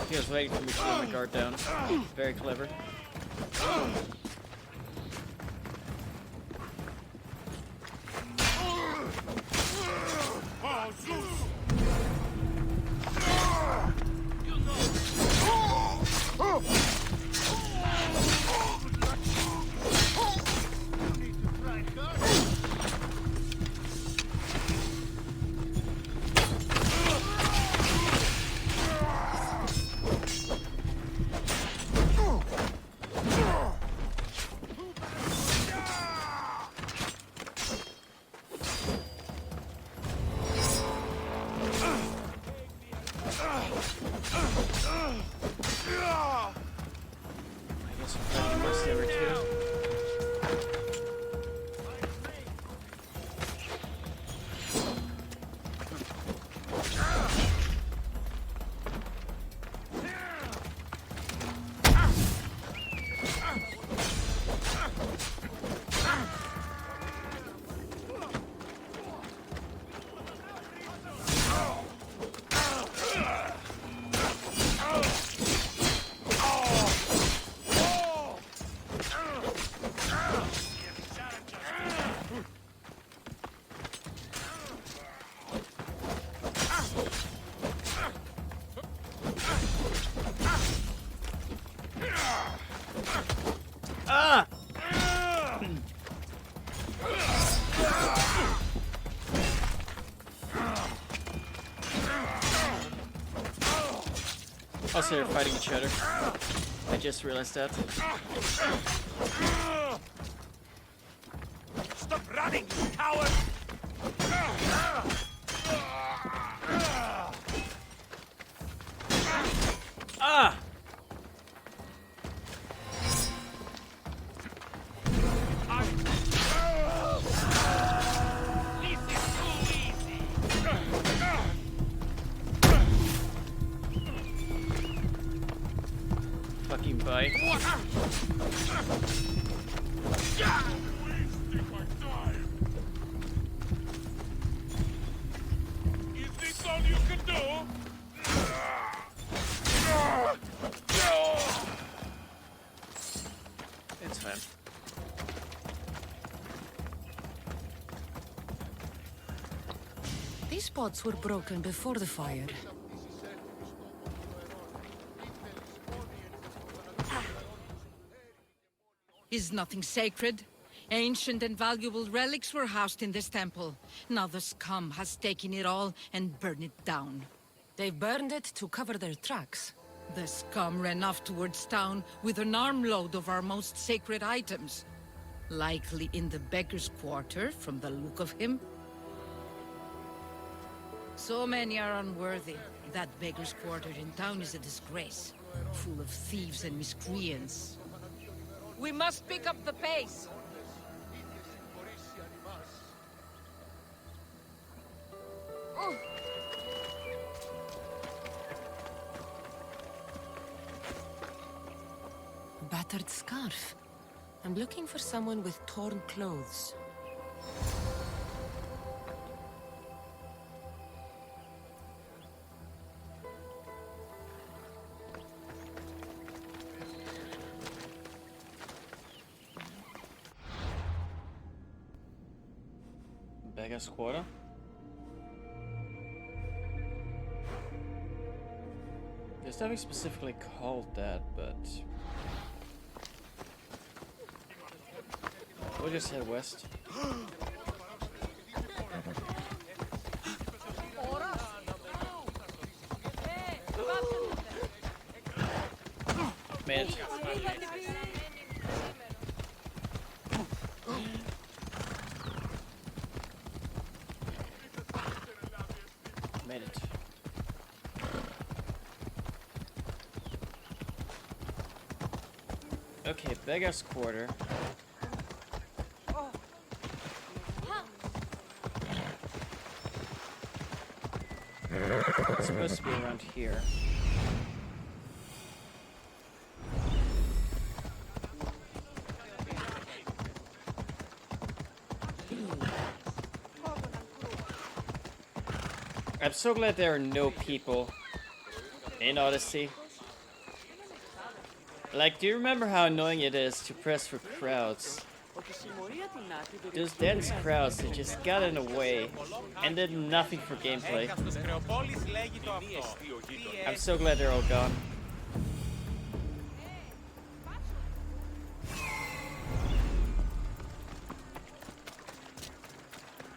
He was waiting for me to let my guard down. Very clever. Oh, Zeus! Also, they're fighting each other. I just realized that. Stop running, you coward! Ah! This is too easy! Fucking bite. Wasting my time! Is this all you can do? It's fine. These pots were broken before the fire. Is nothing sacred? Ancient and valuable relics were housed in this temple. Now the scum has taken it all and burned it down. They burned it to cover their tracks. The scum ran off towards town with an armload of our most sacred items. Likely in the beggar's quarter, from the look of him. So many are unworthy. That beggar's quarter in town is a disgrace, full of thieves and miscreants. We must pick up the pace! A battered scarf. I'm looking for someone with torn clothes. Beggar's Quarter? There's nothing specifically called that, but... we'll just head west. Man. Made it. Okay, Beggar's Quarter. It's supposed to be around here. I'm so glad there are no people in Odyssey. Like, do you remember how annoying it is to press for crowds? Those dense crowds that just got in the way and did nothing for gameplay. I'm so glad they're all gone.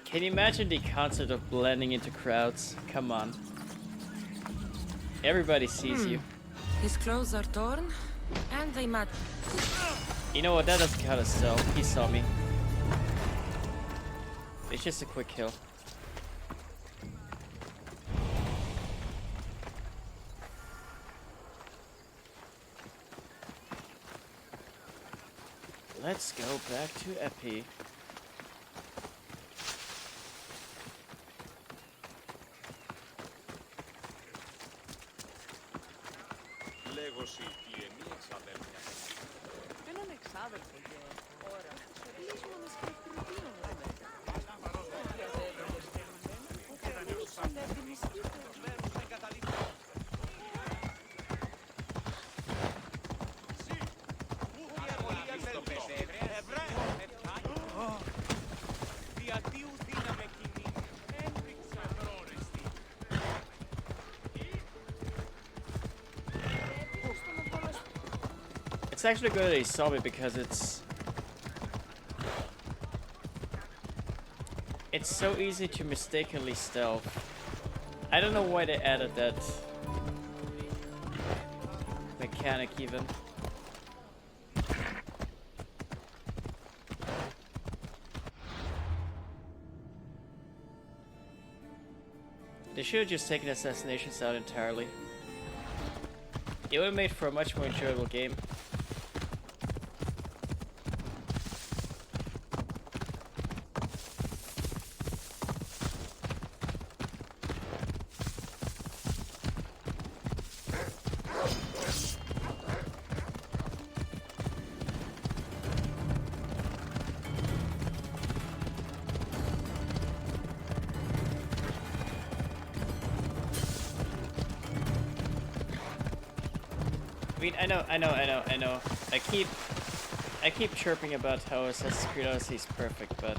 Can you imagine the concept of blending into crowds? Come on. Everybody sees you. His clothes are torn, and they match. You know what? That doesn't count as stealth. He saw me. It's just a quick kill. Let's go back to Epi. It's actually good that he saw me because it's so easy to mistakenly stealth. I don't know why they added that mechanic even. They should have just taken assassinations out entirely. It would have made for a much more enjoyable game. I mean, I know. I keep chirping about how Assassin's Creed Odyssey is perfect, but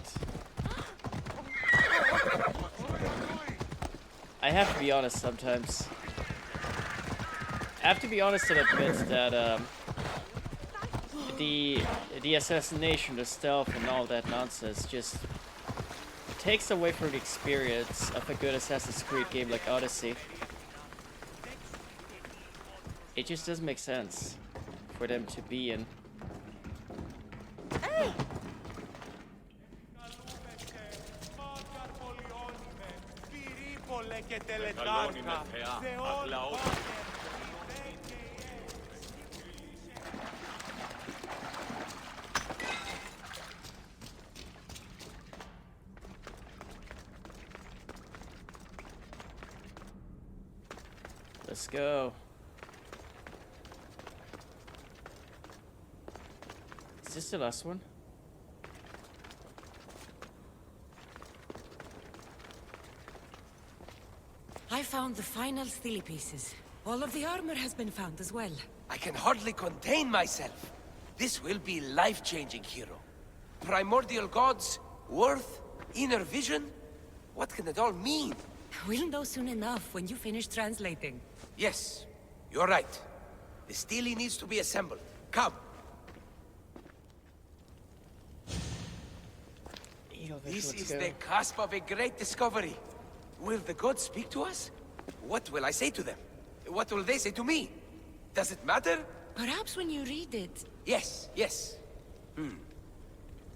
I have to be honest sometimes. I have to be honest and admit that the assassination, the stealth, and all that nonsense just takes away from the experience of a good Assassin's Creed game like Odyssey. It just doesn't make sense for them to be in. Let's go. Is this the last one? I found the final stele pieces. All of the armor has been found as well. I can hardly contain myself. This will be life-changing, hero. Primordial gods, worth, inner vision. What can it all mean? We'll know soon enough when you finish translating. Yes, you're right. The stele needs to be assembled. Come. This is the cusp of a great discovery. Will the gods speak to us? What will I say to them? What will they say to me? Does it matter? Perhaps when you read it. Yes, yes.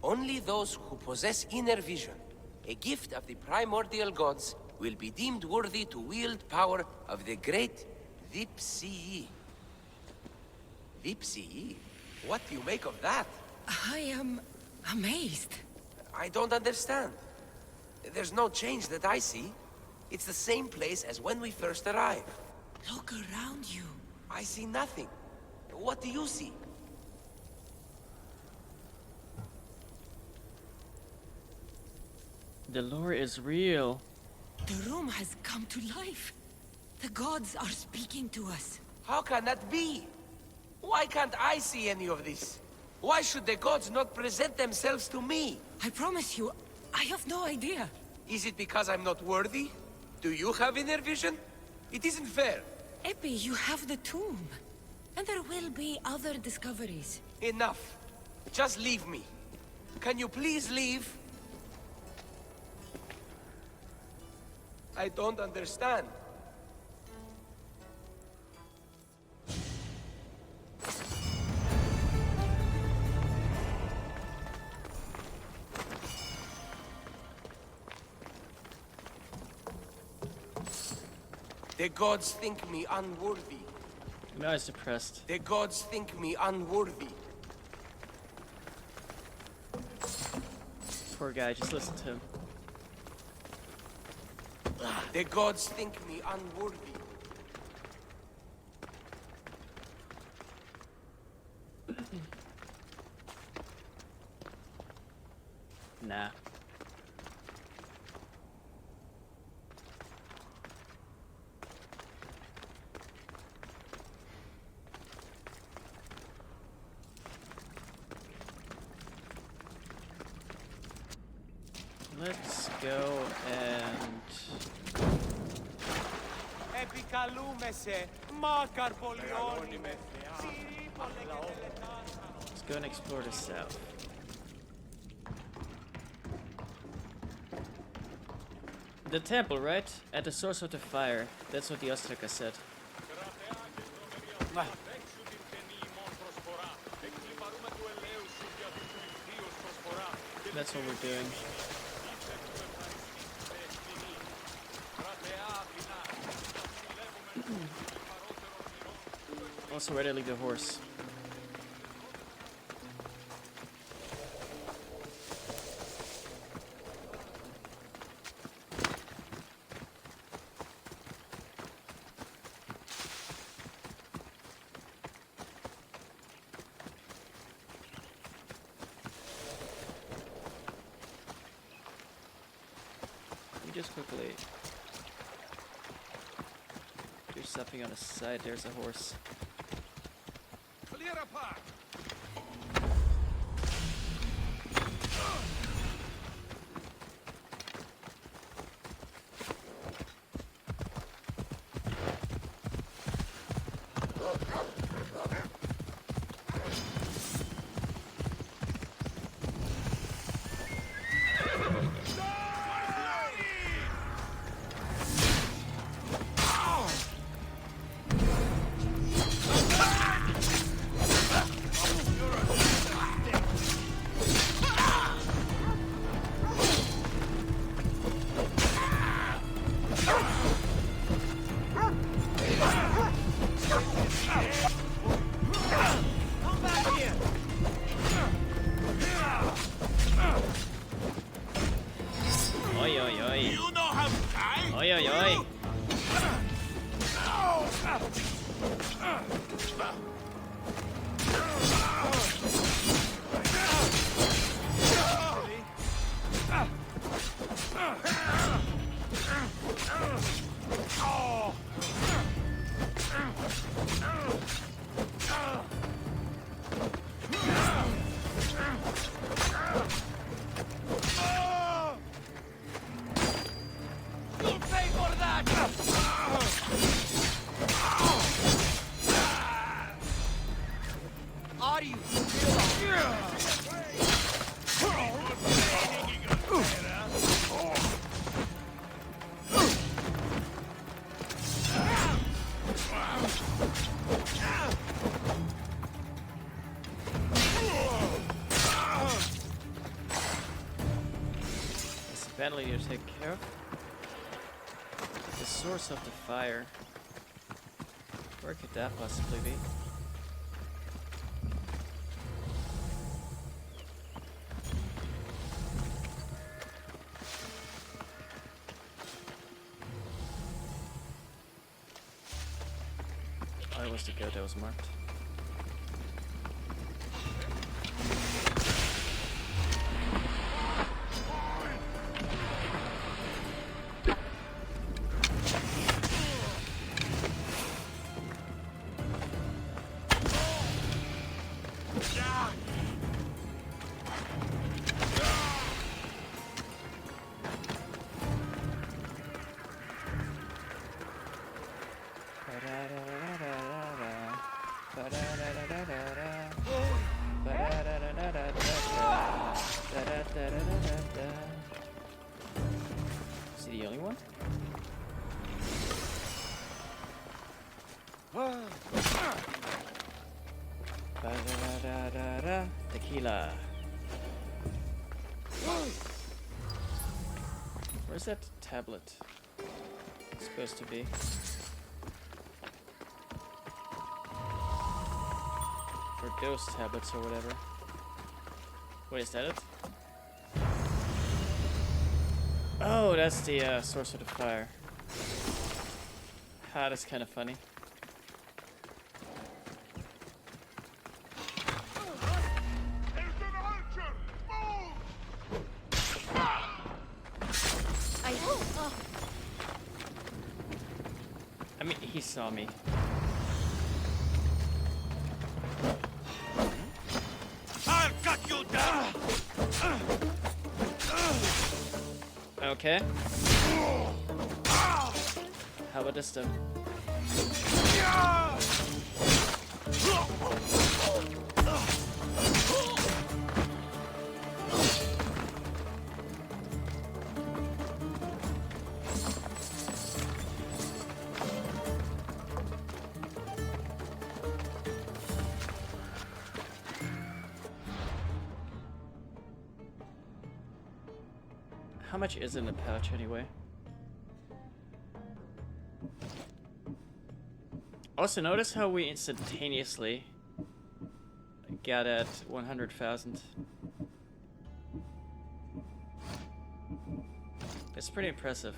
Only those who possess inner vision, a gift of the primordial gods, will be deemed worthy to wield power of the great Vipsii. Vipsii? What do you make of that? I am amazed. I don't understand. There's no change that I see. It's the same place as when we first arrived. Look around you. I see nothing. What do you see? The lore is real. The room has come to life. The gods are speaking to us. How can that be? Why can't I see any of this? Why should the gods not present themselves to me? I promise you, I have no idea. Is it because I'm not worthy? Do you have inner vision? It isn't fair. Epi, you have the tomb. And there will be other discoveries. Enough. Just leave me. Can you please leave? I don't understand. The gods think me unworthy. Now he's depressed. The gods think me unworthy. Poor guy, just listen to him. The gods think me unworthy. Nah. Let's go and... Let's go and explore the south. The temple, right? At the source of the fire. That's what the Ostraka said. That's what we're doing. Also, where did I leave the horse? Just quickly do something on the side. There's a horse. Clear a path. Oi, oi, oi. Badly to take care of. The source of the fire. Where could that possibly be? Oh, it was the goat that was marked. Is he the only one? Tequila. Where's that tablet? It's supposed to be. Or those tablets or whatever. Wait, is that it? Oh, that's the source of the fire. Ha, that's kind of funny. I mean, he saw me. I'll cut you down! Okay. How about this then? How much is in the pouch anyway? Also, notice how we instantaneously got at 100,000. It's pretty impressive.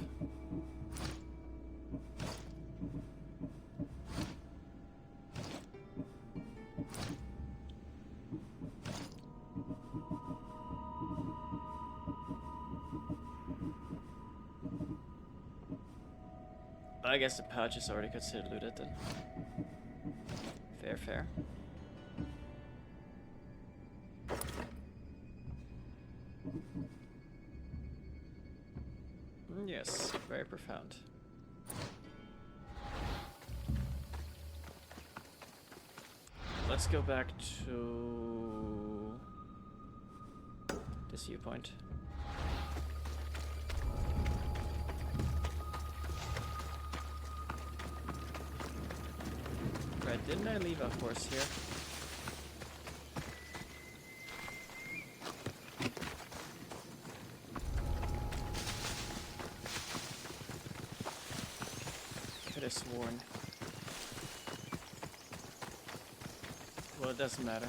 I guess the pouch is already considered looted then. Fair, fair. Yes, very profound. Let's go back to this viewpoint. Right, didn't I leave a horse here? Could have sworn. Well, it doesn't matter.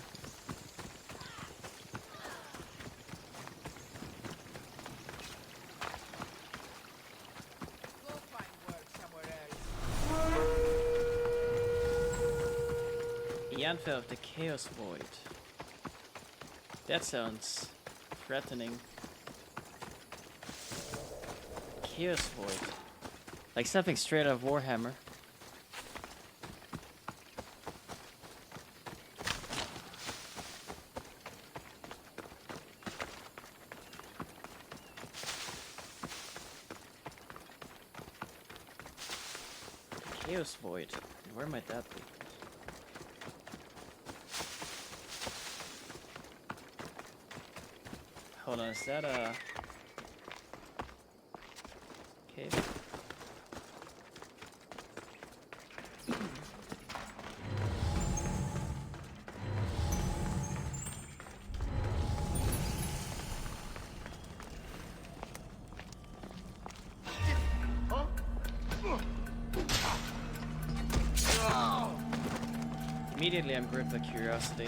Yanfa of the Chaos Void. That sounds threatening. Chaos Void. Like something straight out of Warhammer. Chaos Void. Where might that be? Hold on, is that a cave? Immediately I'm gripped by curiosity.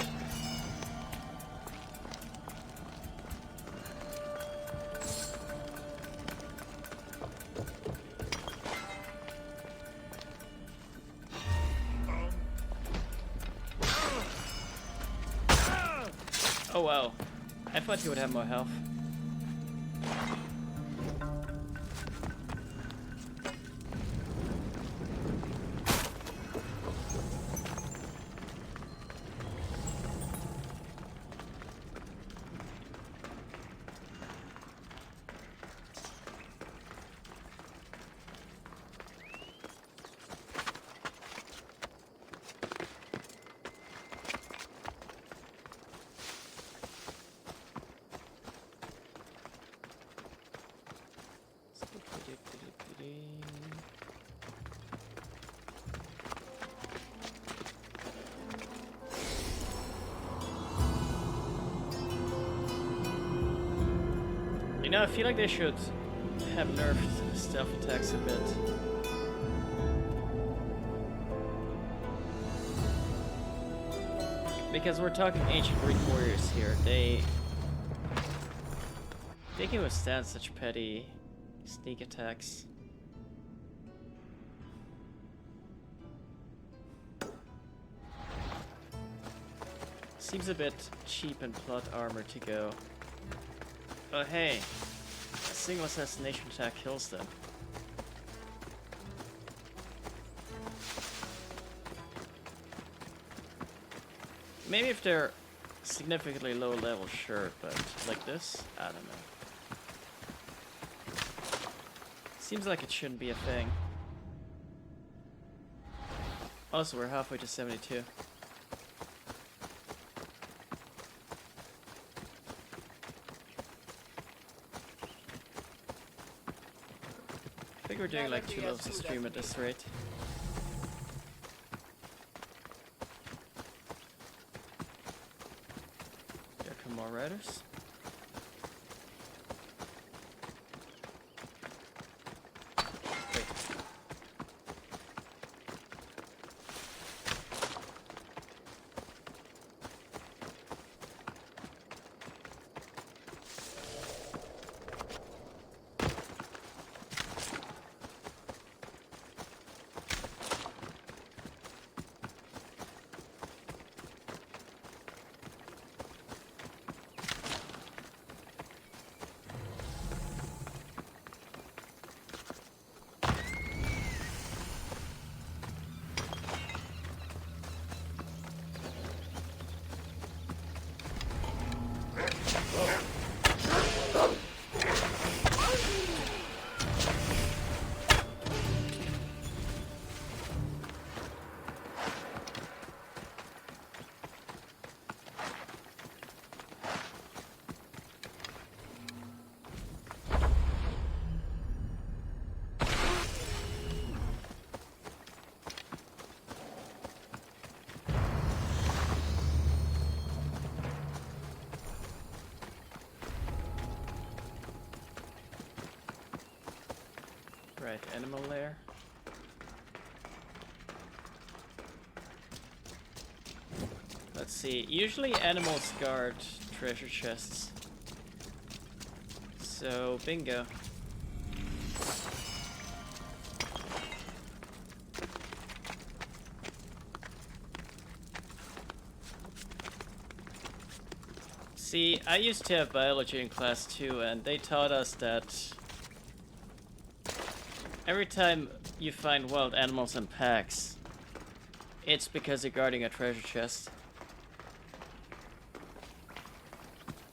Oh wow, I thought he would have more health. You know, I feel like they should have nerfed stealth attacks a bit. Because we're talking ancient Greek warriors here. They can withstand such petty sneak attacks. Seems a bit cheap in plot armor to go. Oh hey, a single assassination attack kills them. Maybe if they're significantly lower level, sure, but like this, I don't know. Seems like it shouldn't be a thing. Also, we're halfway to 72. I think we're doing like 2 levels of stream at this rate. There come more riders. Right, animal lair. Let's see. Usually animals guard treasure chests. So, bingo. See, I used to have biology in class too, and they taught us that every time you find wild animals in packs, it's because you're guarding a treasure chest.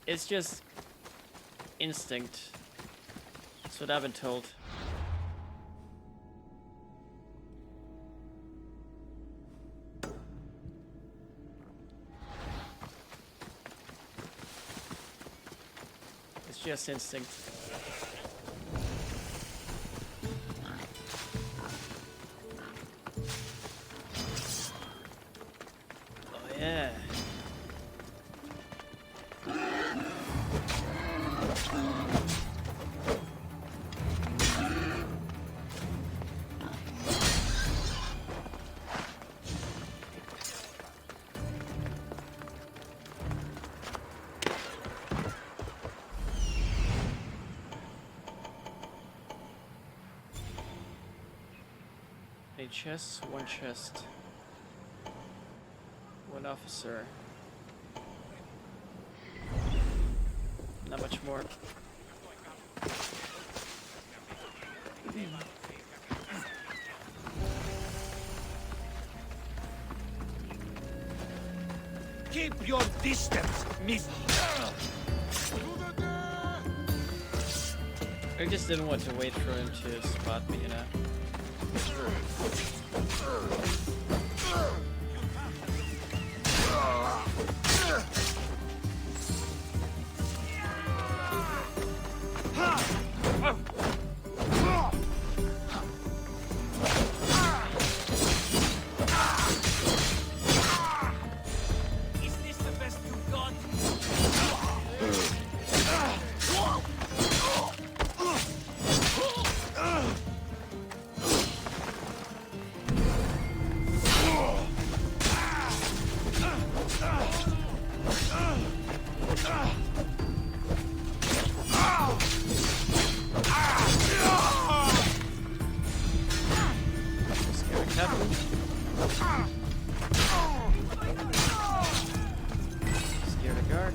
It's just instinct. That's what I've been told. It's just instinct. Oh yeah. A chest, one chest. One officer. Not much more. Keep your distance, miss. I just didn't want to wait for him to spot me, you know? Is this the best you've got? Scare the captain. Scare the guard.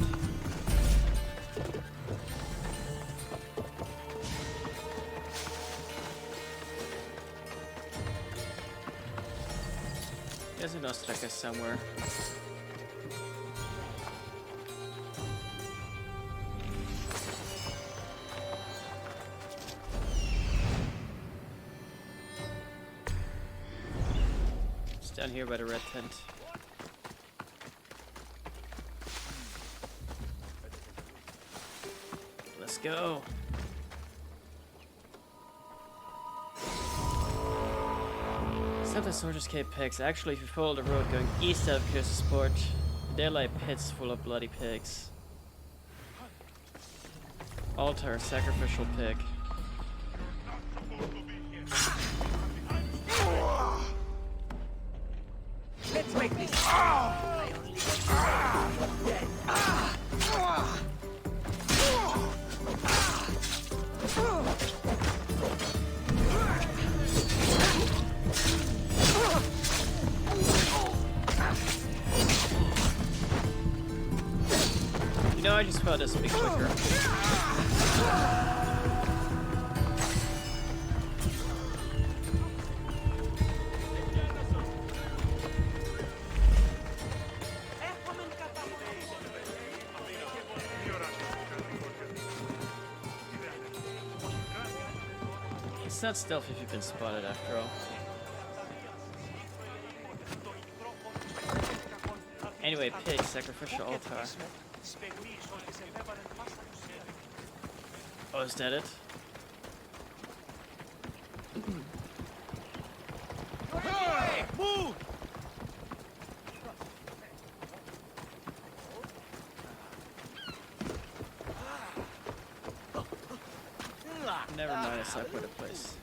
There's an ostraka somewhere. It's down here by the red tent. Let's go. Some of the soldiers' cave pigs. Actually, if you follow the road going east out of Curse's Port, there lie pits full of bloody pigs. Altar, sacrificial pig. Let's make this. You know, I just found this to be quicker. It's not stealth if you've been spotted after all. Anyway, pig, sacrificial altar. Oh, is that it? Hey, move! Never mind, it's not quite a place.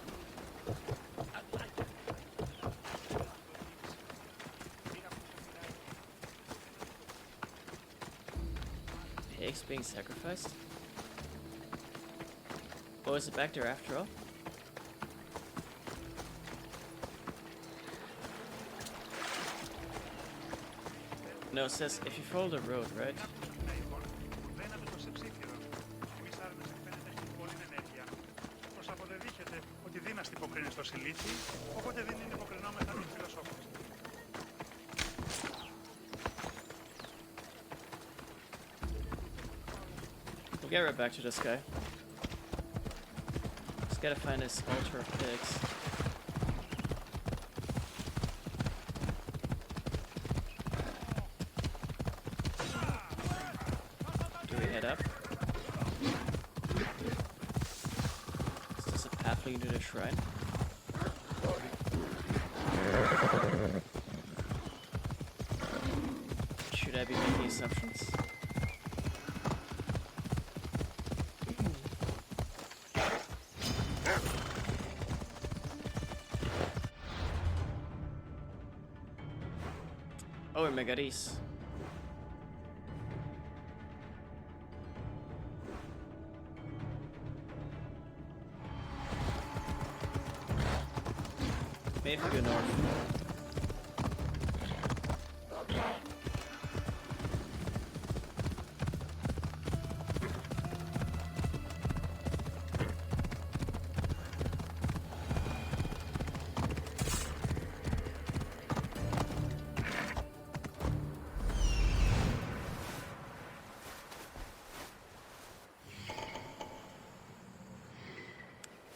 Pigs being sacrificed? Oh, is it back there after all? No, it says if you follow the road, right? Ότι δύναστη υποκρίνει στο σιλίτσι, οπότε δεν είναι υποκρινόμεθα των φιλοσόφων. We'll get right back to this guy. Just gotta find this altar of pigs. Do we head up? Is this a path leading to the shrine? Should I be making assumptions? Oh, in Megaris. Maybe if we go north.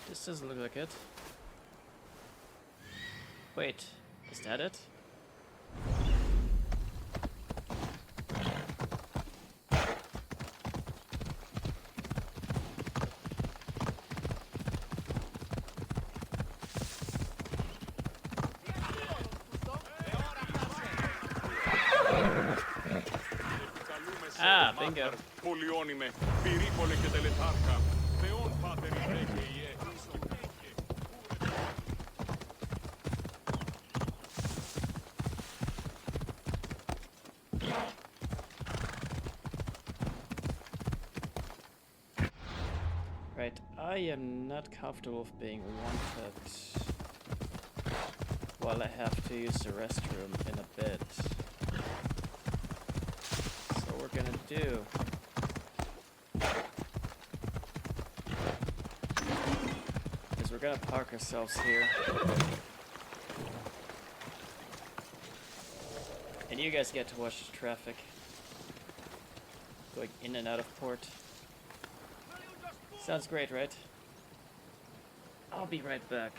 This doesn't look like it. Wait, is that it? Ah, bingo. Right, I am not comfortable with being wanted while I have to use the restroom in a bit. So what we're gonna do is we're gonna park ourselves here. And you guys get to watch the traffic going in and out of port. Sounds great, right? I'll be right back.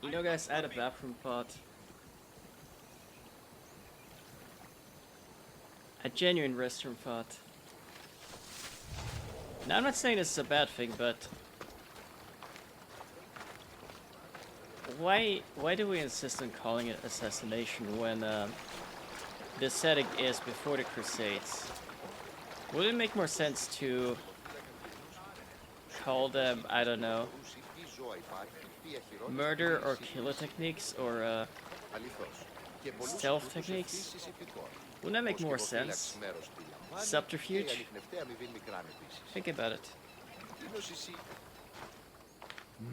You know, guys, I had a bathroom pot. A genuine restroom pot. Now, I'm not saying this is a bad thing, but why do we insist on calling it assassination when the setting is before the Crusades? Would it make more sense to call them, I don't know, murder or killer techniques, or stealth techniques? Wouldn't that make more sense? Subterfuge? Think about it.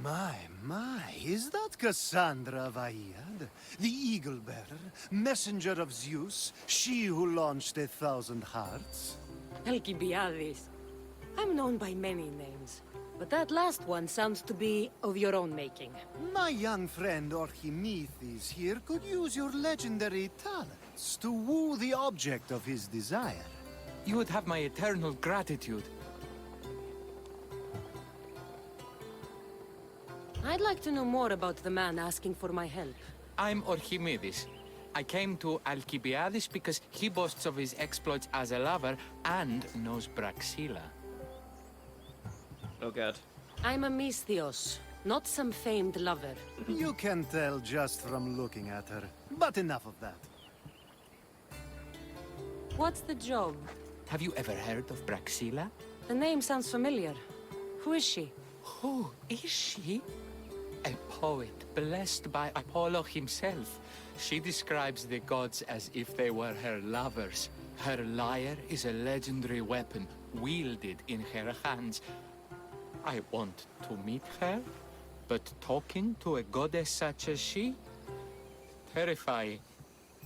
My, is that Cassandra of Aiad? The Eagle-Bearer, messenger of Zeus, she who launched 1,000 hearts? Alcibiades. I'm known by many names, but that last one sounds to be of your own making. My young friend Archimedes here could use your legendary talents to woo the object of his desire. You would have my eternal gratitude. I'd like to know more about the man asking for my help. I'm Archimedes. I came to Alcibiades because he boasts of his exploits as a lover and knows Braxilla. Oh god. I'm a Misthios, not some famed lover. You can tell just from looking at her. But enough of that. What's the job? Have you ever heard of Braxilla? The name sounds familiar. Who is she? Who is she? A poet blessed by Apollo himself. She describes the gods as if they were her lovers. Her lyre is a legendary weapon, wielded in her hands. I want to meet her, but talking to a goddess such as she? Terrifying.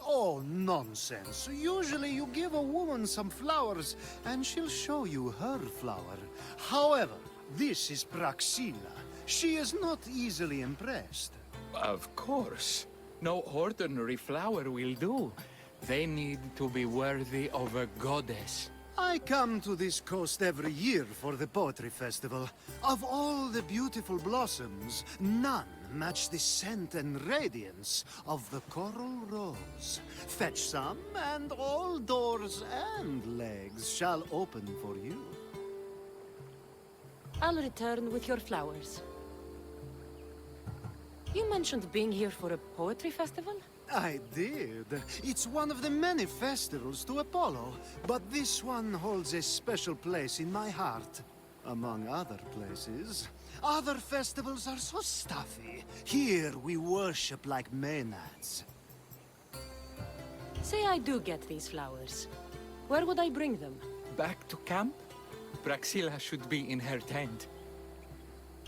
Oh, nonsense. Usually you give a woman some flowers, and she'll show you her flower. However, this is Braxilla. She is not easily impressed. Of course. No ordinary flower will do. They need to be worthy of a goddess. I come to this coast every year for the Poetry Festival. Of all the beautiful blossoms, none match the scent and radiance of the coral rose. Fetch some, and all doors and legs shall open for you. I'll return with your flowers. You mentioned being here for a poetry festival? I did. It's one of the many festivals to Apollo, but this one holds a special place in my heart. Among other places. Other festivals are so stuffy. Here we worship like Maenads. Say I do get these flowers. Where would I bring them? Back to camp? Braxilla should be in her tent.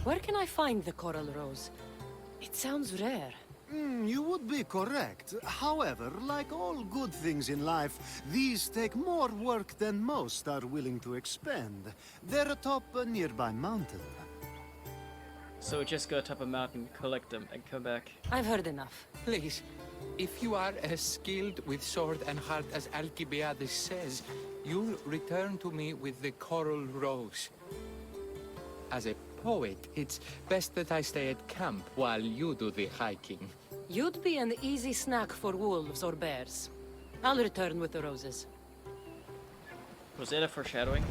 Where can I find the coral rose? It sounds rare. You would be correct. However, like all good things in life, these take more work than most are willing to expend. They're atop a nearby mountain. So we just go atop a mountain, collect them, and come back. I've heard enough. Please, if you are as skilled with sword and heart as Alcibiades says, you'll return to me with the coral rose. As a poet, it's best that I stay at camp while you do the hiking. You'd be an easy snack for wolves or bears. I'll return with the roses. Was it a foreshadowing?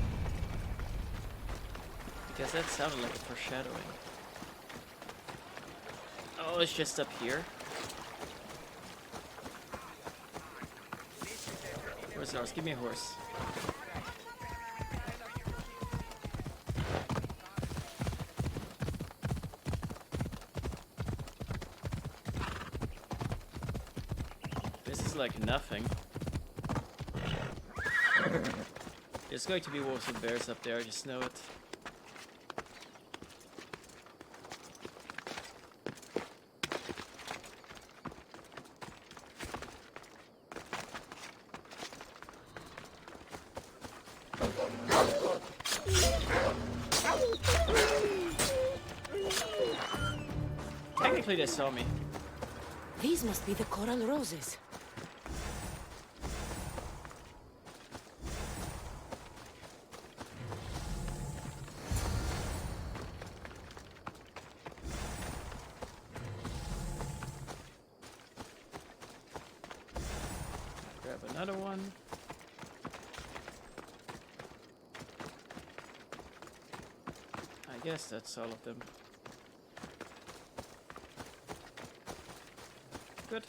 Because that sounded like a foreshadowing. Oh, it's just up here? Where's the horse? Give me a horse. Like nothing. There's going to be wolves and bears up there, I just know it. Technically they saw me. These must be the coral roses. Grab another one. I guess that's all of them. Good.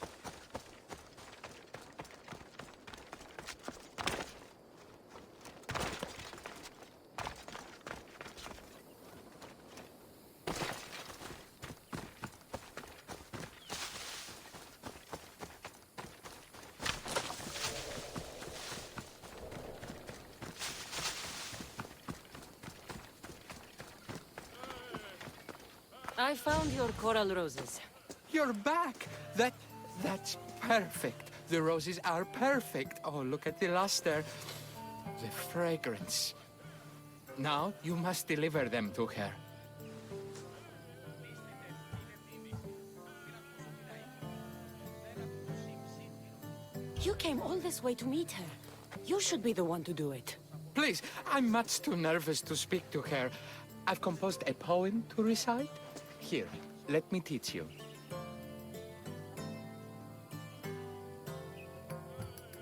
I found your coral roses. You're back! That's perfect. The roses are perfect. Oh, look at the luster. The fragrance. Now, you must deliver them to her. You came all this way to meet her. You should be the one to do it. Please, I'm much too nervous to speak to her. I've composed a poem to recite. Here, let me teach you.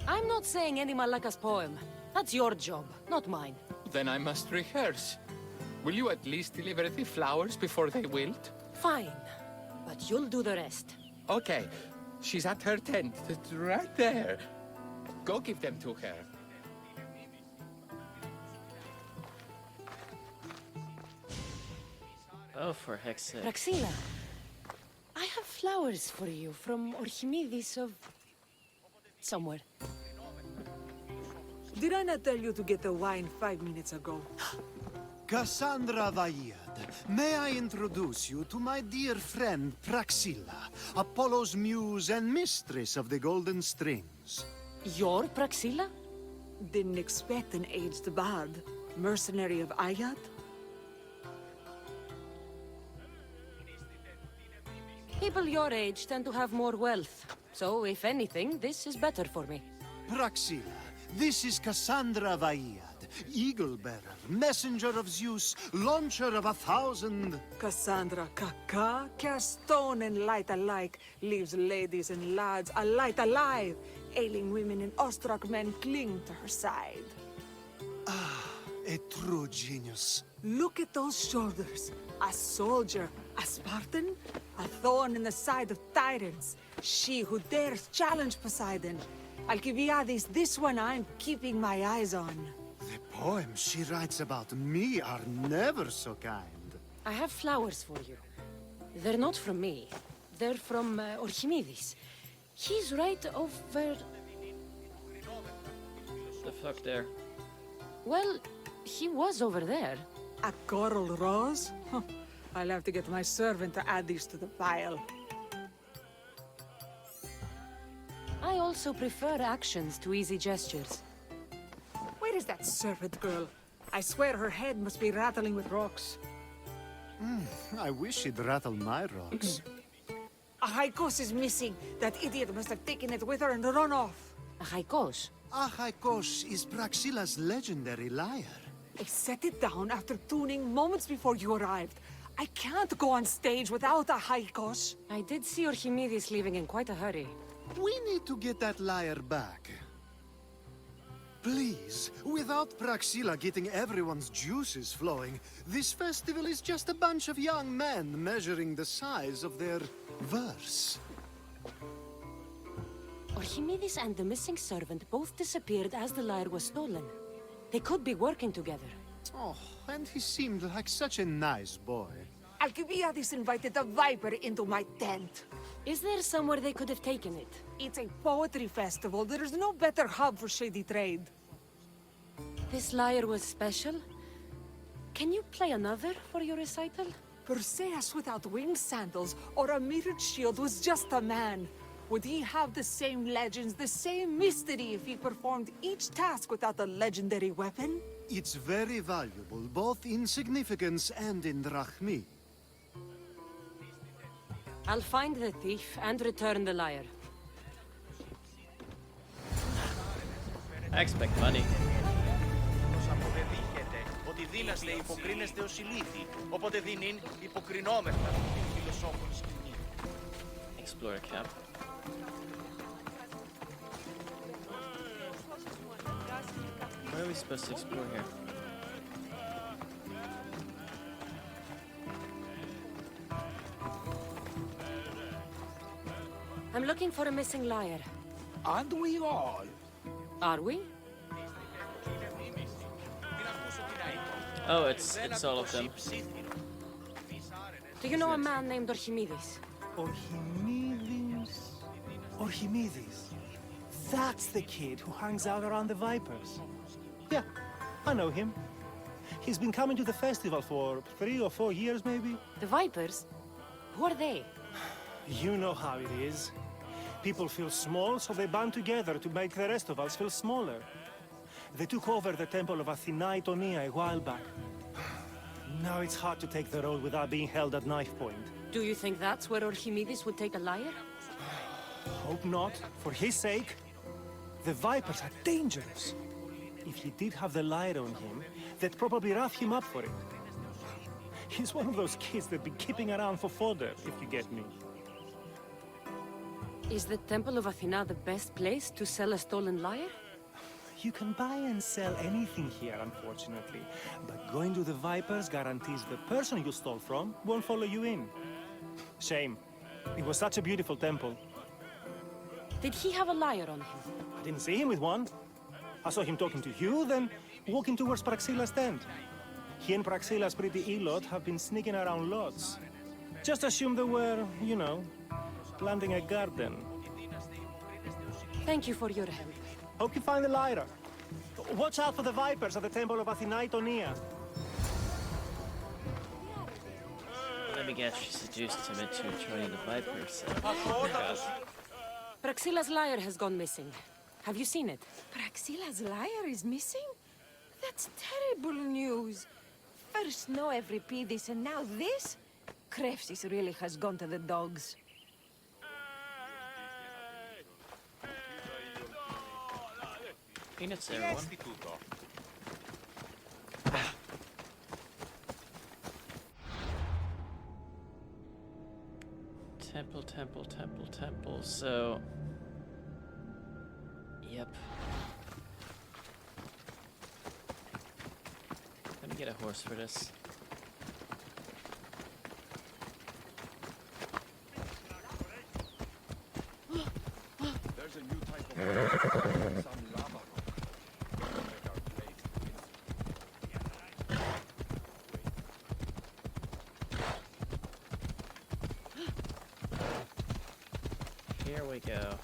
I'm not saying any Malaka's poem. That's your job, not mine. Then I must rehearse. Will you at least deliver the flowers before they wilt? Fine, but you'll do the rest. Okay, she's at her tent. It's right there. Go give them to her. Oh, for heck's sake. Praxila, I have flowers for you from Archimedes of... somewhere. Did I not tell you to get the wine 5 minutes ago? Cassandra Vaiad, may I introduce you to my dear friend Praxila, Apollo's muse and mistress of the Golden Strings. You're Praxila? Didn't expect an aged bard. Mercenary of Ayad? People your age tend to have more wealth. So, if anything, this is better for me. Praxila, this is Cassandra Vaiad, Eagle-bearer, messenger of Zeus, launcher of 1,000... Cassandra Kaka, cast stone and light alike, leaves ladies and lads alight alive. Ailing women and awestruck men cling to her side. Ah, a true genius. Look at those shoulders. A soldier, a Spartan, a thorn in the side of tyrants. She who dares challenge Poseidon. Alcibiades, this one I'm keeping my eyes on. The poems she writes about me are never so kind. I have flowers for you. They're not from me. They're from Archimedes. He's right over... The fuck there? Well, he was over there. A coral rose? Huh. I'll have to get my servant to add these to the pile. I also prefer actions to easy gestures. Where is that servant girl? I swear her head must be rattling with rocks. I wish she'd rattle my rocks. A Haikos is missing. That idiot must have taken it with her and run off. A Haikos? A Haikos is Praxila's legendary lyre. I set it down after tuning moments before you arrived. I can't go on stage without a Haikos. I did see Archimedes leaving in quite a hurry. We need to get that lyre back. Please, without Praxila getting everyone's juices flowing, this festival is just a bunch of young men measuring the size of their verse. Archimedes and the missing servant both disappeared as the lyre was stolen. They could be working together. Oh, and he seemed like such a nice boy. Alcibiades invited the Viper into my tent. Is there somewhere they could have taken it? It's a poetry festival. There's no better hub for shady trade. This lyre was special? Can you play another for your recital? Perseus without winged sandals or a mirrored shield was just a man. Would he have the same legends, the same mystery if he performed each task without a legendary weapon? It's very valuable, both in significance and in drachmi. I'll find the thief and return the lyre. I expect money. Ότι δύναστε υποκρίνεστε ως ηλίθιοι, οπότε δίνειν υποκρινόμεθα την φιλοσόφων σκηνή. Explore camp. Where are we supposed to explore here? I'm looking for a missing liar. Aren't we all? Are we? Oh, it's all of them. Do you know a man named Archimedes? Archimedes? Archimedes. That's the kid who hangs out around the Vipers. Yeah, I know him. He's been coming to the festival for 3 or 4 years, maybe. The Vipers? Who are they? You know how it is. People feel small, so they band together to make the rest of us feel smaller. They took over the Temple of Athena a while back. Now it's hard to take the road without being held at knife point. Do you think that's where Archimedes would take a liar? Hope not. For his sake. The Vipers are dangerous. If he did have the light on him, they'd probably rough him up for it. He's one of those kids that'd be keeping around for fodder, if you get me. Is the Temple of Athena the best place to sell a stolen lyre? You can buy and sell anything here, unfortunately. But going to the Vipers guarantees the person you stole from won't follow you in. Shame. It was such a beautiful temple. Did he have a lyre on him? I didn't see him with one. I saw him talking to you, then walking towards Praxilla's tent. He and Praxilla's pretty elot have been sneaking around lots. Just assume they were, you know, planting a garden. Thank you for your help. Hope you find the lyre. Watch out for the Vipers at the Temple of Athena. Let me guess, she seduced him into joining the Vipers. Praxilla's lyre has gone missing. Have you seen it? Praxilla's lyre is missing? That's terrible news. First no Euripides and now this? Krefsis really has gone to the dogs. Peanuts, everyone. Temple, so... Yep. Let me get a horse for this. There's a new type of some lava. Here we go.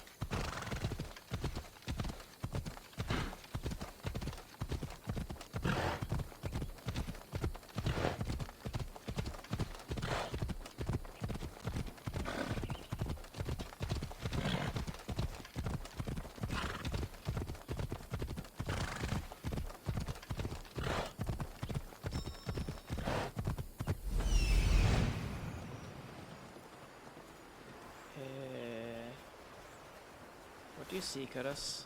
What do you see, Karas?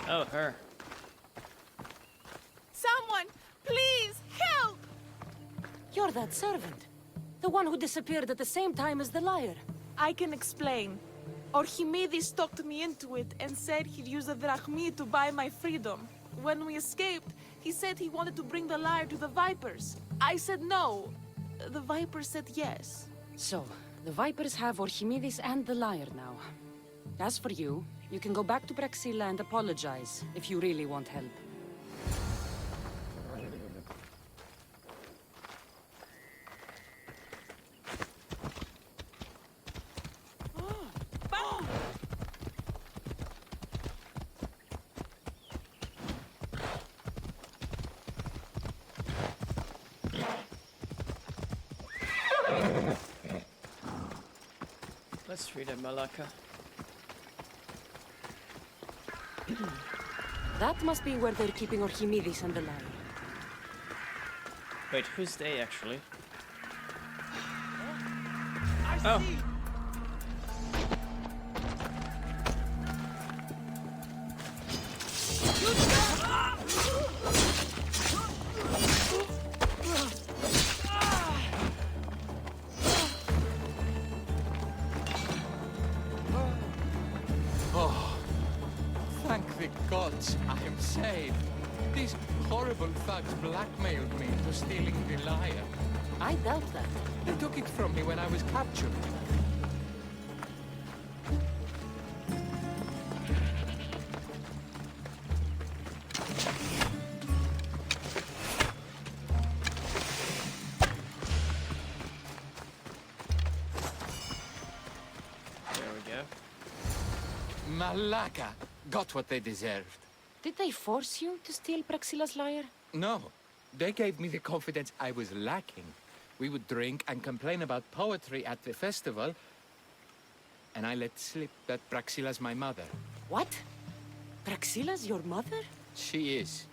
Oh, her. Someone, please, help! You're that servant. The one who disappeared at the same time as the lyre. I can explain. Archimedes talked me into it and said he'd use the drachmi to buy my freedom. When we escaped, he said he wanted to bring the lyre to the Vipers. I said no. The Vipers said yes. So, the Vipers have Archimedes and the lyre now. As for you, you can go back to Praxilla and apologize if you really want help. Let's read it, Malaka. That must be where they're keeping Archimedes and the lyre. Wait, who's they actually? Oh. the gods, I am saved. These horrible thugs blackmailed me into stealing the lyre. I doubt that. They took it from me when I was captured. There we go. Malaka got what they deserved. Did they force you to steal Praxila's lyre? No, they gave me the confidence I was lacking. We would drink and complain about poetry at the festival, and I let slip that Praxila's my mother. What? Praxila's your mother? She is.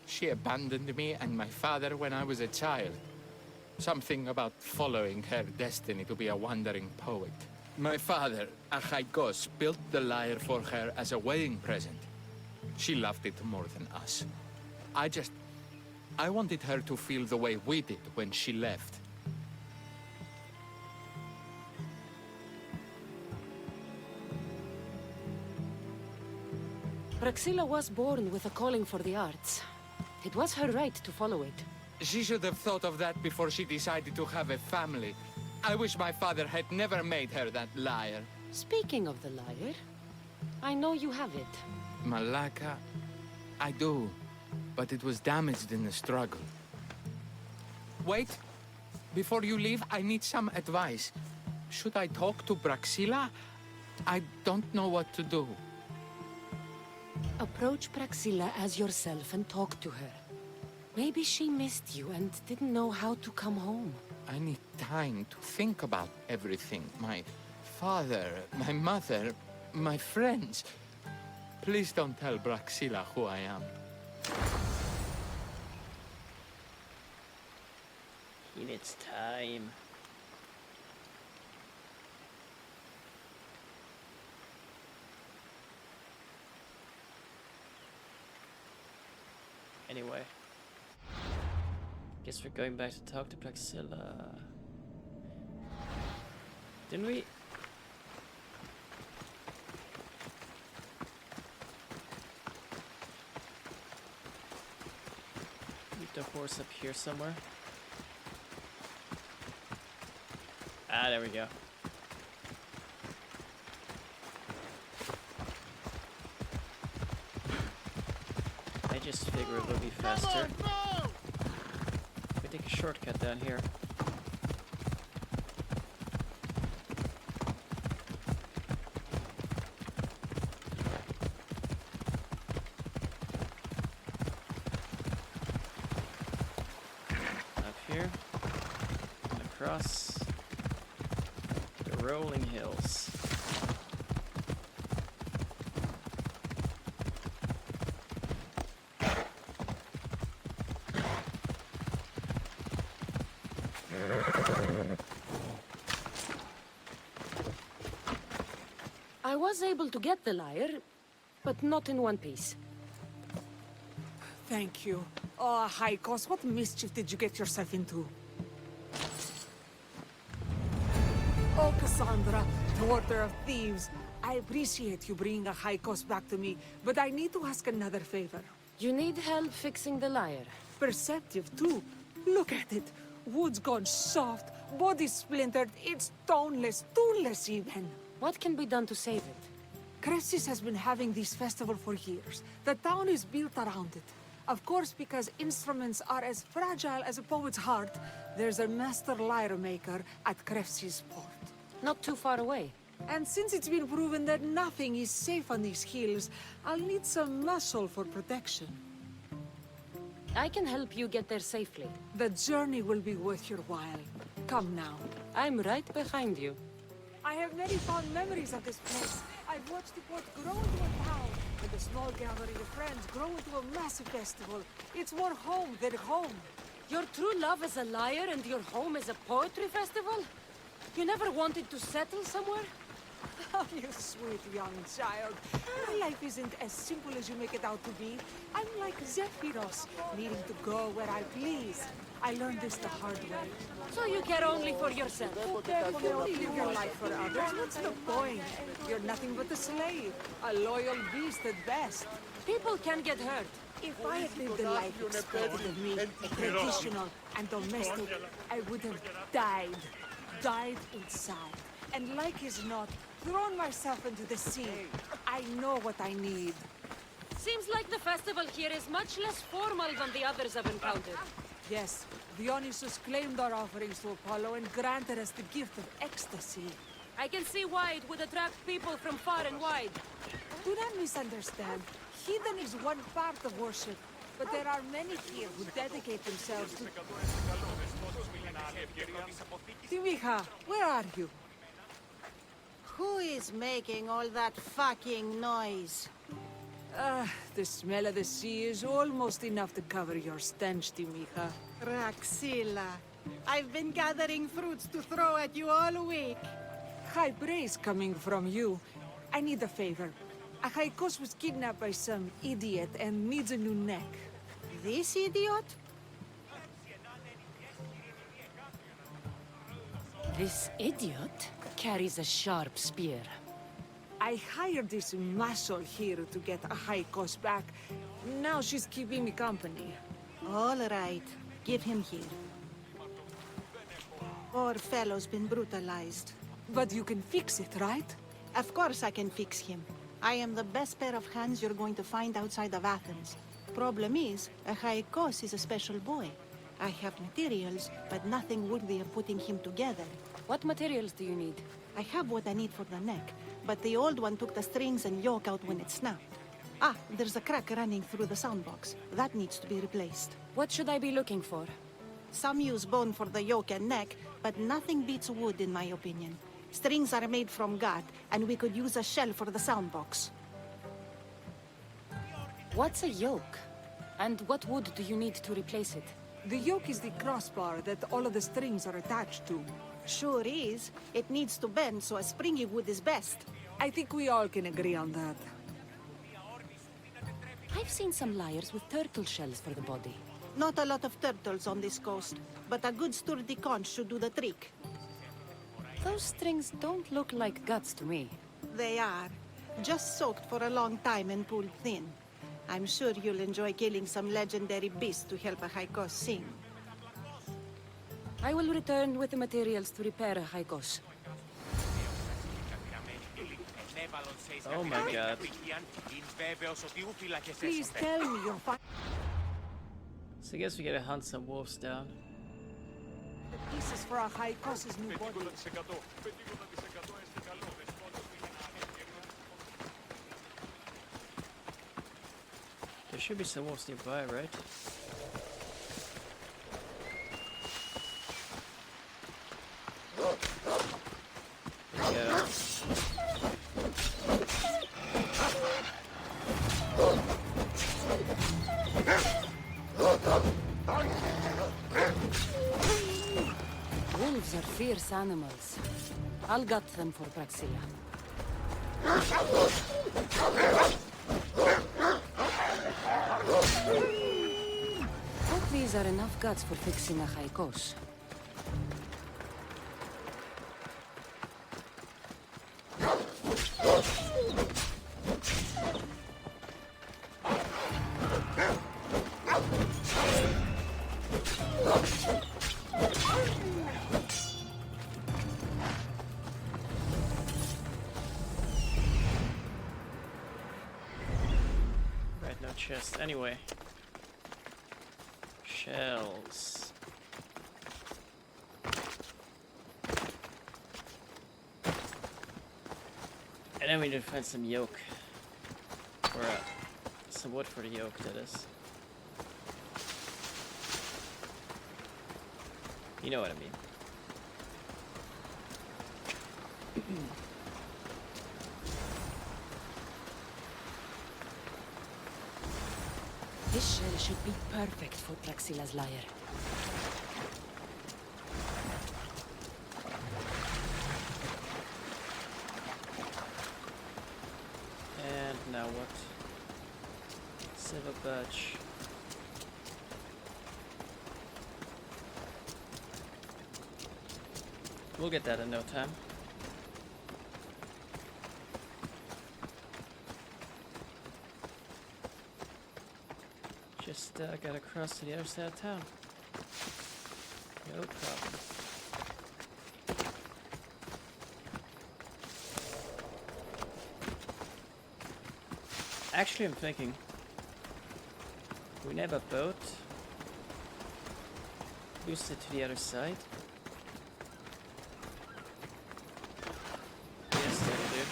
She abandoned me and my father when I was a child. Something about following her destiny to be a wandering poet. My father, Achaikos, built the lyre for her as a wedding present. She loved it more than us. I wanted her to feel the way we did when she left. Praxila was born with a calling for the arts. It was her right to follow it. She should have thought of that before she decided to have a family. I wish my father had never made her that lyre. Speaking of the lyre, I know you have it. Malaka, I do, but it was damaged in the struggle. Wait, before you leave, I need some advice. Should I talk to Praxila? I don't know what to do. Approach Praxila as yourself and talk to her. Maybe she missed you and didn't know how to come home. I need time to think about everything. My father, my mother, my friends. Please don't tell Praxila who I am. He needs time. Anyway. Guess we're going back to talk to Praxila. Didn't we? Leave the horse up here somewhere. Ah, there we go. I just figure it will be faster. We take a shortcut down here. Up here. And across the rolling hills. I was able to get the lyre, but not in one piece. Thank you. Oh, Haikos, what mischief did you get yourself into? Oh, Cassandra, daughter of thieves. I appreciate you bringing a Haikos back to me, but I need to ask another favor. You need help fixing the lyre. Perceptive, too. Look at it. Wood's gone soft, body splintered, it's toneless, tooless even. What can be done to save it? Cressis has been having this festival for years. The town is built around it. Of course, because instruments are as fragile as a poet's heart, there's a master lyre maker at Cressis port. Not too far away. And since it's been proven that nothing is safe on these hills, I'll need some muscle for protection. I can help you get there safely. The journey will be worth your while. Come now. I'm right behind you. I have many fond memories of this place. I've watched the port grow into a town, and the small gathering of friends grow into a massive festival. It's more home than home. Your true love is a lyre and your home is a poetry festival? You never wanted to settle somewhere? Oh, you sweet young child. My life isn't as simple as you make it out to be. I'm like Zephyros, needing to go where I please. I learned this the hard way. So you care only for yourself? If you only live your life for others, what's the point? You're nothing but a slave, a loyal beast at best. People can get hurt. If I had lived a life expected of me, traditional and domestic, I would have died inside. And like as not, thrown myself into the sea. I know what I need. Seems like the festival here is much less formal than the others I've encountered. Yes, Dionysus claimed our offerings to Apollo and granted us the gift of ecstasy. I can see why it would attract people from far and wide. Do not misunderstand. Heathen is one part of worship, but there are many here who dedicate themselves to... Timiha, where are you? Who is making all that fucking noise? The smell of the sea is almost enough to cover your stench, Timiha. Raxilla, I've been gathering fruits to throw at you all week. High praise coming from you. I need a favor. Achaikos was kidnapped by some idiot and needs a new neck. This idiot? This idiot carries a sharp spear. I hired this muscle here to get Achaikos back. Now she's keeping me company. All right, give him here. Poor fellow's been brutalized. But you can fix it, right? Of course I can fix him. I am the best pair of hands you're going to find outside of Athens. Problem is, Achaikos is a special boy. I have materials, but nothing worthy of putting him together. What materials do you need? I have what I need for the neck, but the old one took the strings and yoke out when it snapped. Ah, there's a crack running through the soundbox. That needs to be replaced. What should I be looking for? Some use bone for the yoke and neck, but nothing beats wood in my opinion. Strings are made from gut, and we could use a shell for the soundbox. What's a yoke? And what wood do you need to replace it? The yoke is the crossbar that all of the strings are attached to. Sure is. It needs to bend, so a springy wood is best. I think we all can agree on that. I've seen some lyres with turtle shells for the body. Not a lot of turtles on this coast, but a good sturdy conch should do the trick. Those strings don't look like guts to me. They are. Just soaked for a long time and pulled thin. I'm sure you'll enjoy killing some legendary beasts to help Achaikos sing. I will return with the materials to repair Achaikos. Oh my god. Please tell me you're fine. So I guess we gotta hunt some wolves down. The pieces for Achaikos' new body. There should be some wolves nearby, right? There we go. Wolves are fierce animals. I'll gut them for Praxilla. Hope these are enough guts for fixing Achaikos. Right, no chest. Anyway. Shells. And then we need to find some yoke. Or some wood for the yoke, that is. You know what I mean. This shell should be perfect for Praxilla's lyre. And now what? Silver birch. We'll get that in no time. Just gotta cross to the other side of town. No problem. Actually, I'm thinking we have a boat. Boost it to the other side. Yes, that'll do.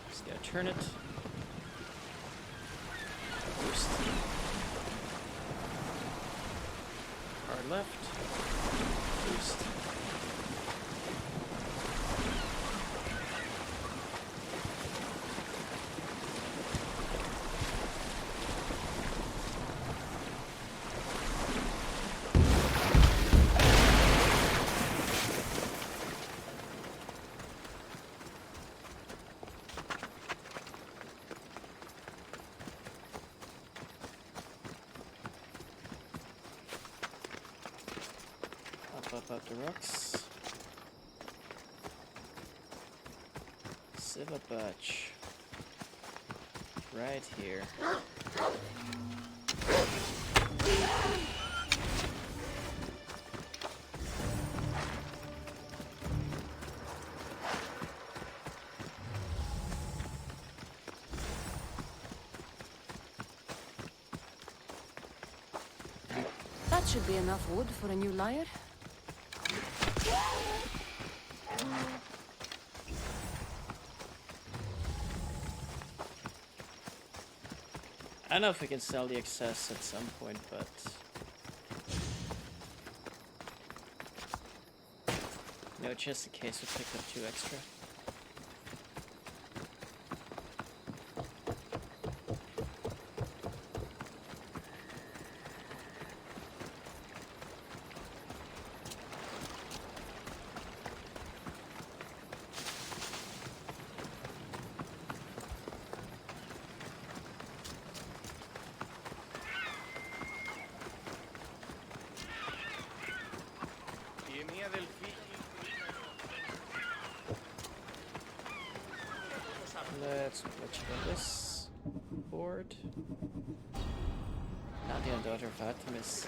Just gotta turn it. Boost. Hard left. Boost. Up the rocks. Silver birch. Right here. That should be enough wood for a new lyre. I don't know if we can sell the excess at some point, but no, just in case we pick up 2 extra. Let's switch to this board. Nadia and daughter of Artemis.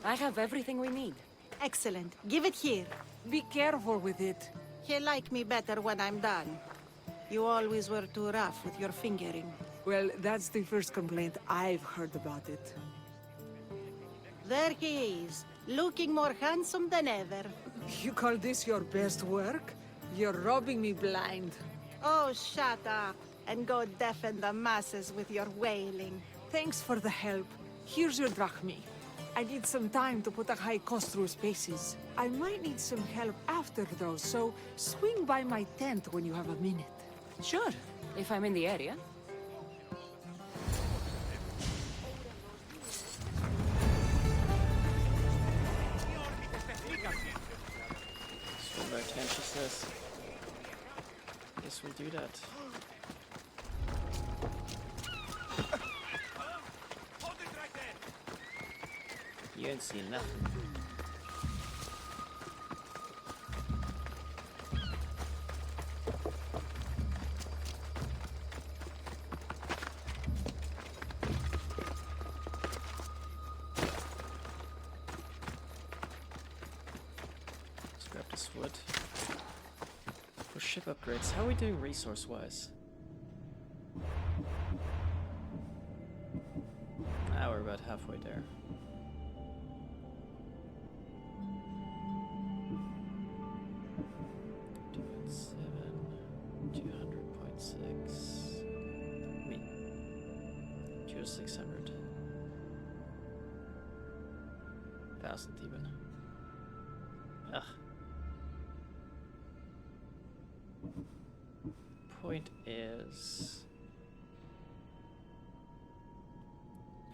I have everything we need. Excellent. Give it here. Be careful with it. He'll like me better when I'm done. You always were too rough with your fingering. Well, that's the first complaint I've heard about it. There he is, looking more handsome than ever. You call this your best work? You're robbing me blind. Oh, shut up, and go deafen the masses with your wailing. Thanks for the help. Here's your drachmi. I need some time to put a high cost through spaces. I might need some help after though, so swing by my tent when you have a minute. Sure, if I'm in the area. Swim by 10, she says. Guess we'll do that. You ain't seen nothing. Let's grab this wood. For ship upgrades, how are we doing resource-wise? Ah, we're about halfway there. 600. 1,000 even. Ugh. Point is...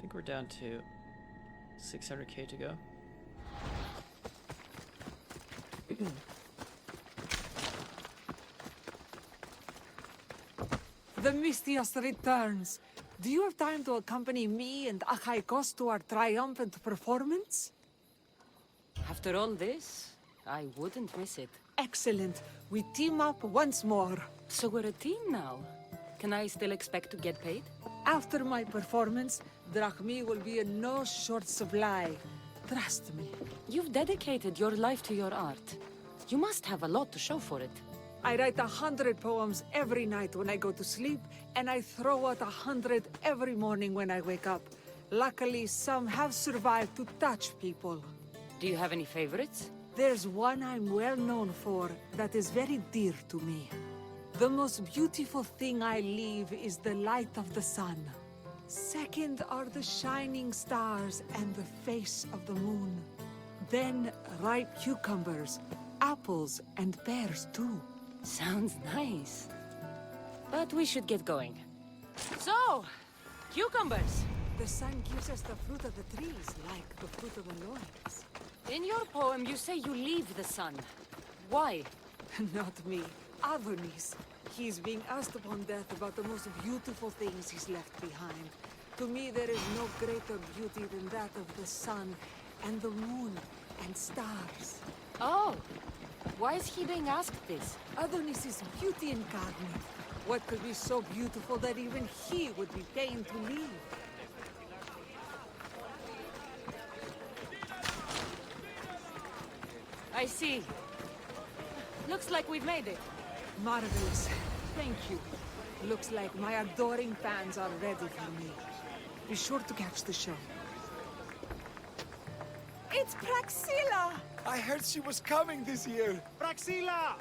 think we're down to 600k to go. The Mystios returns. Do you have time to accompany me and Achaikos to our triumphant performance? After all this, I wouldn't miss it. Excellent. We team up once more. So we're a team now. Can I still expect to get paid? After my performance, drachmi will be in no short supply. Trust me. You've dedicated your life to your art. You must have a lot to show for it. I write 100 poems every night when I go to sleep, and I throw out 100 every morning when I wake up. Luckily, some have survived to touch people. Do you have any favorites? There's one I'm well known for that is very dear to me. The most beautiful thing I leave is the light of the sun. Second are the shining stars and the face of the moon. Then ripe cucumbers, apples, and pears too. Sounds nice. But we should get going. So, cucumbers. The sun gives us the fruit of the trees, like the fruit of the loins. In your poem, you say you leave the sun. Why? Not me. Adonis. He's being asked upon death about the most beautiful things he's left behind. To me, there is no greater beauty than that of the sun, and the moon, and stars. Oh! Why is he being asked this? Adonis is beauty incarnate. What could be so beautiful that even he would be pained to leave? I see. Looks like we've made it. Marvelous. Thank you. Looks like my adoring fans are ready for me. Be sure to catch the show. It's Praxilla! I heard she was coming this year. Praxilla!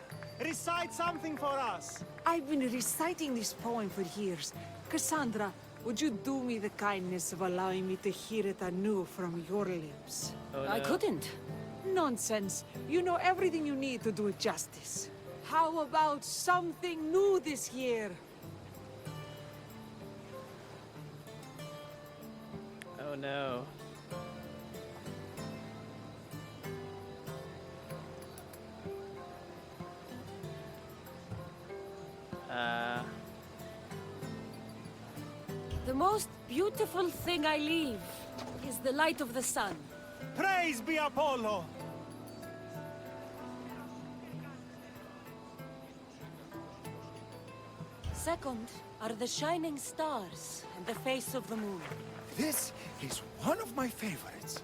Recite something for us. I've been reciting this poem for years. Cassandra, would you do me the kindness of allowing me to hear it anew from your lips? Oh, no. I couldn't. Nonsense. You know everything you need to do it justice. How about something new this year? Oh no. The most beautiful thing I leave is the light of the sun. Praise be Apollo! Second are the shining stars and the face of the moon. This is one of my favorites.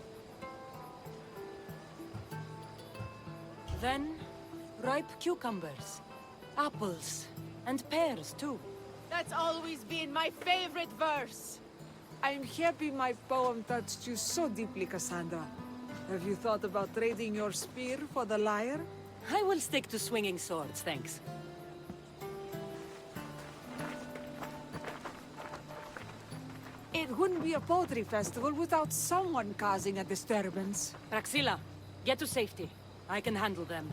Then, ripe cucumbers, apples, and pears too. That's always been my favorite verse. I'm happy my poem touched you so deeply, Cassandra. Have you thought about trading your spear for the lyre? I will stick to swinging swords, thanks. It wouldn't be a poetry festival without someone causing a disturbance. Praxilla, get to safety. I can handle them.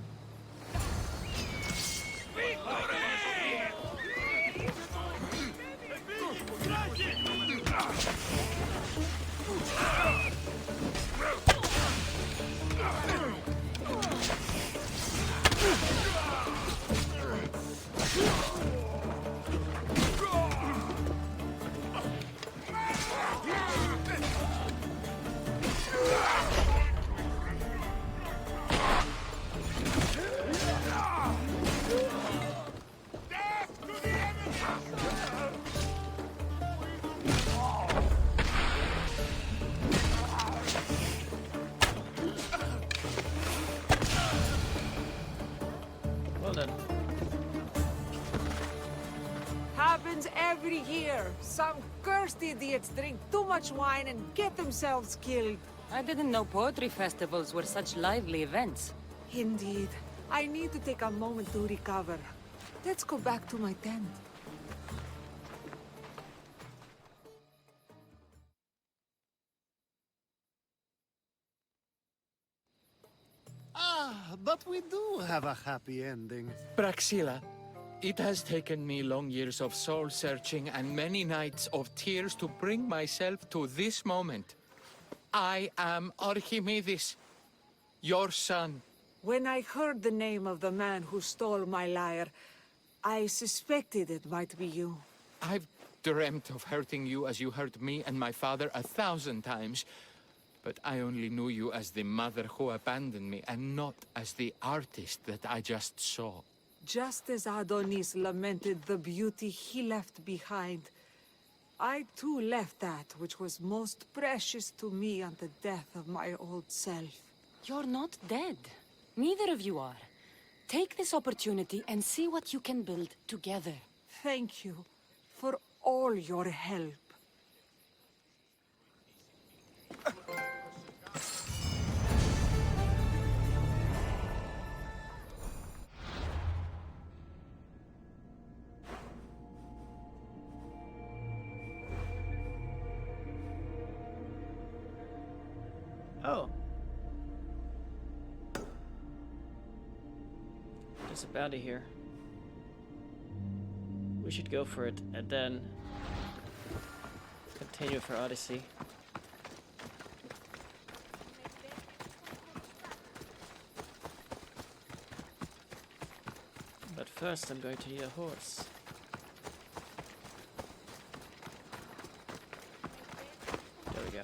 Well done. Happens every year. Some cursed idiots drink too much wine and get themselves killed. I didn't know poetry festivals were such lively events. Indeed. I need to take a moment to recover. Let's go back to my tent. Ah, but we do have a happy ending. Praxilla, It has taken me long years of soul-searching and many nights of tears to bring myself to this moment. I am Archimedes, your son. When I heard the name of the man who stole my lyre, I suspected it might be you. I've dreamt of hurting you as you hurt me and my father 1,000 times. But I only knew you as the mother who abandoned me, and not as the artist that I just saw. Just as Adonis lamented the beauty he left behind, I too left that which was most precious to me on the death of my old self. You're not dead. Neither of you are. Take this opportunity and see what you can build together. Thank you for all your help. Oh. There's a bounty here. We should go for it and then continue for Odyssey. But first I'm going to need a horse. There we go.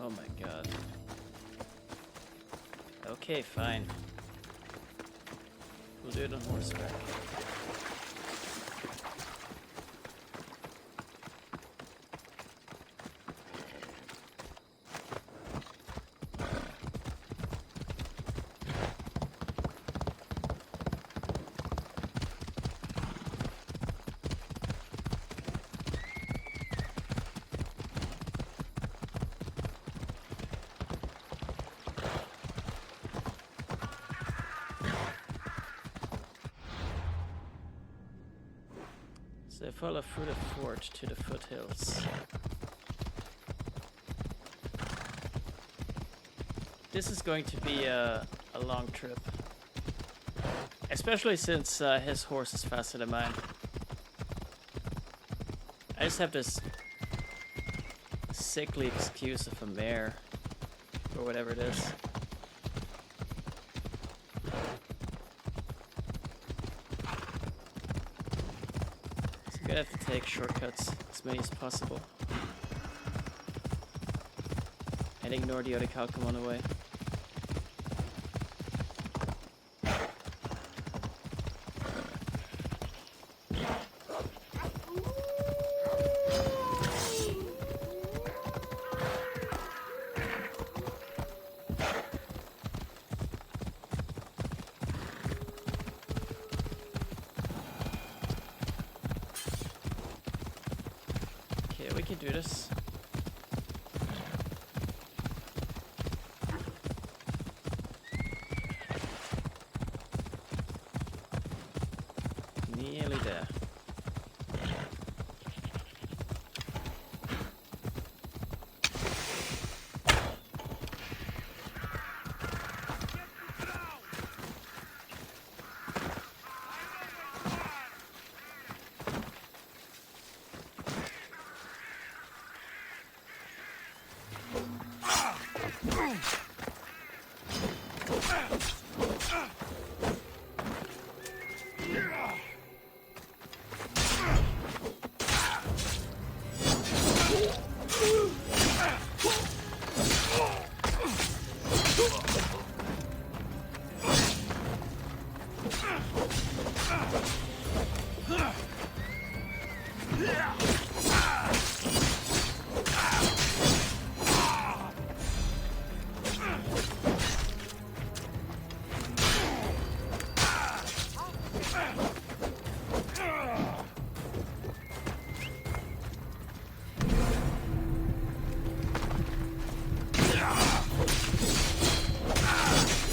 Oh my god. Okay, fine. We'll do it on horseback. So follow through the fort to the foothills. This is going to be a long trip. Especially since his horse is faster than mine. I just have this sickly excuse of a mare, or whatever it is. I have to take shortcuts, as many as possible, and ignore the other Calcum on the way. We can do this.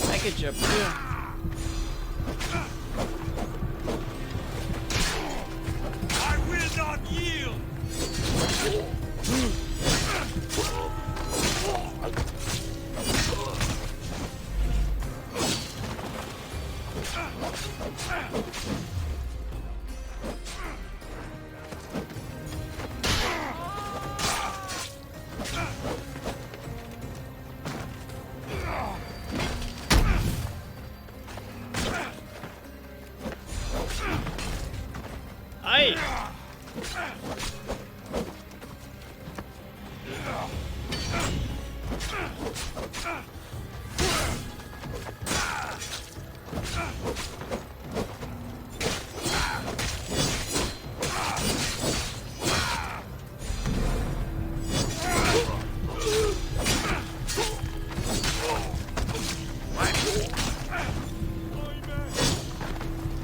I could jump too. I will not yield! Aye!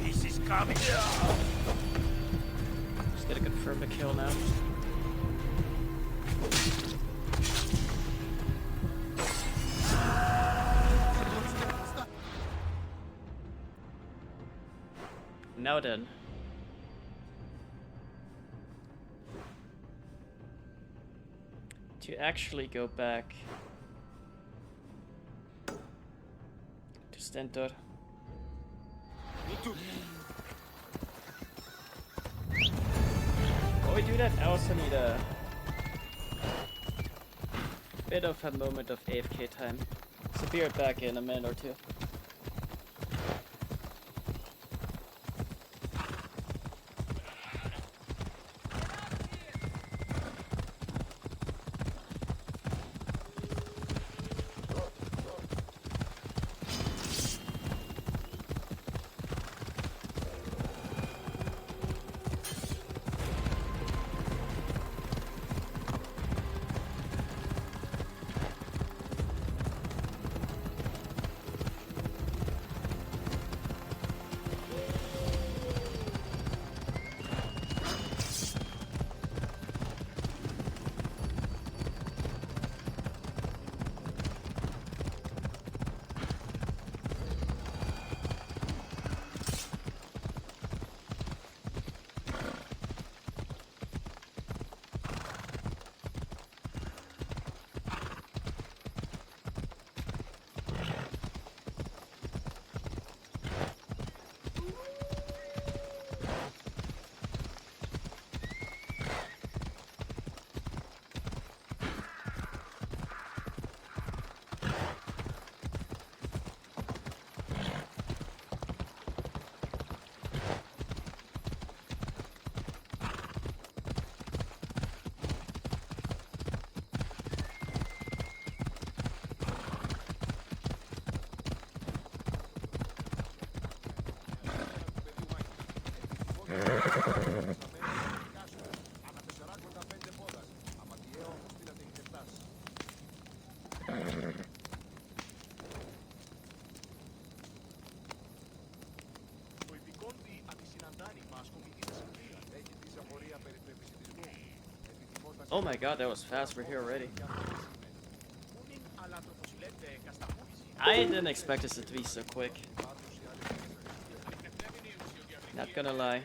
This is coming. Just gotta confirm the kill now. Now then. To actually go back to Stentor. While we do that, I also need a bit of a moment of AFK time. So be right back in a minute or two. Oh my god, that was fast. We're here already. I didn't expect this to be so quick. Not gonna lie.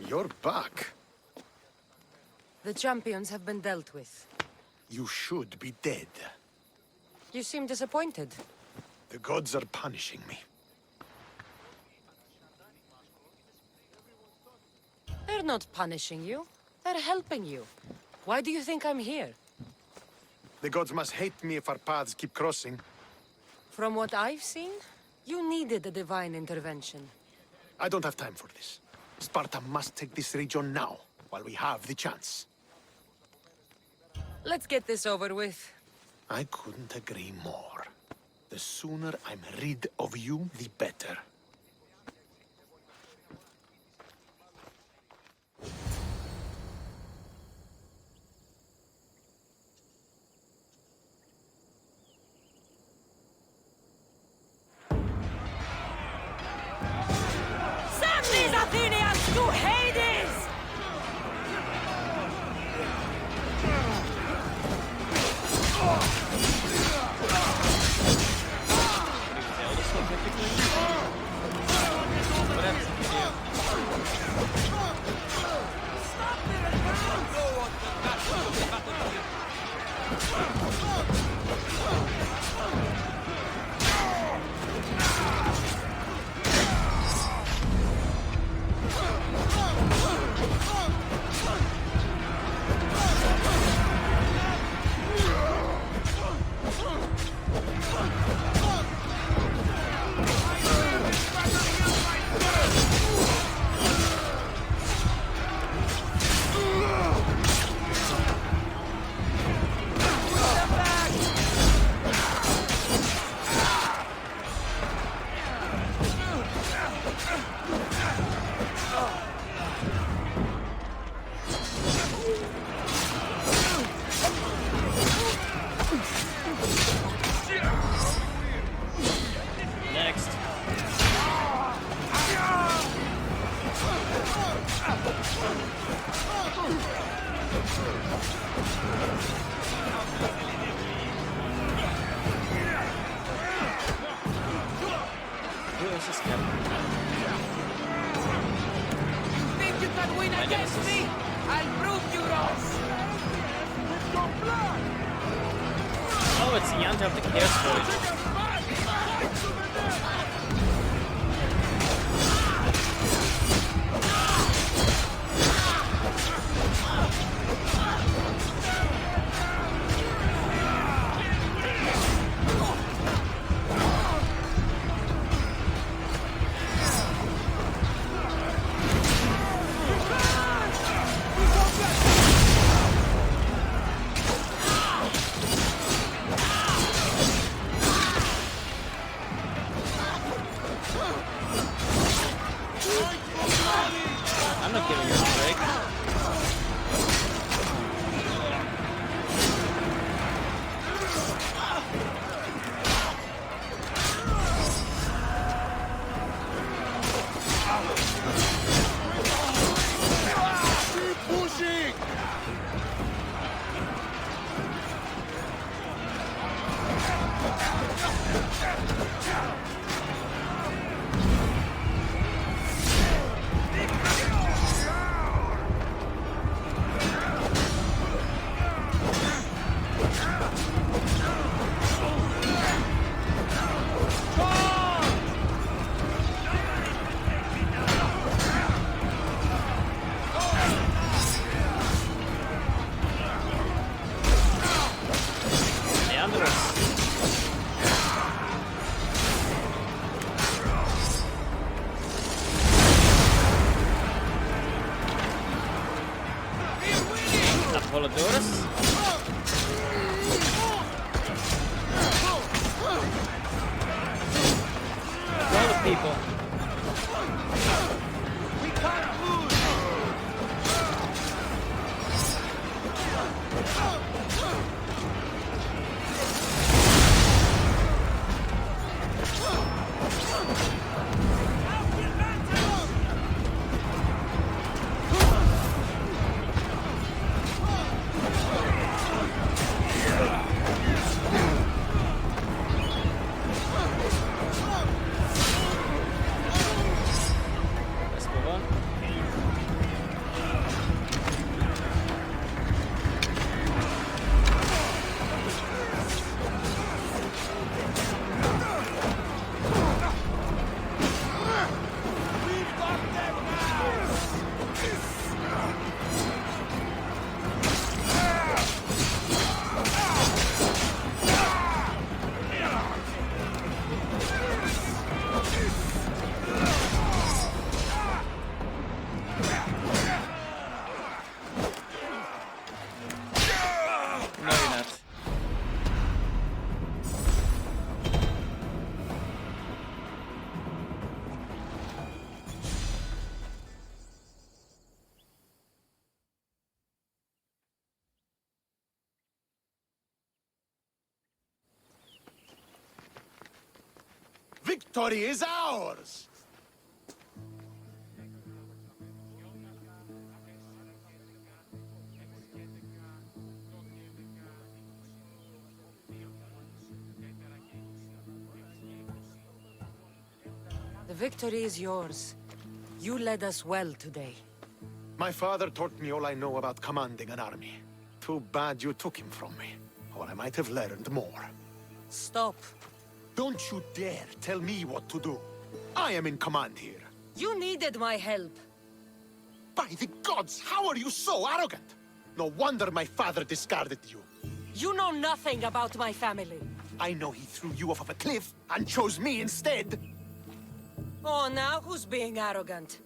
You're back. The champions have been dealt with. You should be dead. You seem disappointed. The gods are punishing me. They're not punishing you. They're helping you. Why do you think I'm here? The gods must hate me if our paths keep crossing. From what I've seen, you needed a divine intervention. I don't have time for this. Sparta must take this region now, while we have the chance. Let's get this over with. I couldn't agree more. The sooner I'm rid of you, the better. Send these Athenians to Hades! Think you can win against me? I'll prove you wrong. Oh, it's the Untitled Chapter. I'm not giving her a break. Keep pushing! Apollodorus? All the people. victory is ours! The victory is yours. You led us well today. My father taught me all I know about commanding an army. Too bad you took him from me, or I might have learned more. Stop. Don't you dare tell me what to do. I am in command here. You needed my help. By the gods, how are you so arrogant? No wonder my father discarded you. You know nothing about my family. I know he threw you off of a cliff and chose me instead. Oh, now who's being arrogant?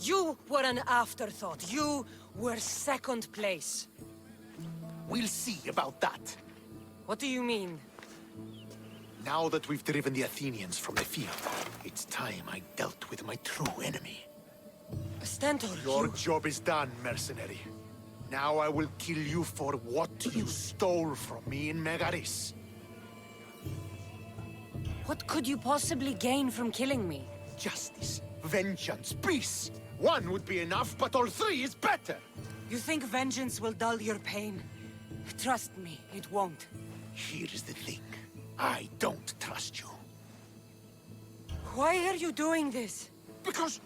You were an afterthought. You were second place. We'll see about that. What do you mean? Now that we've driven the Athenians from the field, it's time I dealt with my true enemy. Stentor, Your job is done, mercenary. Now I will kill you for what you stole from me in Megaris. What could you possibly gain from killing me? Justice, vengeance, peace. One would be enough, but all three is better. You think vengeance will dull your pain? Trust me, it won't. Here's the thing. I don't trust you. Why are you doing this? Because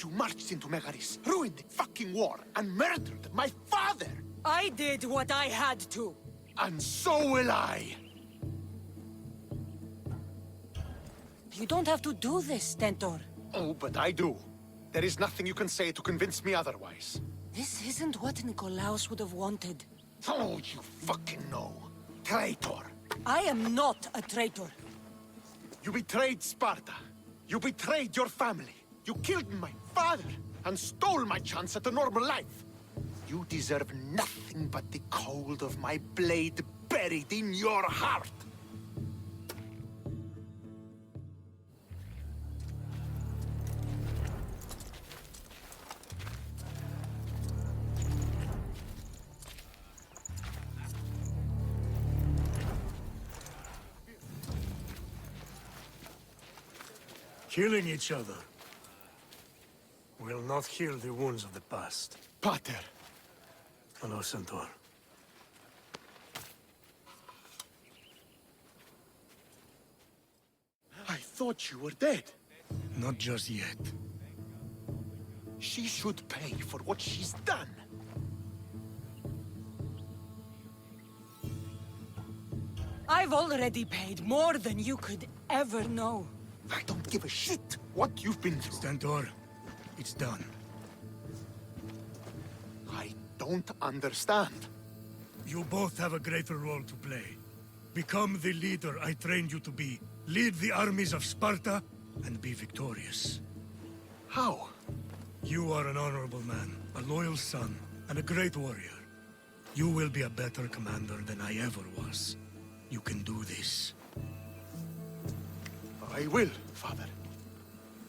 you marched into Megaris, ruined the fucking war, and murdered my father! I did what I had to. And so will I! You don't have to do this, Stentor. Oh, but I do. There is nothing you can say to convince me otherwise. This isn't what Nikolaos would have wanted. Oh, you fucking know. Traitor. I am not a traitor. You betrayed Sparta. You betrayed your family. You killed my father and stole my chance at a normal life. You deserve nothing but the cold of my blade buried in your heart. Killing each other will not heal the wounds of the past. Pater! Hello, Centaur. I thought you were dead. Not just yet. She should pay for what she's done. I've already paid more than you could ever know. I don't give a shit what you've been through. Stentor, it's done. I don't understand. You both have a greater role to play. Become the leader I trained you to be. Lead the armies of Sparta and be victorious. How? You are an honorable man, a loyal son, and a great warrior. You will be a better commander than I ever was. You can do this. I will, Father.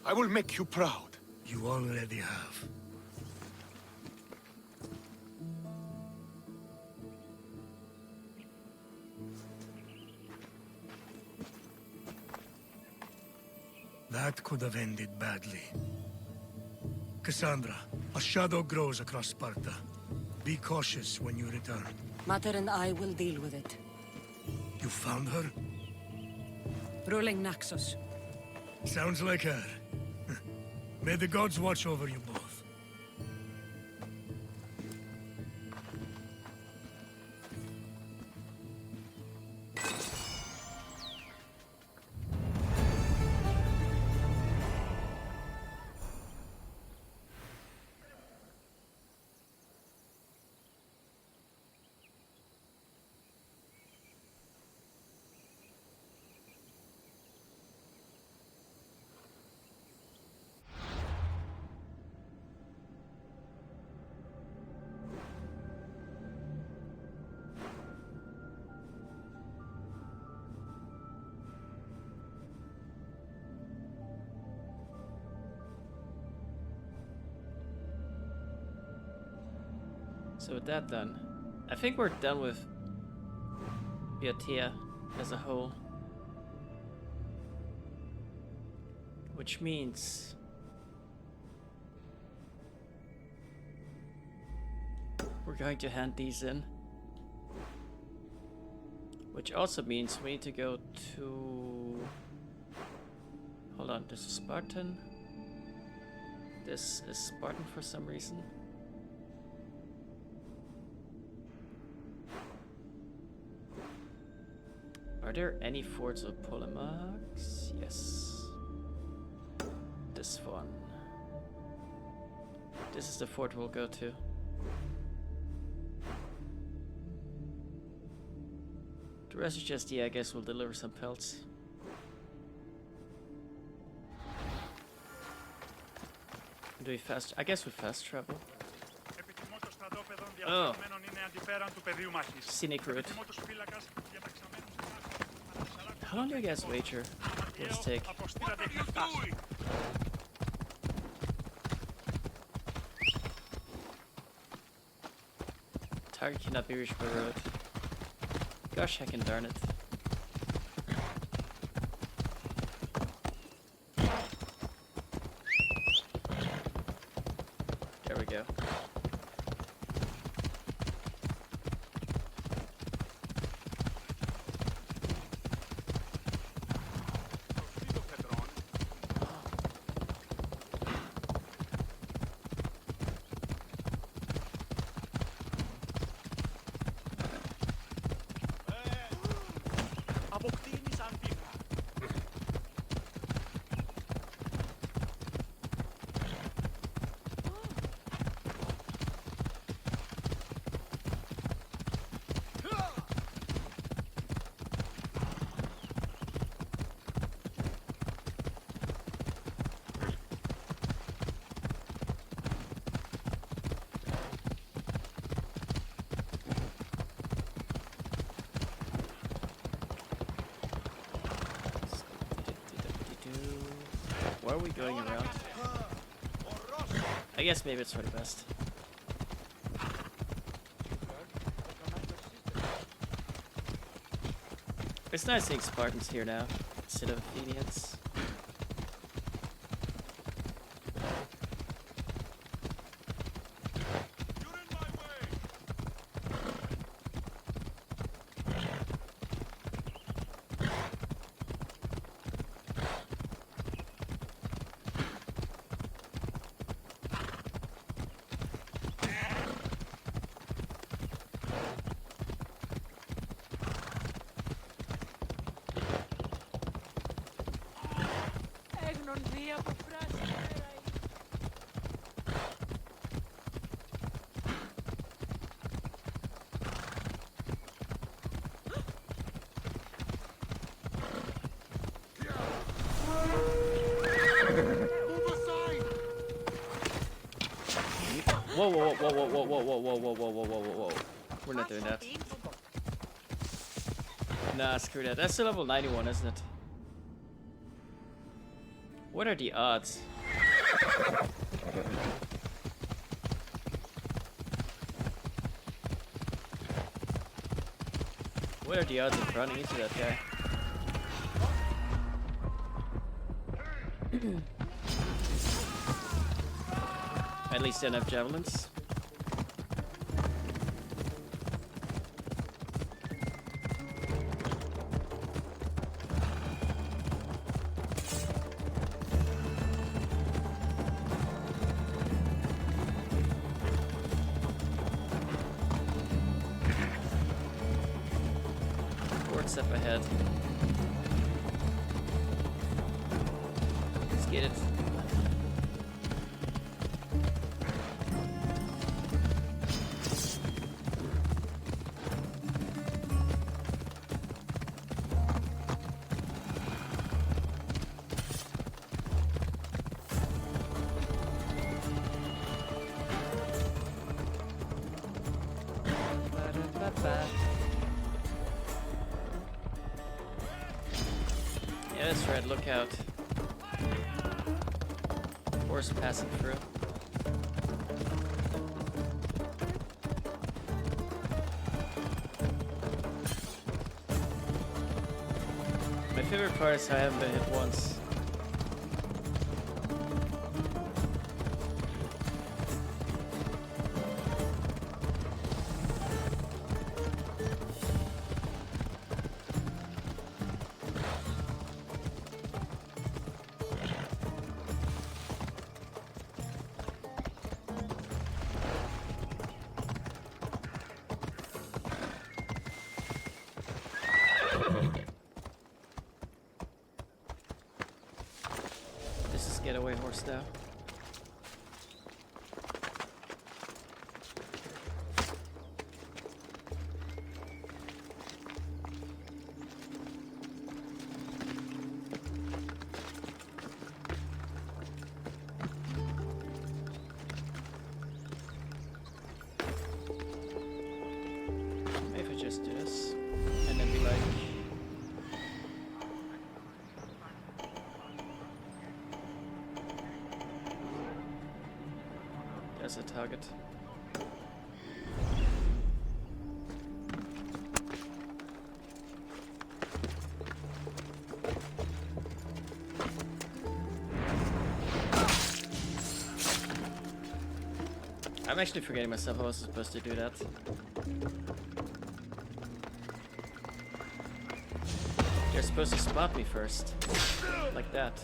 I will make you proud. You already have. That could have ended badly. Cassandra, a shadow grows across Sparta. Be cautious when you return. Mater and I will deal with it. You found her? Ruling Naxos. Sounds like her. May the gods watch over you both. So with that done, I think we're done with Boeotia as a whole. Which means we're going to hand these in. Which also means we need to go to... Hold on, this is Spartan. This is Spartan for some reason. Are there any forts of Polemarchs? Yes. This one. This is the fort we'll go to. The rest is just, yeah, I guess we'll deliver some pelts. Do we fast? I guess we fast travel. Oh. Scenic route. How long do you guys wager this take? Target cannot be reached by road. Gosh, heckin' darn it. There we go. Why are we going around? I guess maybe it's for the best. It's nice seeing Spartans here now, instead of Athenians. Whoa, whoa, whoa, whoa, whoa, whoa, whoa, whoa, whoa, whoa, whoa, whoa, whoa, whoa. We're not doing that. Nah, screw that. That's still level 91, isn't it? What are the odds? What are the odds of running into that guy? At least enough javelins. Forward step ahead. Let's get it. Yeah, that's right, look out. Horse passing through. My favorite part is how I haven't been hit once. horse though. Maybe if I just do this, and then be like, there's a target. I'm actually forgetting myself. I was supposed to do that. They're supposed to spot me first. Like that.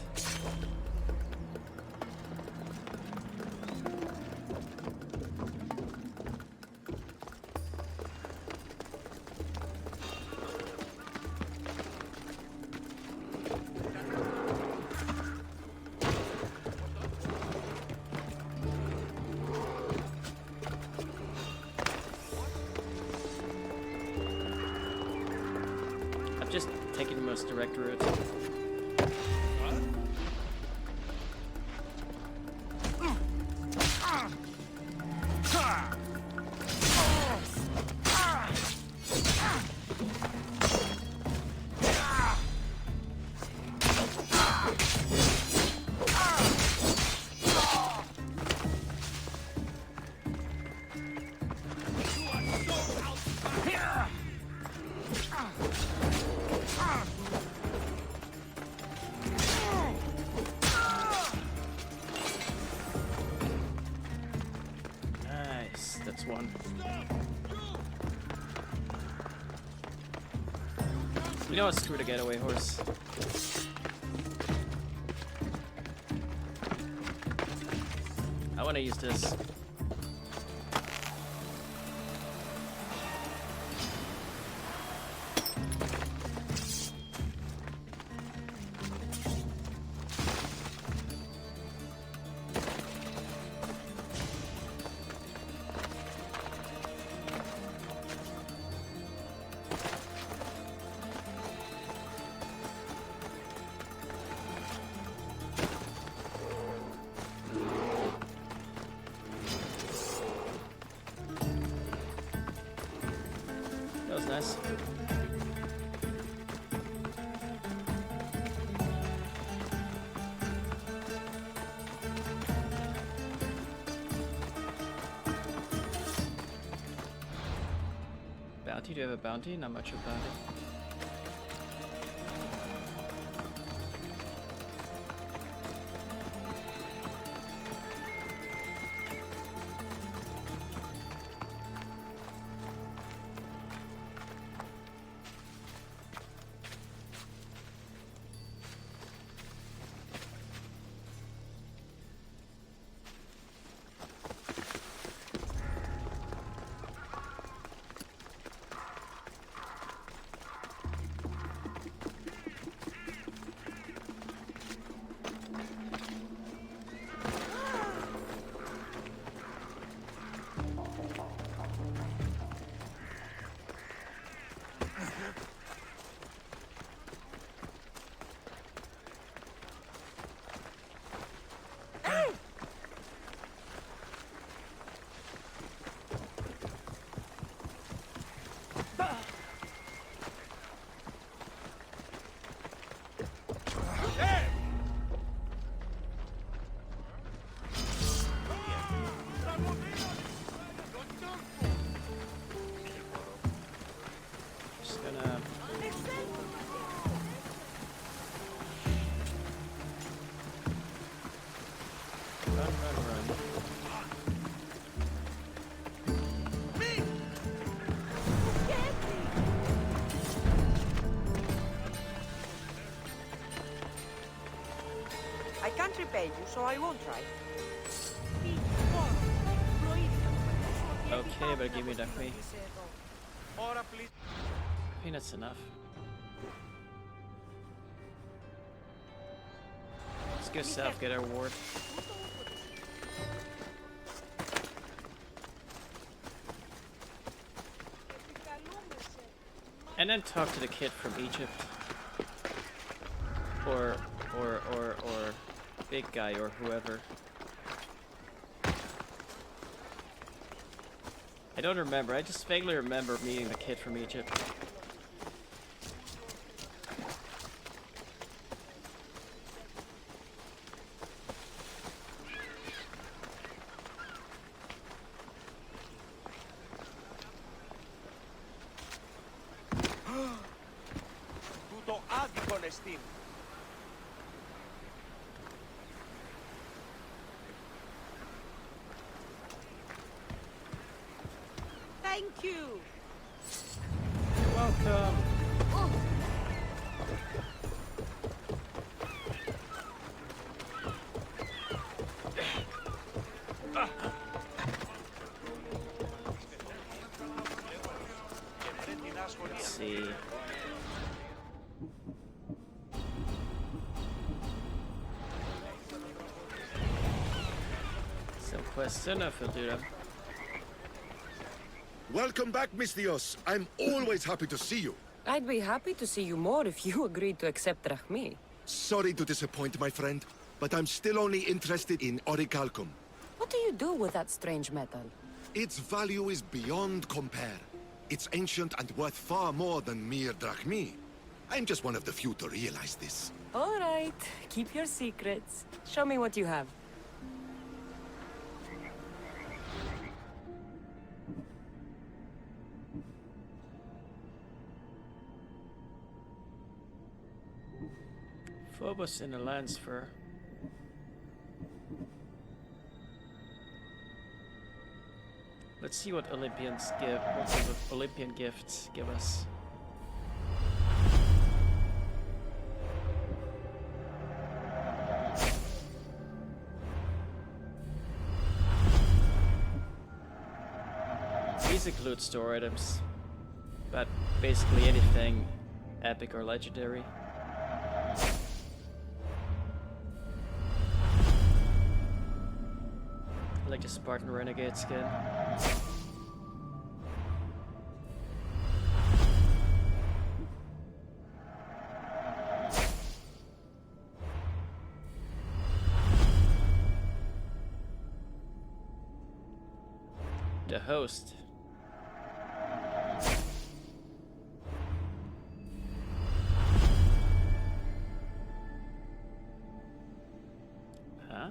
Just taking the most direct route. That's one. You know what? Screw the getaway horse. I want to use this. That was nice. Bounty? Do you have a bounty? Not much of a bounty. I can't repay you, so I won't try. Okay, but give me that way. I think that's enough. Let's go south, get our reward. And then talk to the kid from Egypt. Or big guy or whoever. I don't remember, I just vaguely remember meeting the kid from Egypt. Τούτο άδικον εστίν. Thank you. You're welcome. Let's see. Some quests enough will do them. Welcome back, Misthios. I'm always happy to see you. I'd be happy to see you more if you agreed to accept Drachmi. Sorry to disappoint, my friend, but I'm still only interested in orichalcum. What do you do with that strange metal? Its value is beyond compare. It's ancient and worth far more than mere drachmi. I'm just one of the few to realize this. All right, keep your secrets. Show me what you have. Phobos in a lance fur. Let's see what Olympians give. What sort of Olympian gifts give us. These include store items, but basically anything epic or legendary. Like the Spartan Renegade skin. The host. Huh?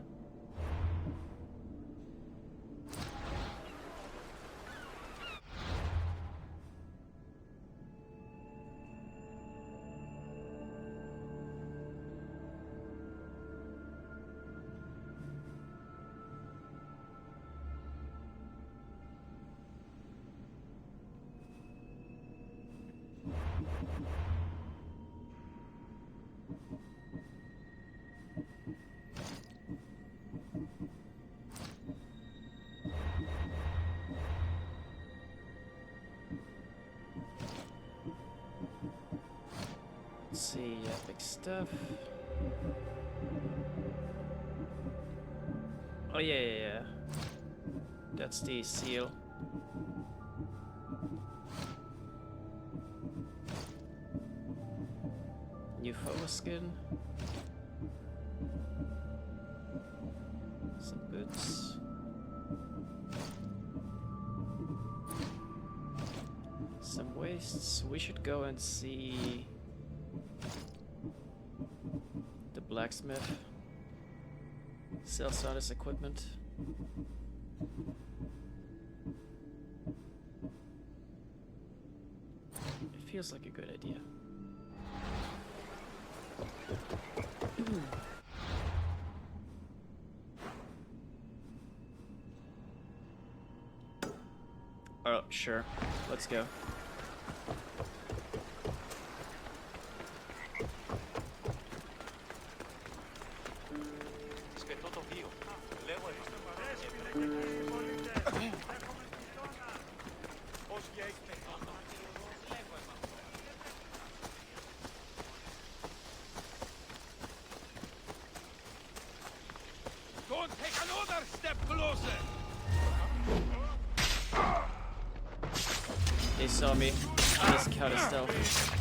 Let's see, epic stuff. Oh yeah. That's the seal. New Phobos skin. Some boots. Some wastes. We should go and see the blacksmith. Sells out his equipment. It feels like a good idea. Oh, sure. Let's go. saw me. I just cut his stealth.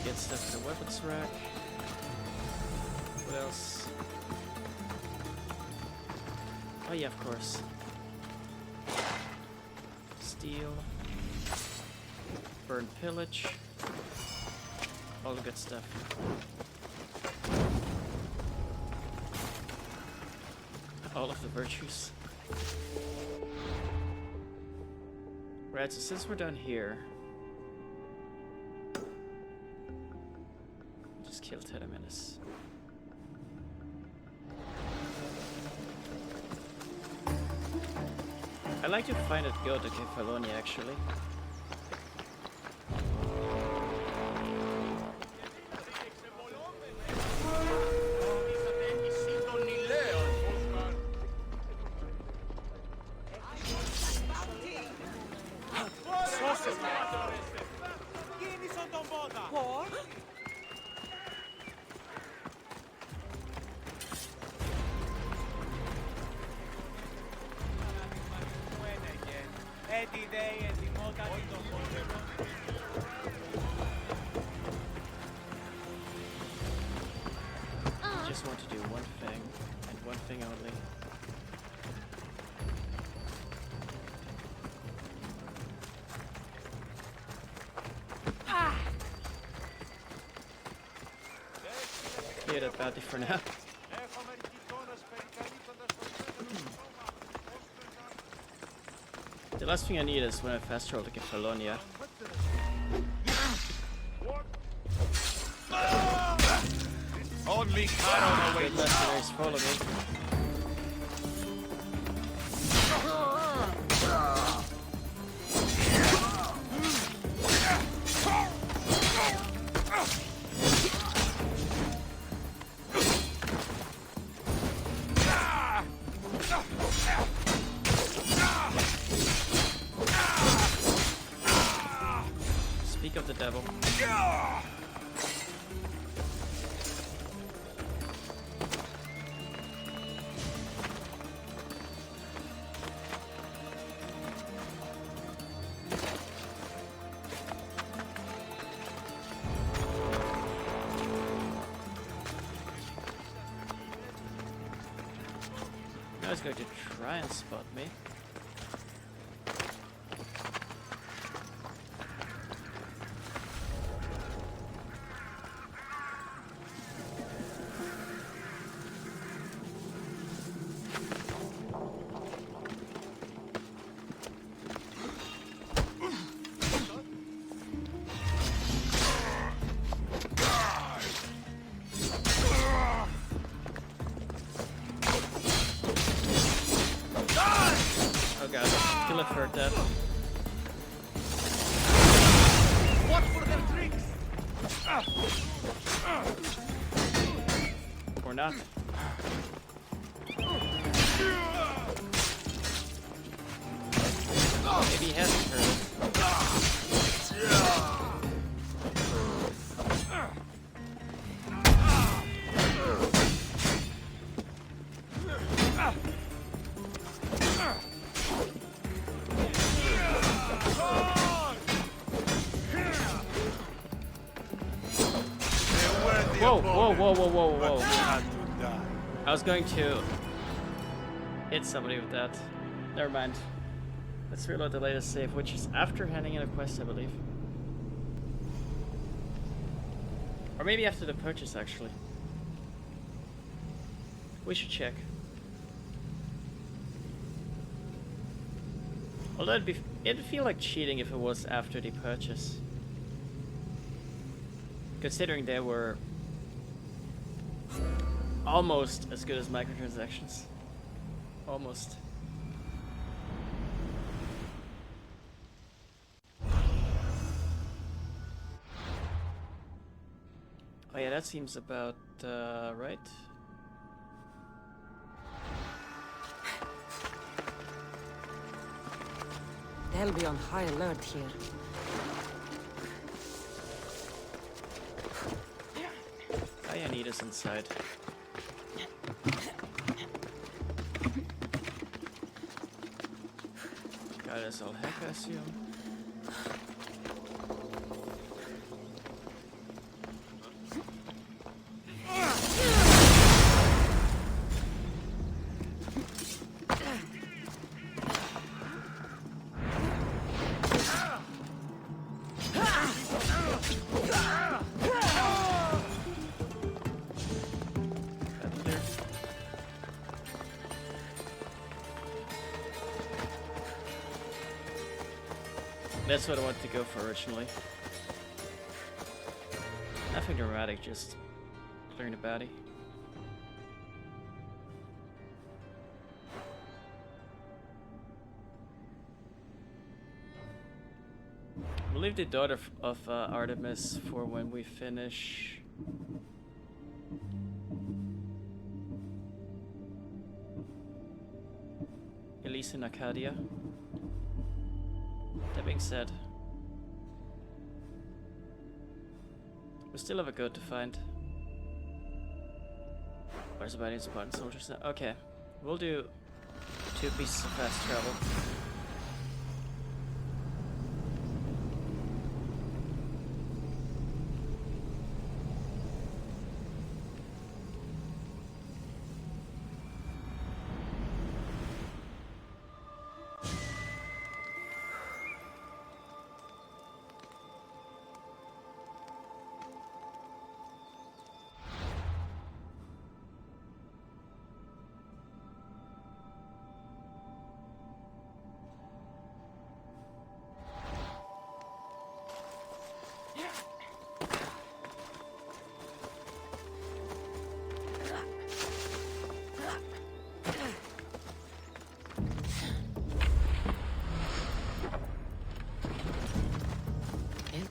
Get stuff in the weapons rack. What else? Oh yeah, of course. Steal. Burn pillage. All the good stuff. All of the virtues. Right, so since we're done here, kill Terminus. I like to find it go to Kefalonia actually. I just want to do one thing, and one thing only. Clear that bounty for now. The last thing I need is when I fast travel to Kefalonia. Only Caro Good mercenaries follow me. Speak of the devil. Now he's going to try and spot me. Oh god, kill it for death. What for their tricks? Or not. Maybe he hasn't heard it. Whoa, whoa, whoa, whoa, whoa, whoa. I was going to hit somebody with that. Never mind. Let's reload the latest save, which is after handing in a quest, I believe. Or maybe after the purchase, actually. We should check. Although it'd feel like cheating if it was after the purchase. Considering they were almost as good as microtransactions. Almost. Oh yeah, that seems about right. They'll be on high alert here. I need us inside. Got us all heck, I assume. That's what I wanted to go for originally. Nothing dramatic, just clearing the baddie. We'll leave the daughter of Artemis for when we finish. Elise in Arcadia. That being said, we still have a goat to find. Where's the body Spartan soldiers now? Okay, we'll do 2 pieces of fast travel.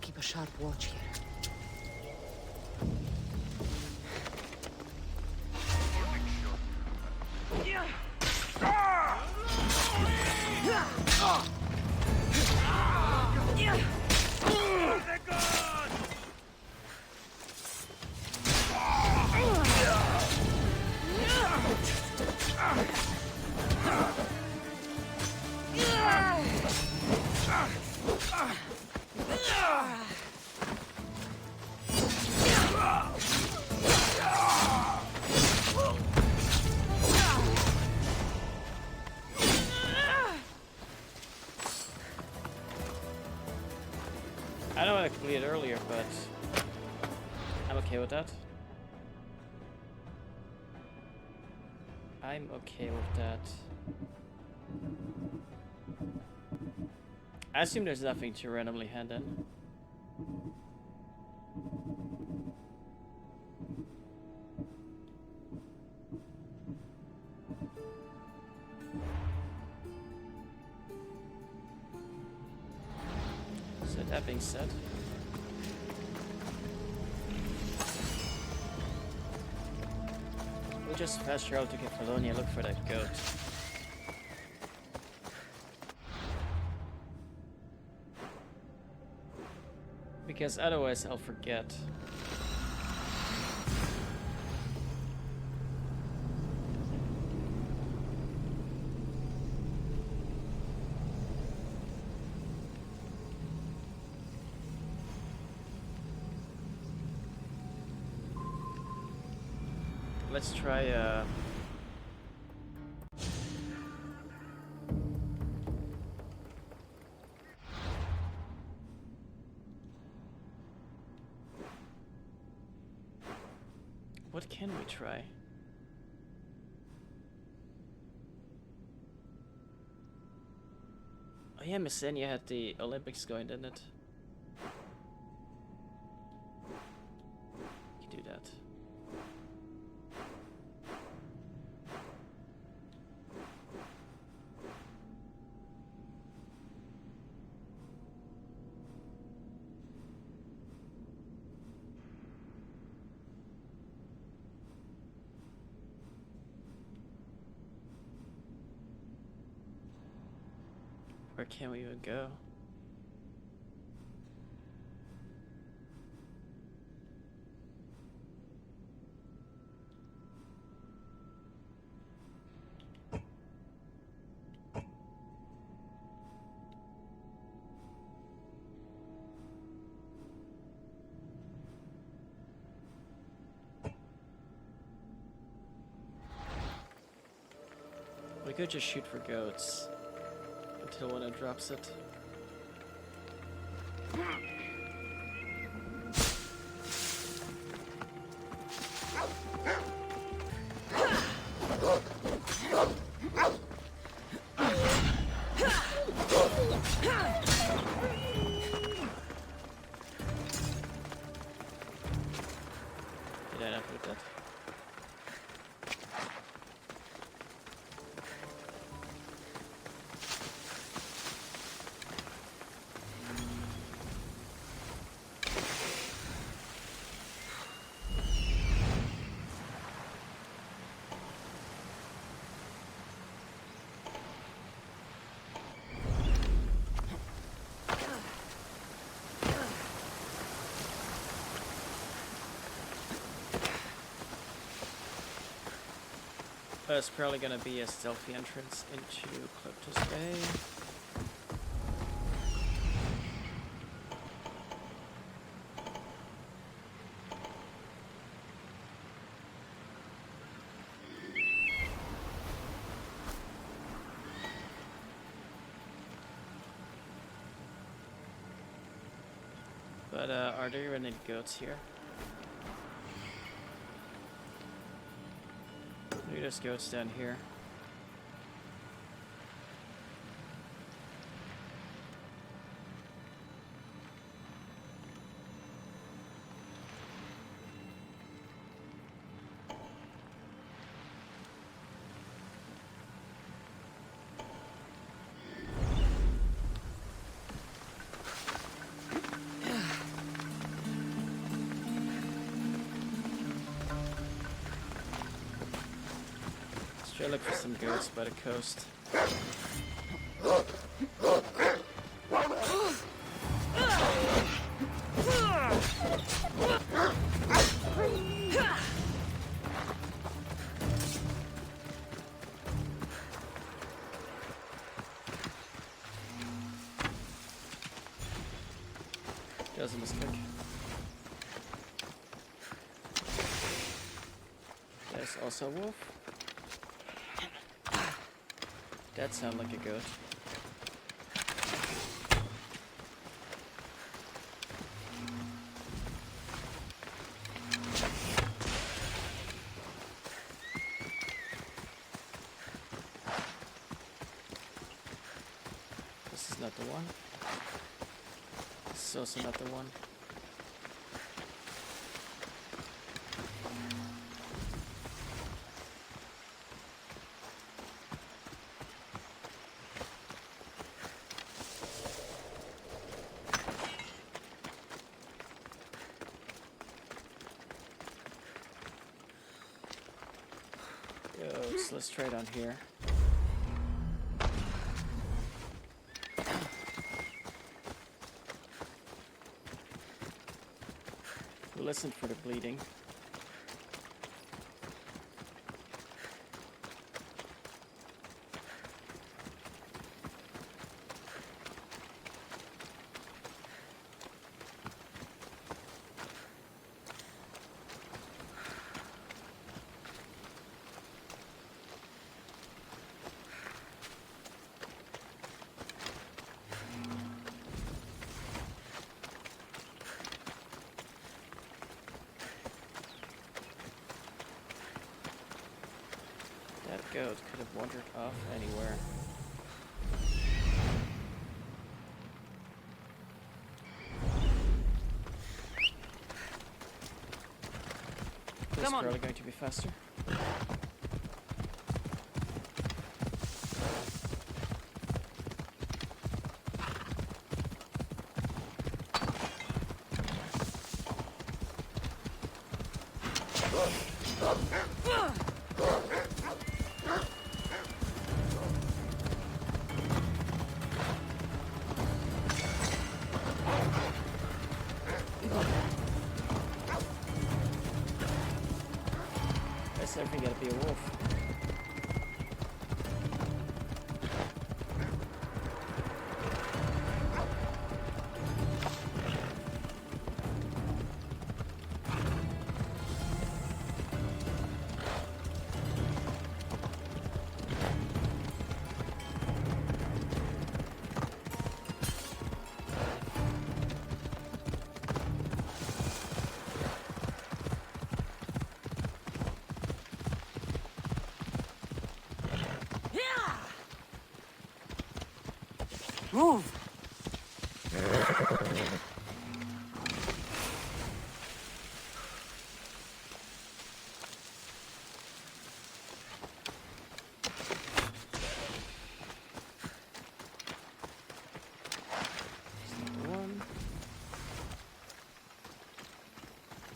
Keep a sharp watch here. I know I cleared earlier, but I'm okay with that. I'm okay with that. I assume there's nothing to randomly hand in. So that being said, we'll just fast travel to Kefalonia and look for that goat. Because otherwise I'll forget. Let's try what can we try? Oh yeah, Messenia had the Olympics going, didn't it? You can do that. Where can we even go? We could just shoot for goats until when it drops it. Did I not put that? It's probably gonna be a stealthy entrance into Klyptus Bay. But are there even any goats here? Maybe there's goats down here. Try to look for some goats by the coast. Doesn't mistake. There's also a wolf. That sounds like a goat. This is not the one. This is also not the one. Let's try down here. We'll listen for the bleeding. That goat could have wandered off anywhere. This is probably going to be faster. Is everything gonna be a wolf? Move!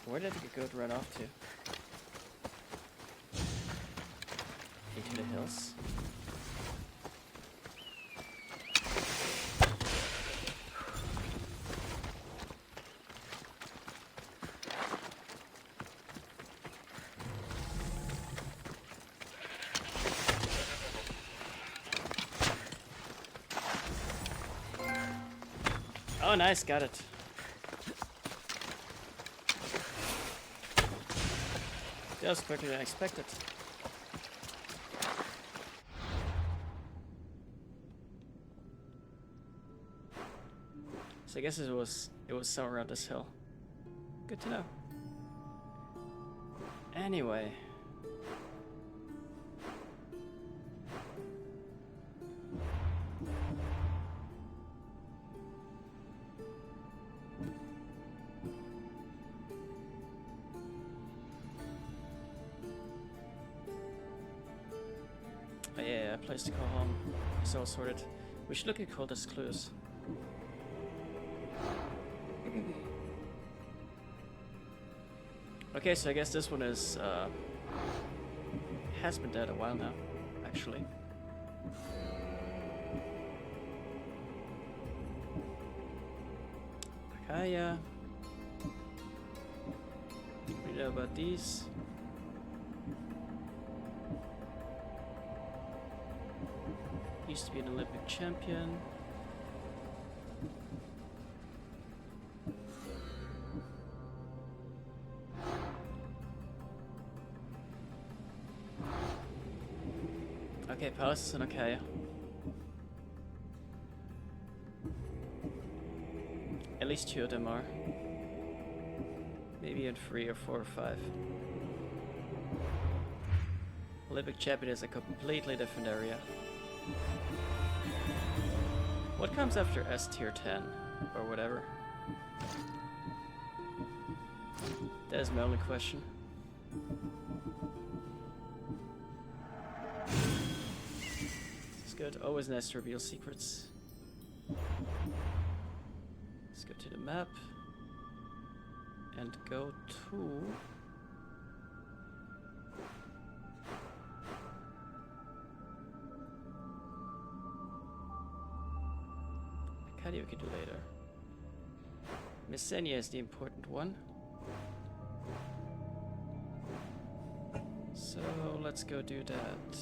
Where did the goat run off to? Into the hills? Oh, nice, got it. That was quicker than I expected. So I guess it was somewhere around this hill. Good to know. Anyway. Oh, yeah, place to call home. It's all sorted. We should look at Calder's clues. Okay, so I guess this one is has been dead a while now, actually. Akaya. What do you know about these? Used to be an Olympic champion. Okay, palaces and okay. At least 2 of them are. Maybe in 3 or 4 or 5. Olympic champion is a completely different area. What comes after S tier 10 or whatever? That is my only question. It's good. Always nice to reveal secrets. Let's go to the map and go to Arcadia we can do later. Messenia is the important one. So let's go do that.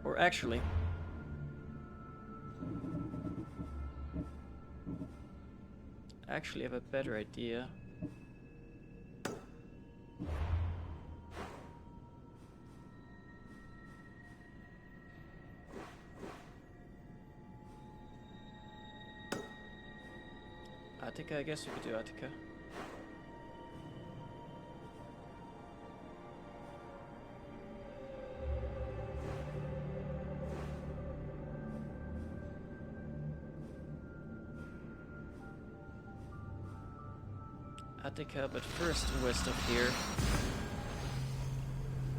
Or actually, I have a better idea. Attica, I guess we could do Attica. Attica, but first west of here.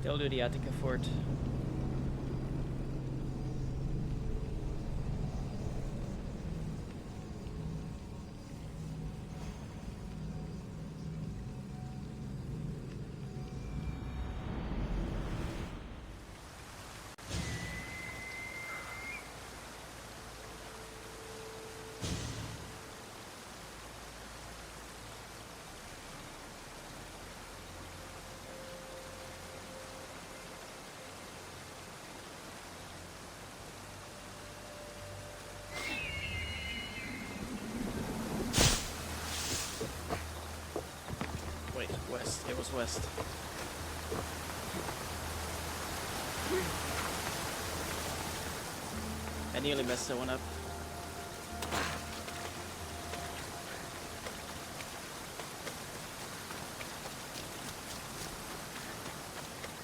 They'll do the Attica fort. east. It was west. I nearly messed that one up.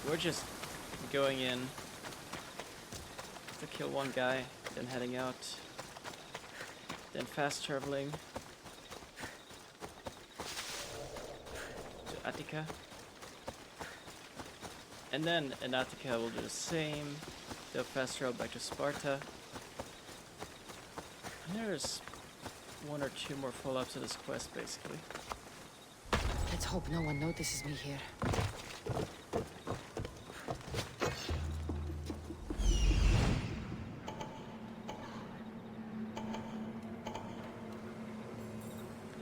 We're just going in to kill one guy, then heading out, then fast traveling to Attica, and then in Attica we'll do the same. They'll fast travel back to Sparta. And there's one or two more follow-ups to this quest, basically. Let's hope no one notices me here.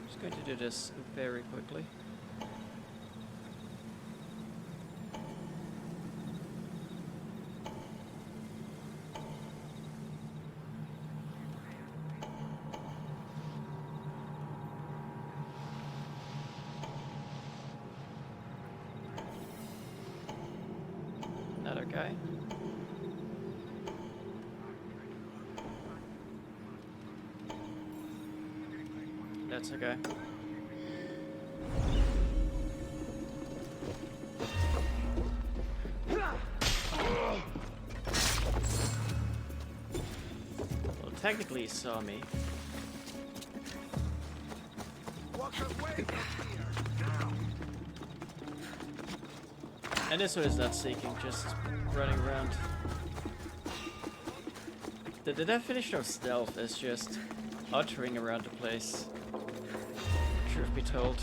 Just going to do this very quickly. Another guy. That's a guy. Well, technically he saw me. And this one is not seeking, just running around. The definition of stealth is just uttering around the place. Truth be told.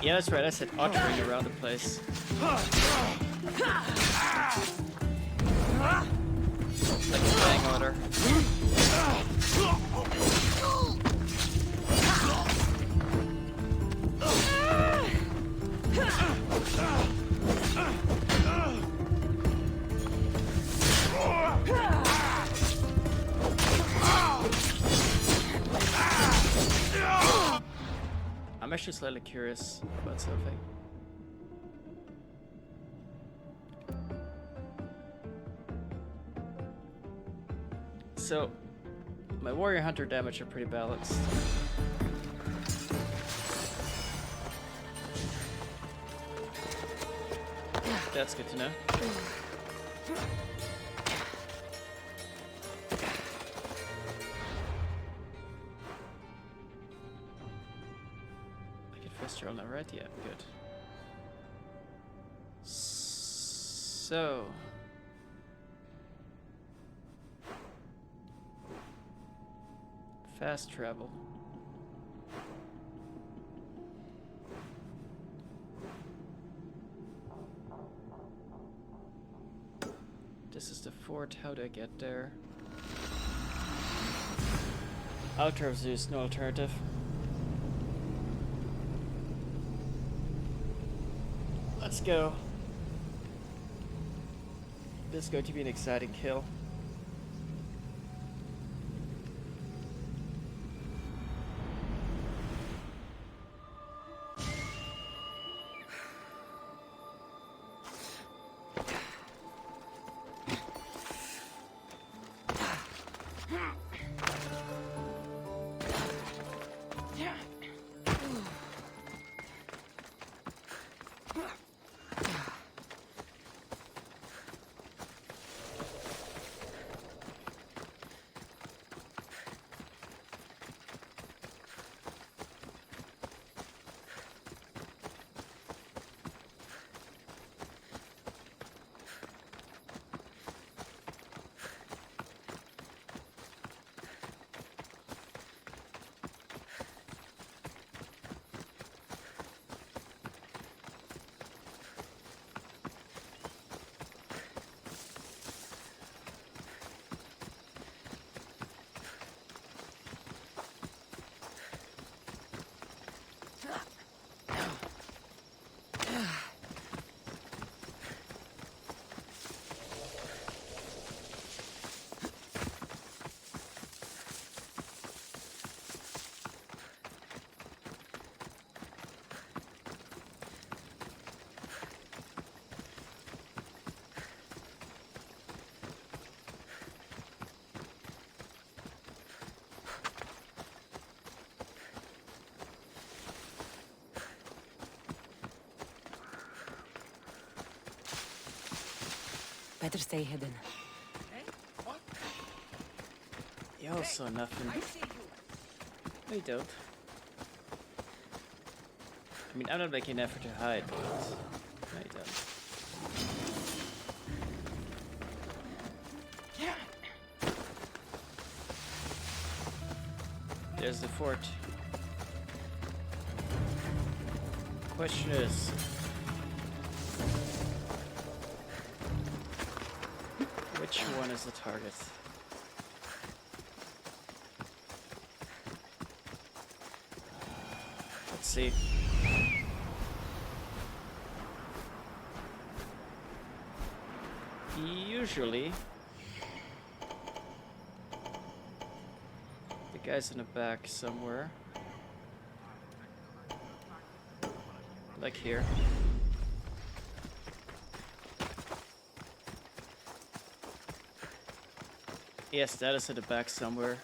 Yeah, that's right, I said uttering around the place. Like a bang order. I'm actually slightly curious about something. So, my warrior hunter damage are pretty balanced. That's good to know. All right, yeah, good. So fast travel. This is the fort. How do I get there? Altar of Zeus, no alternative. Let's go. This is going to be an exciting kill. Better stay hidden. You also nothing. No, you don't. I mean, I'm not making an effort to hide, but no, you don't. There's the fort. Question is, which one is the target? Let's see. Usually, the guy's in the back somewhere. Like here. Yes, that is at the back somewhere.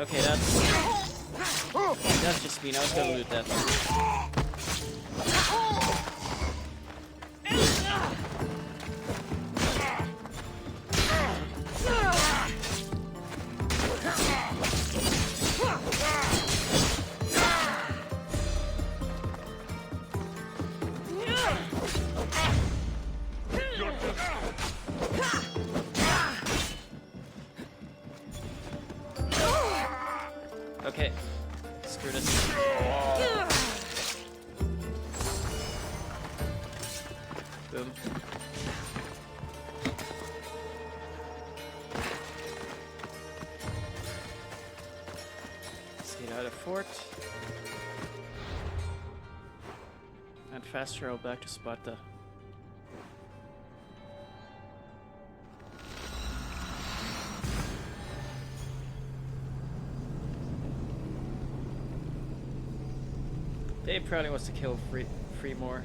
Okay, that's just mean. I was gonna loot that. Okay, screw this. Boom. Let's get out of fort. And fast travel back to Sparta. Dave probably wants to kill three more.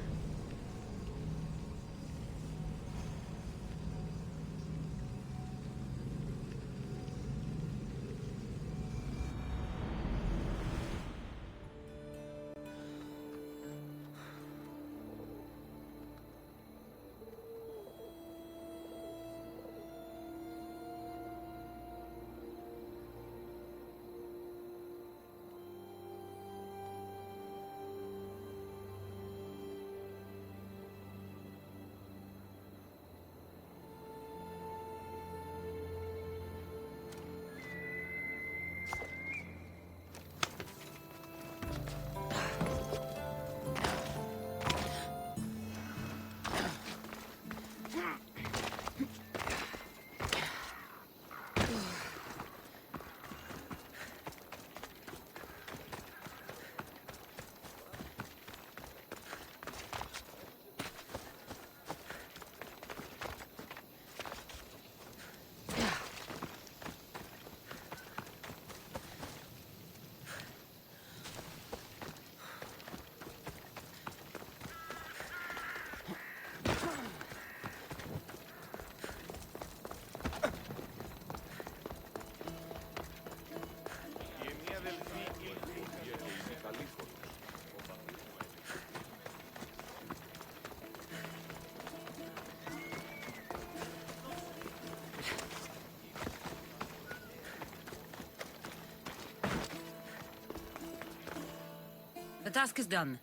The task is done.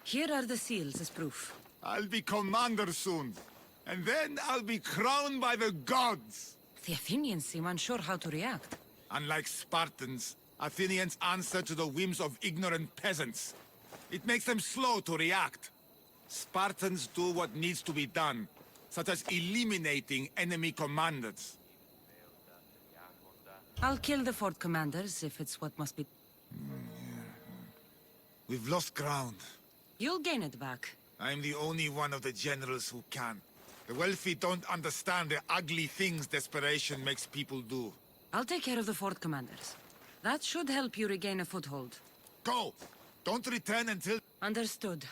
Here are the seals as proof. I'll be commander soon. And then I'll be crowned by the gods. The Athenians seem unsure how to react. Unlike Spartans, Athenians answer to the whims of ignorant peasants. It makes them slow to react. Spartans do what needs to be done, such as eliminating enemy commanders. I'll kill the fort commanders if it's what must be. We've lost ground. You'll gain it back. I'm the only one of the generals who can. The wealthy don't understand the ugly things desperation makes people do. I'll take care of the fort commanders. That should help you regain a foothold. Go! Don't return until... Understood.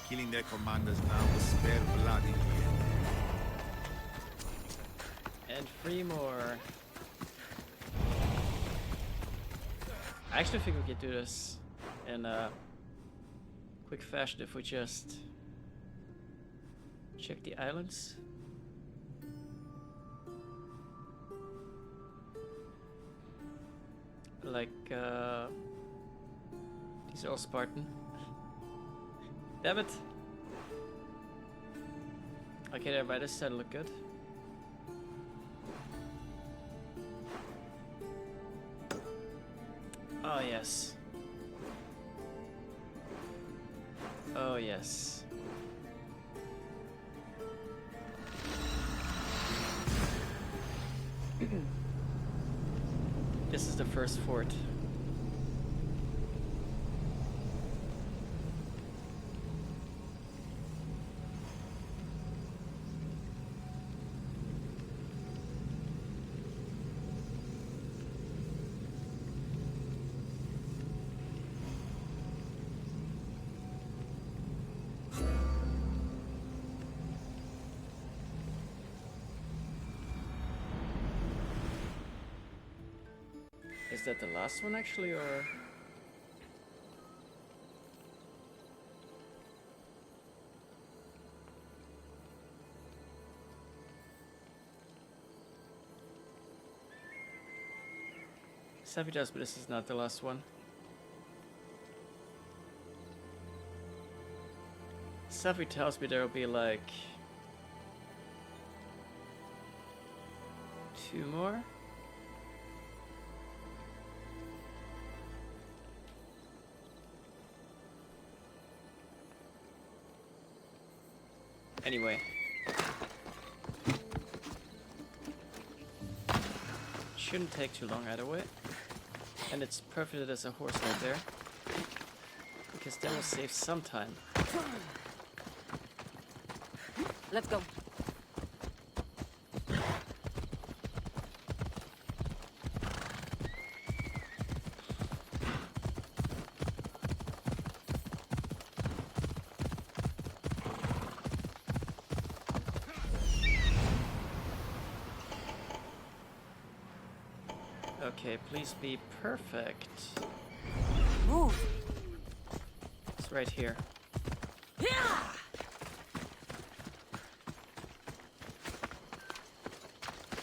Killing their commanders now will spare blood in the end. And 3 more. I actually think we could do this in a quick fashion if we just check the islands. Like, these are all Spartan. Damn it! Okay, there, by this side look good. Oh, yes. Oh, yes. This is the first fort. Is that the last one actually, or? Safi does, but this is not the last one. Safi tells me there will be like 2 more. Anyway. Shouldn't take too long either way. And it's perfect that there's a horse right there. Because that will save some time. Let's go. Okay, please be perfect. Move. It's right here.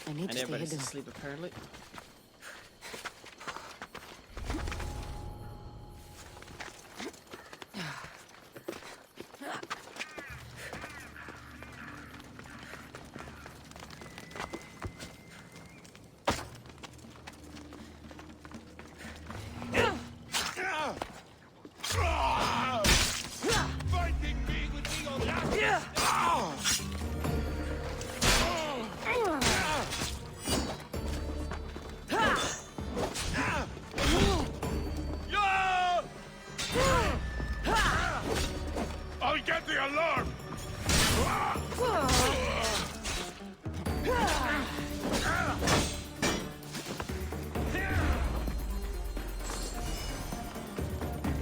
I need to stay everybody's hidden. asleep apparently. I'll get the alarm!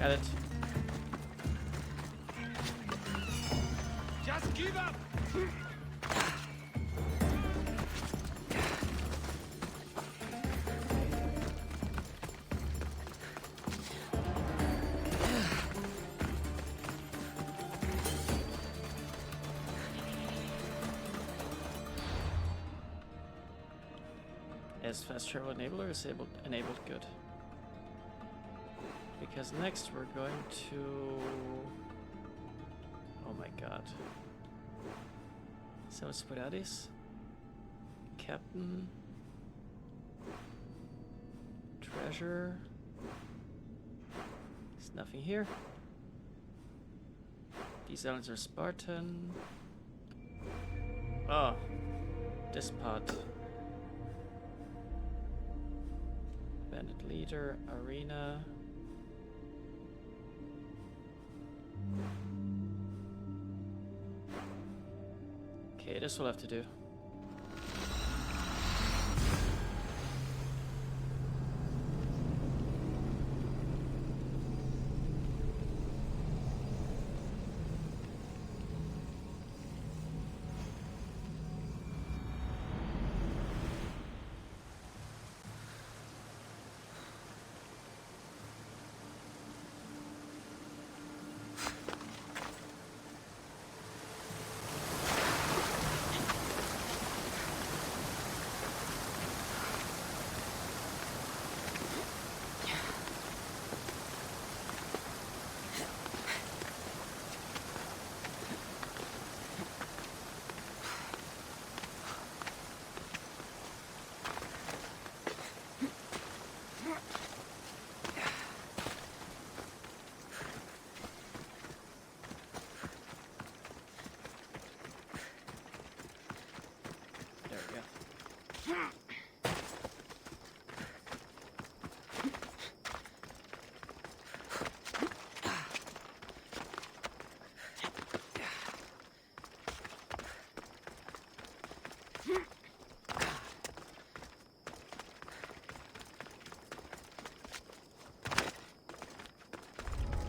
Got it. Just give up! As fast travel enabler is enabled, good. Because next we're going to... Oh my god. So it's Sporadis. Captain. Treasure. There's nothing here. These islands are Spartan. Oh. This part. Bandit leader, arena. Okay, this will have to do.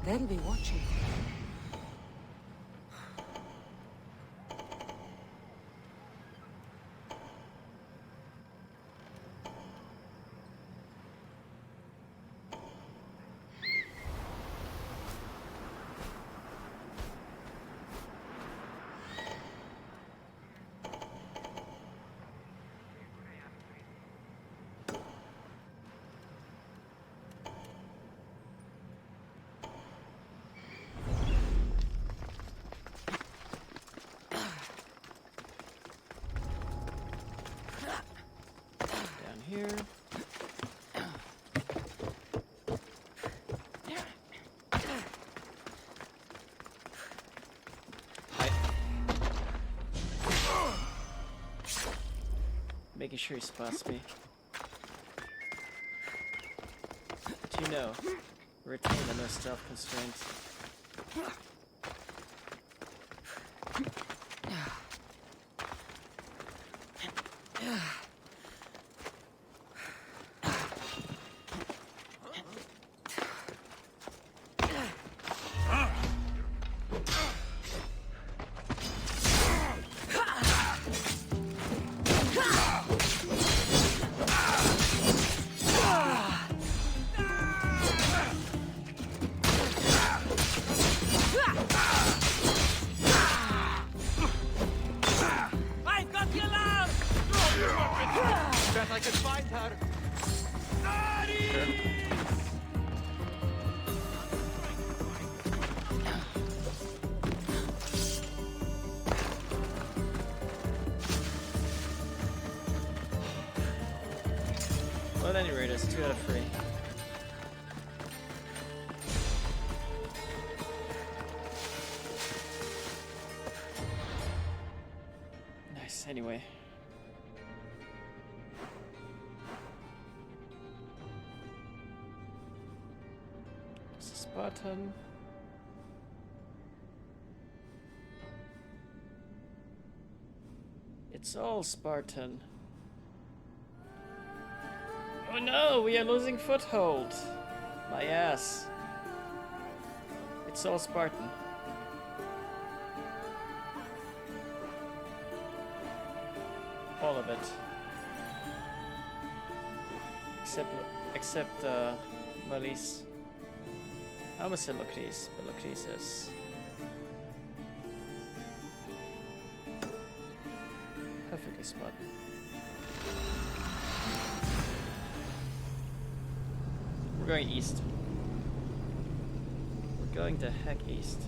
They'll be watching. Here. Making sure he spots me. But you know, retain the no stealth constraints. Well, at any rate, it's 2 out of 3. Nice, anyway. This is Spartan. It's all Spartan. Oh no, we are losing foothold. My ass. It's all Spartan. All of it. Except Malise. I almost said Locris, but Locris is perfectly Spartan. We're going east. We're going the heck east.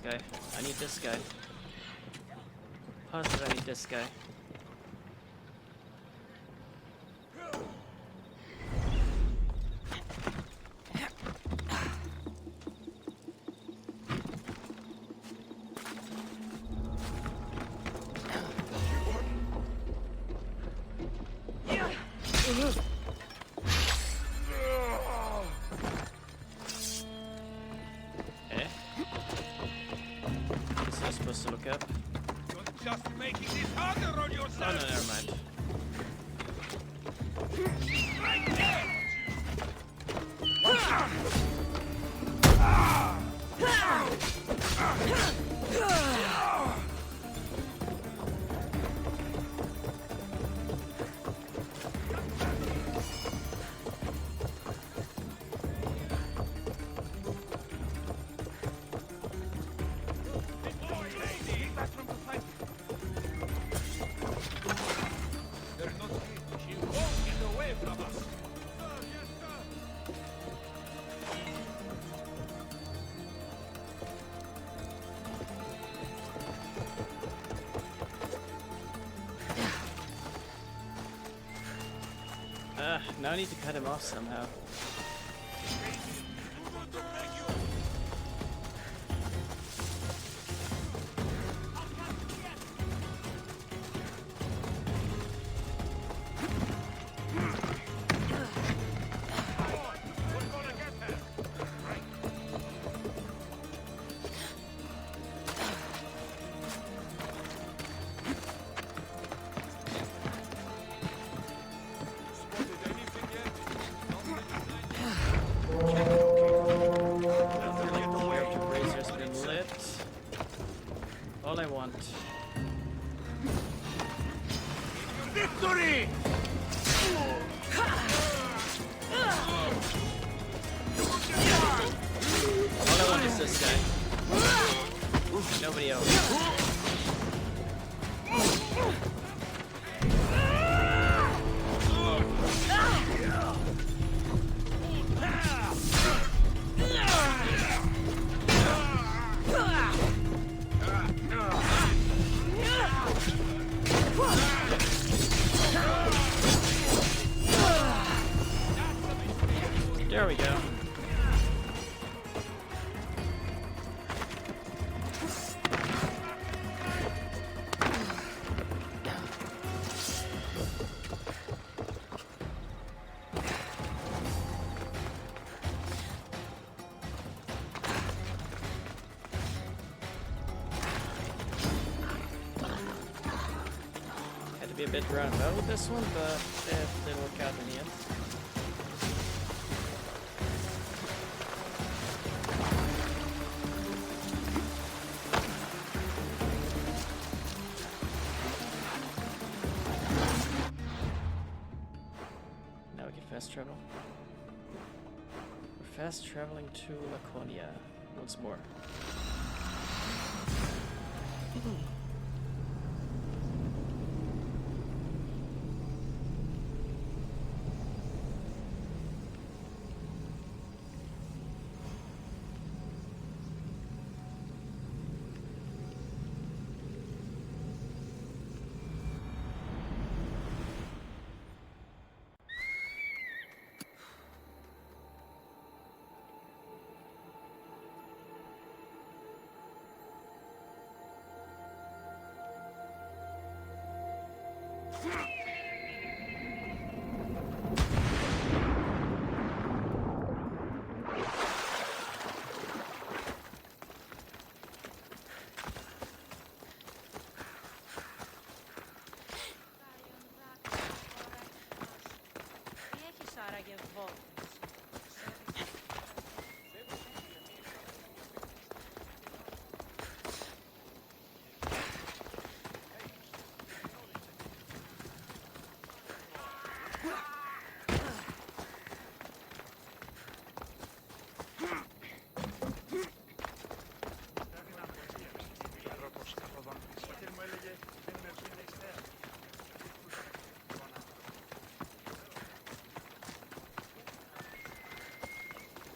guy. I need this guy. Positive I need this guy. Supposed to look up. You're just making this harder on yourself. Oh no, never mind. Right there. Now I need to cut him off somehow. All I want. Victory! All I want is this guy. Nobody else. There we go. Had to be a bit roundabout with this one, but it didn't work out in the end. Fast travel. We're fast traveling to Laconia once more.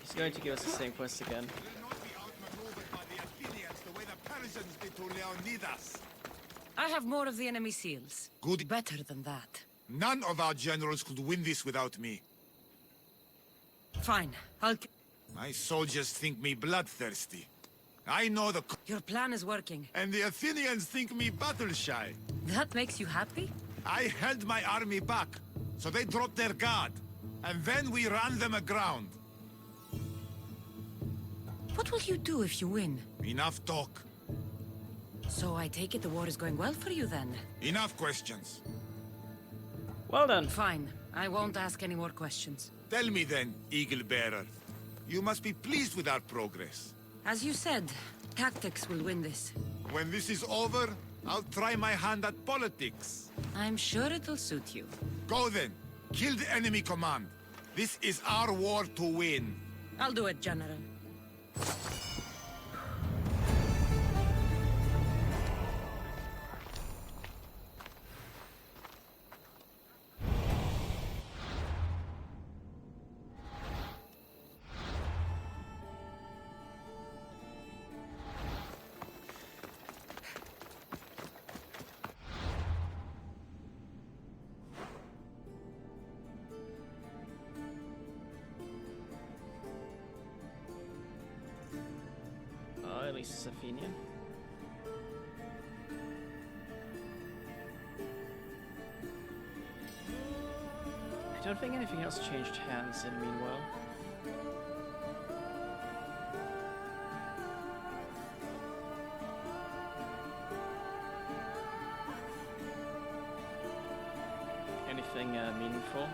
He's going to give us the same quest again. Will not be outmaneuvered by the Athenians the way to Leonidas. I have more of the enemy seals. Good. Better than that. None of our generals could win this without me. Fine. My soldiers think me bloodthirsty. I know the... Your plan is working. And the Athenians think me battle-shy. That makes you happy? I held my army back, so they dropped their guard. And then we ran them aground. What will you do if you win? Enough talk. So I take it the war is going well for you then? Enough questions. Well done. Fine. I won't ask any more questions. Tell me then, Eagle Bearer. You must be pleased with our progress. As you said, tactics will win this. When this is over, I'll try my hand at politics. I'm sure it'll suit you. Go then. Kill the enemy command. This is our war to win. I'll do it, General. At least it's Athenian. I don't think anything else changed hands in meanwhile. Anything meaningful?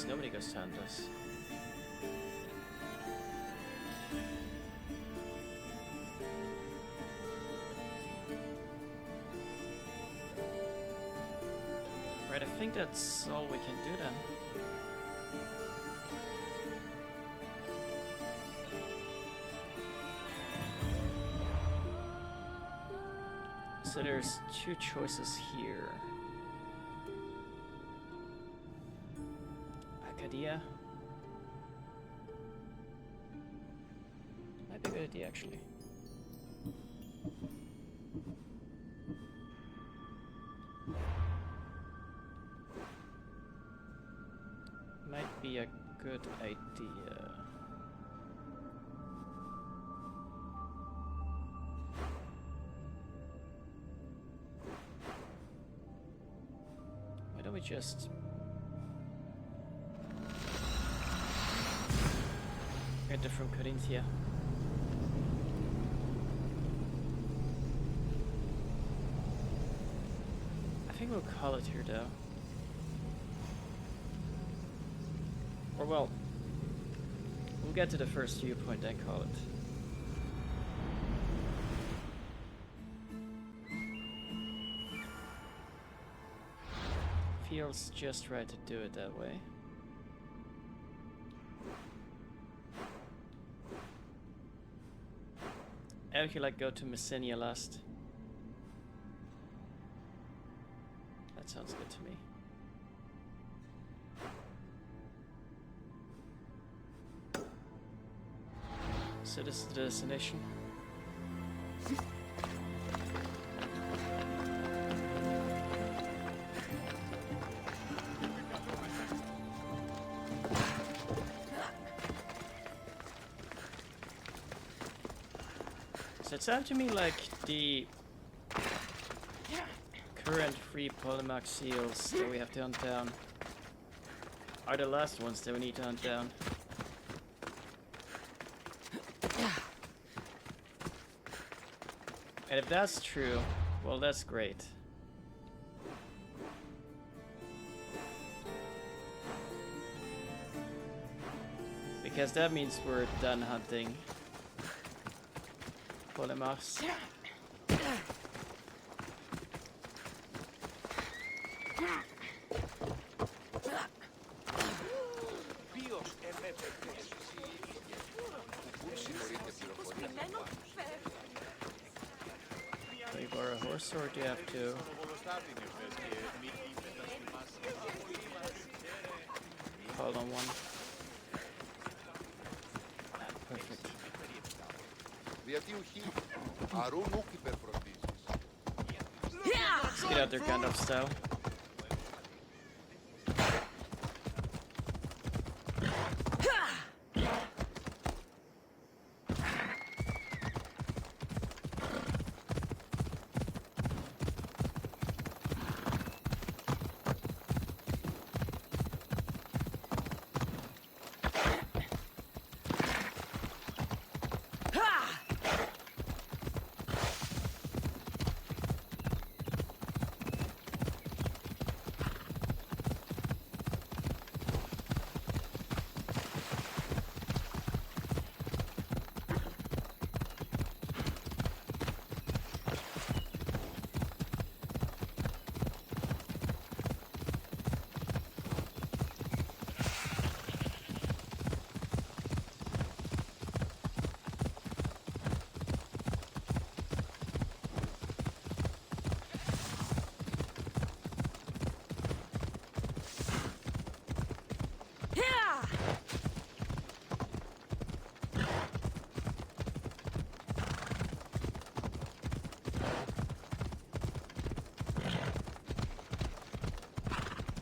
Nobody goes to Andres. Right, I think that's all we can do then. So there's two choices here. Might be a good idea, actually. Might be a good idea. Why don't we just... get it from Corinthia. I think we'll call it here though. Or well, we'll get to the first viewpoint and call it. Feels just right to do it that way. I would like go to Messenia last. That sounds good to me. So this is the destination. So it sounds to me like the current free Polemarch seals that we have to hunt down are the last ones that we need to hunt down. And if that's true, well, that's great. Because that means we're done hunting Polemarchs. Can we borrow a horse? course, or do you have to? Hold on one. Perfect. Let's get out their Gandalf style.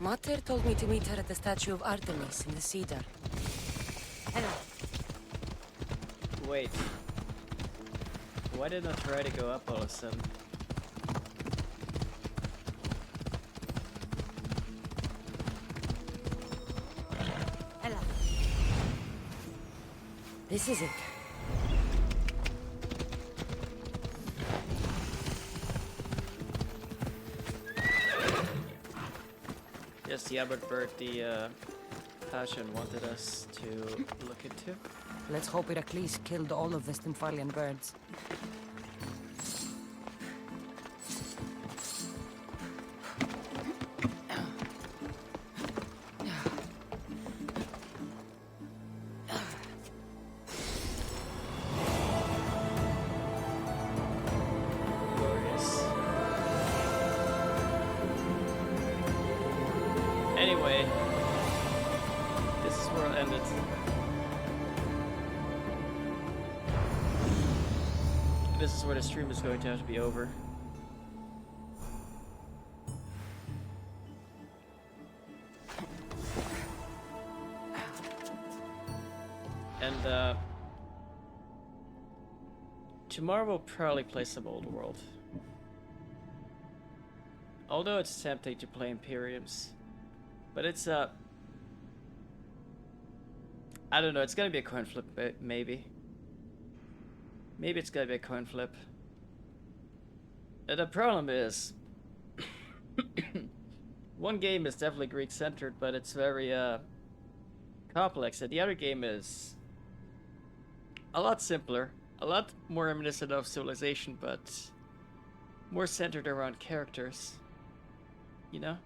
Mater told me to meet her at the statue of Artemis in the Cedar. Wait. Why did I try to go up all of a sudden? This is it. Yes, the Abbot Bird, the Passion wanted us to look into. Let's hope Heracles killed all of the Stymphalian birds. Anyway, this is where it ended. This is where the stream is going to have to be over. And tomorrow we'll probably play some Old World. Although it's tempting to play Imperiums. But it's I don't know, it's gonna be a coin flip, maybe. Maybe it's gonna be a coin flip. The problem is one game is definitely Greek centered, but it's very complex, and the other game is a lot simpler, a lot more reminiscent of Civilization, but more centered around characters, you know?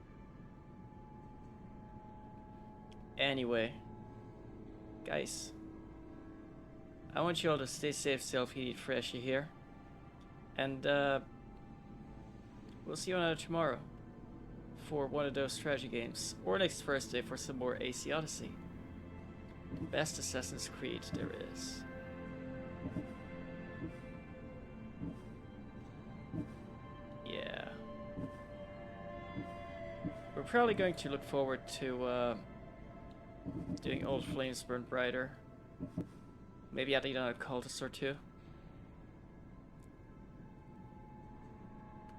Anyway, guys, I want you all to stay safe, self-heated, freshy here, and we'll see you on tomorrow for one of those strategy games, or next Thursday for some more AC Odyssey. Best Assassin's Creed there is. Yeah. We're probably going to look forward to doing Old Flames Burn Brighter. Maybe adding on a cultist or two.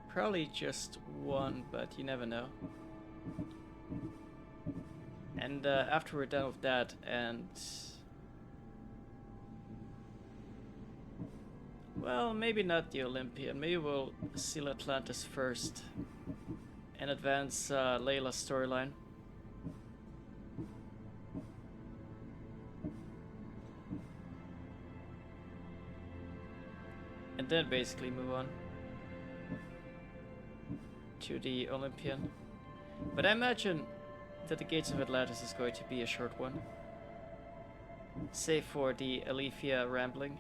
Probably just one, but you never know. And after we're done with that, and well, maybe not the Olympian. Maybe we'll seal Atlantis first and advance Layla's storyline. And then basically move on to the Olympian. But I imagine that the Gates of Atlantis is going to be a short one. Save for the Alethea rambling.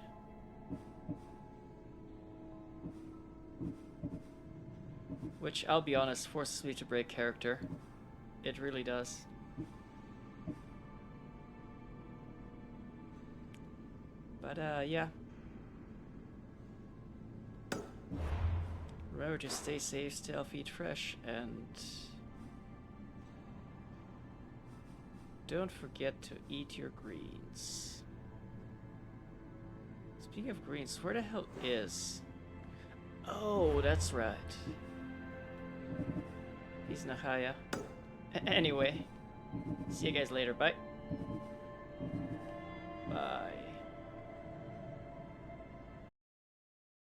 Which, I'll be honest, forces me to break character. It really does. But, yeah. Remember to stay safe, stay healthy, eat fresh, and don't forget to eat your greens. Speaking of greens, where the hell is... Oh, that's right. He's Nahaya. Anyway, see you guys later. Bye. Bye.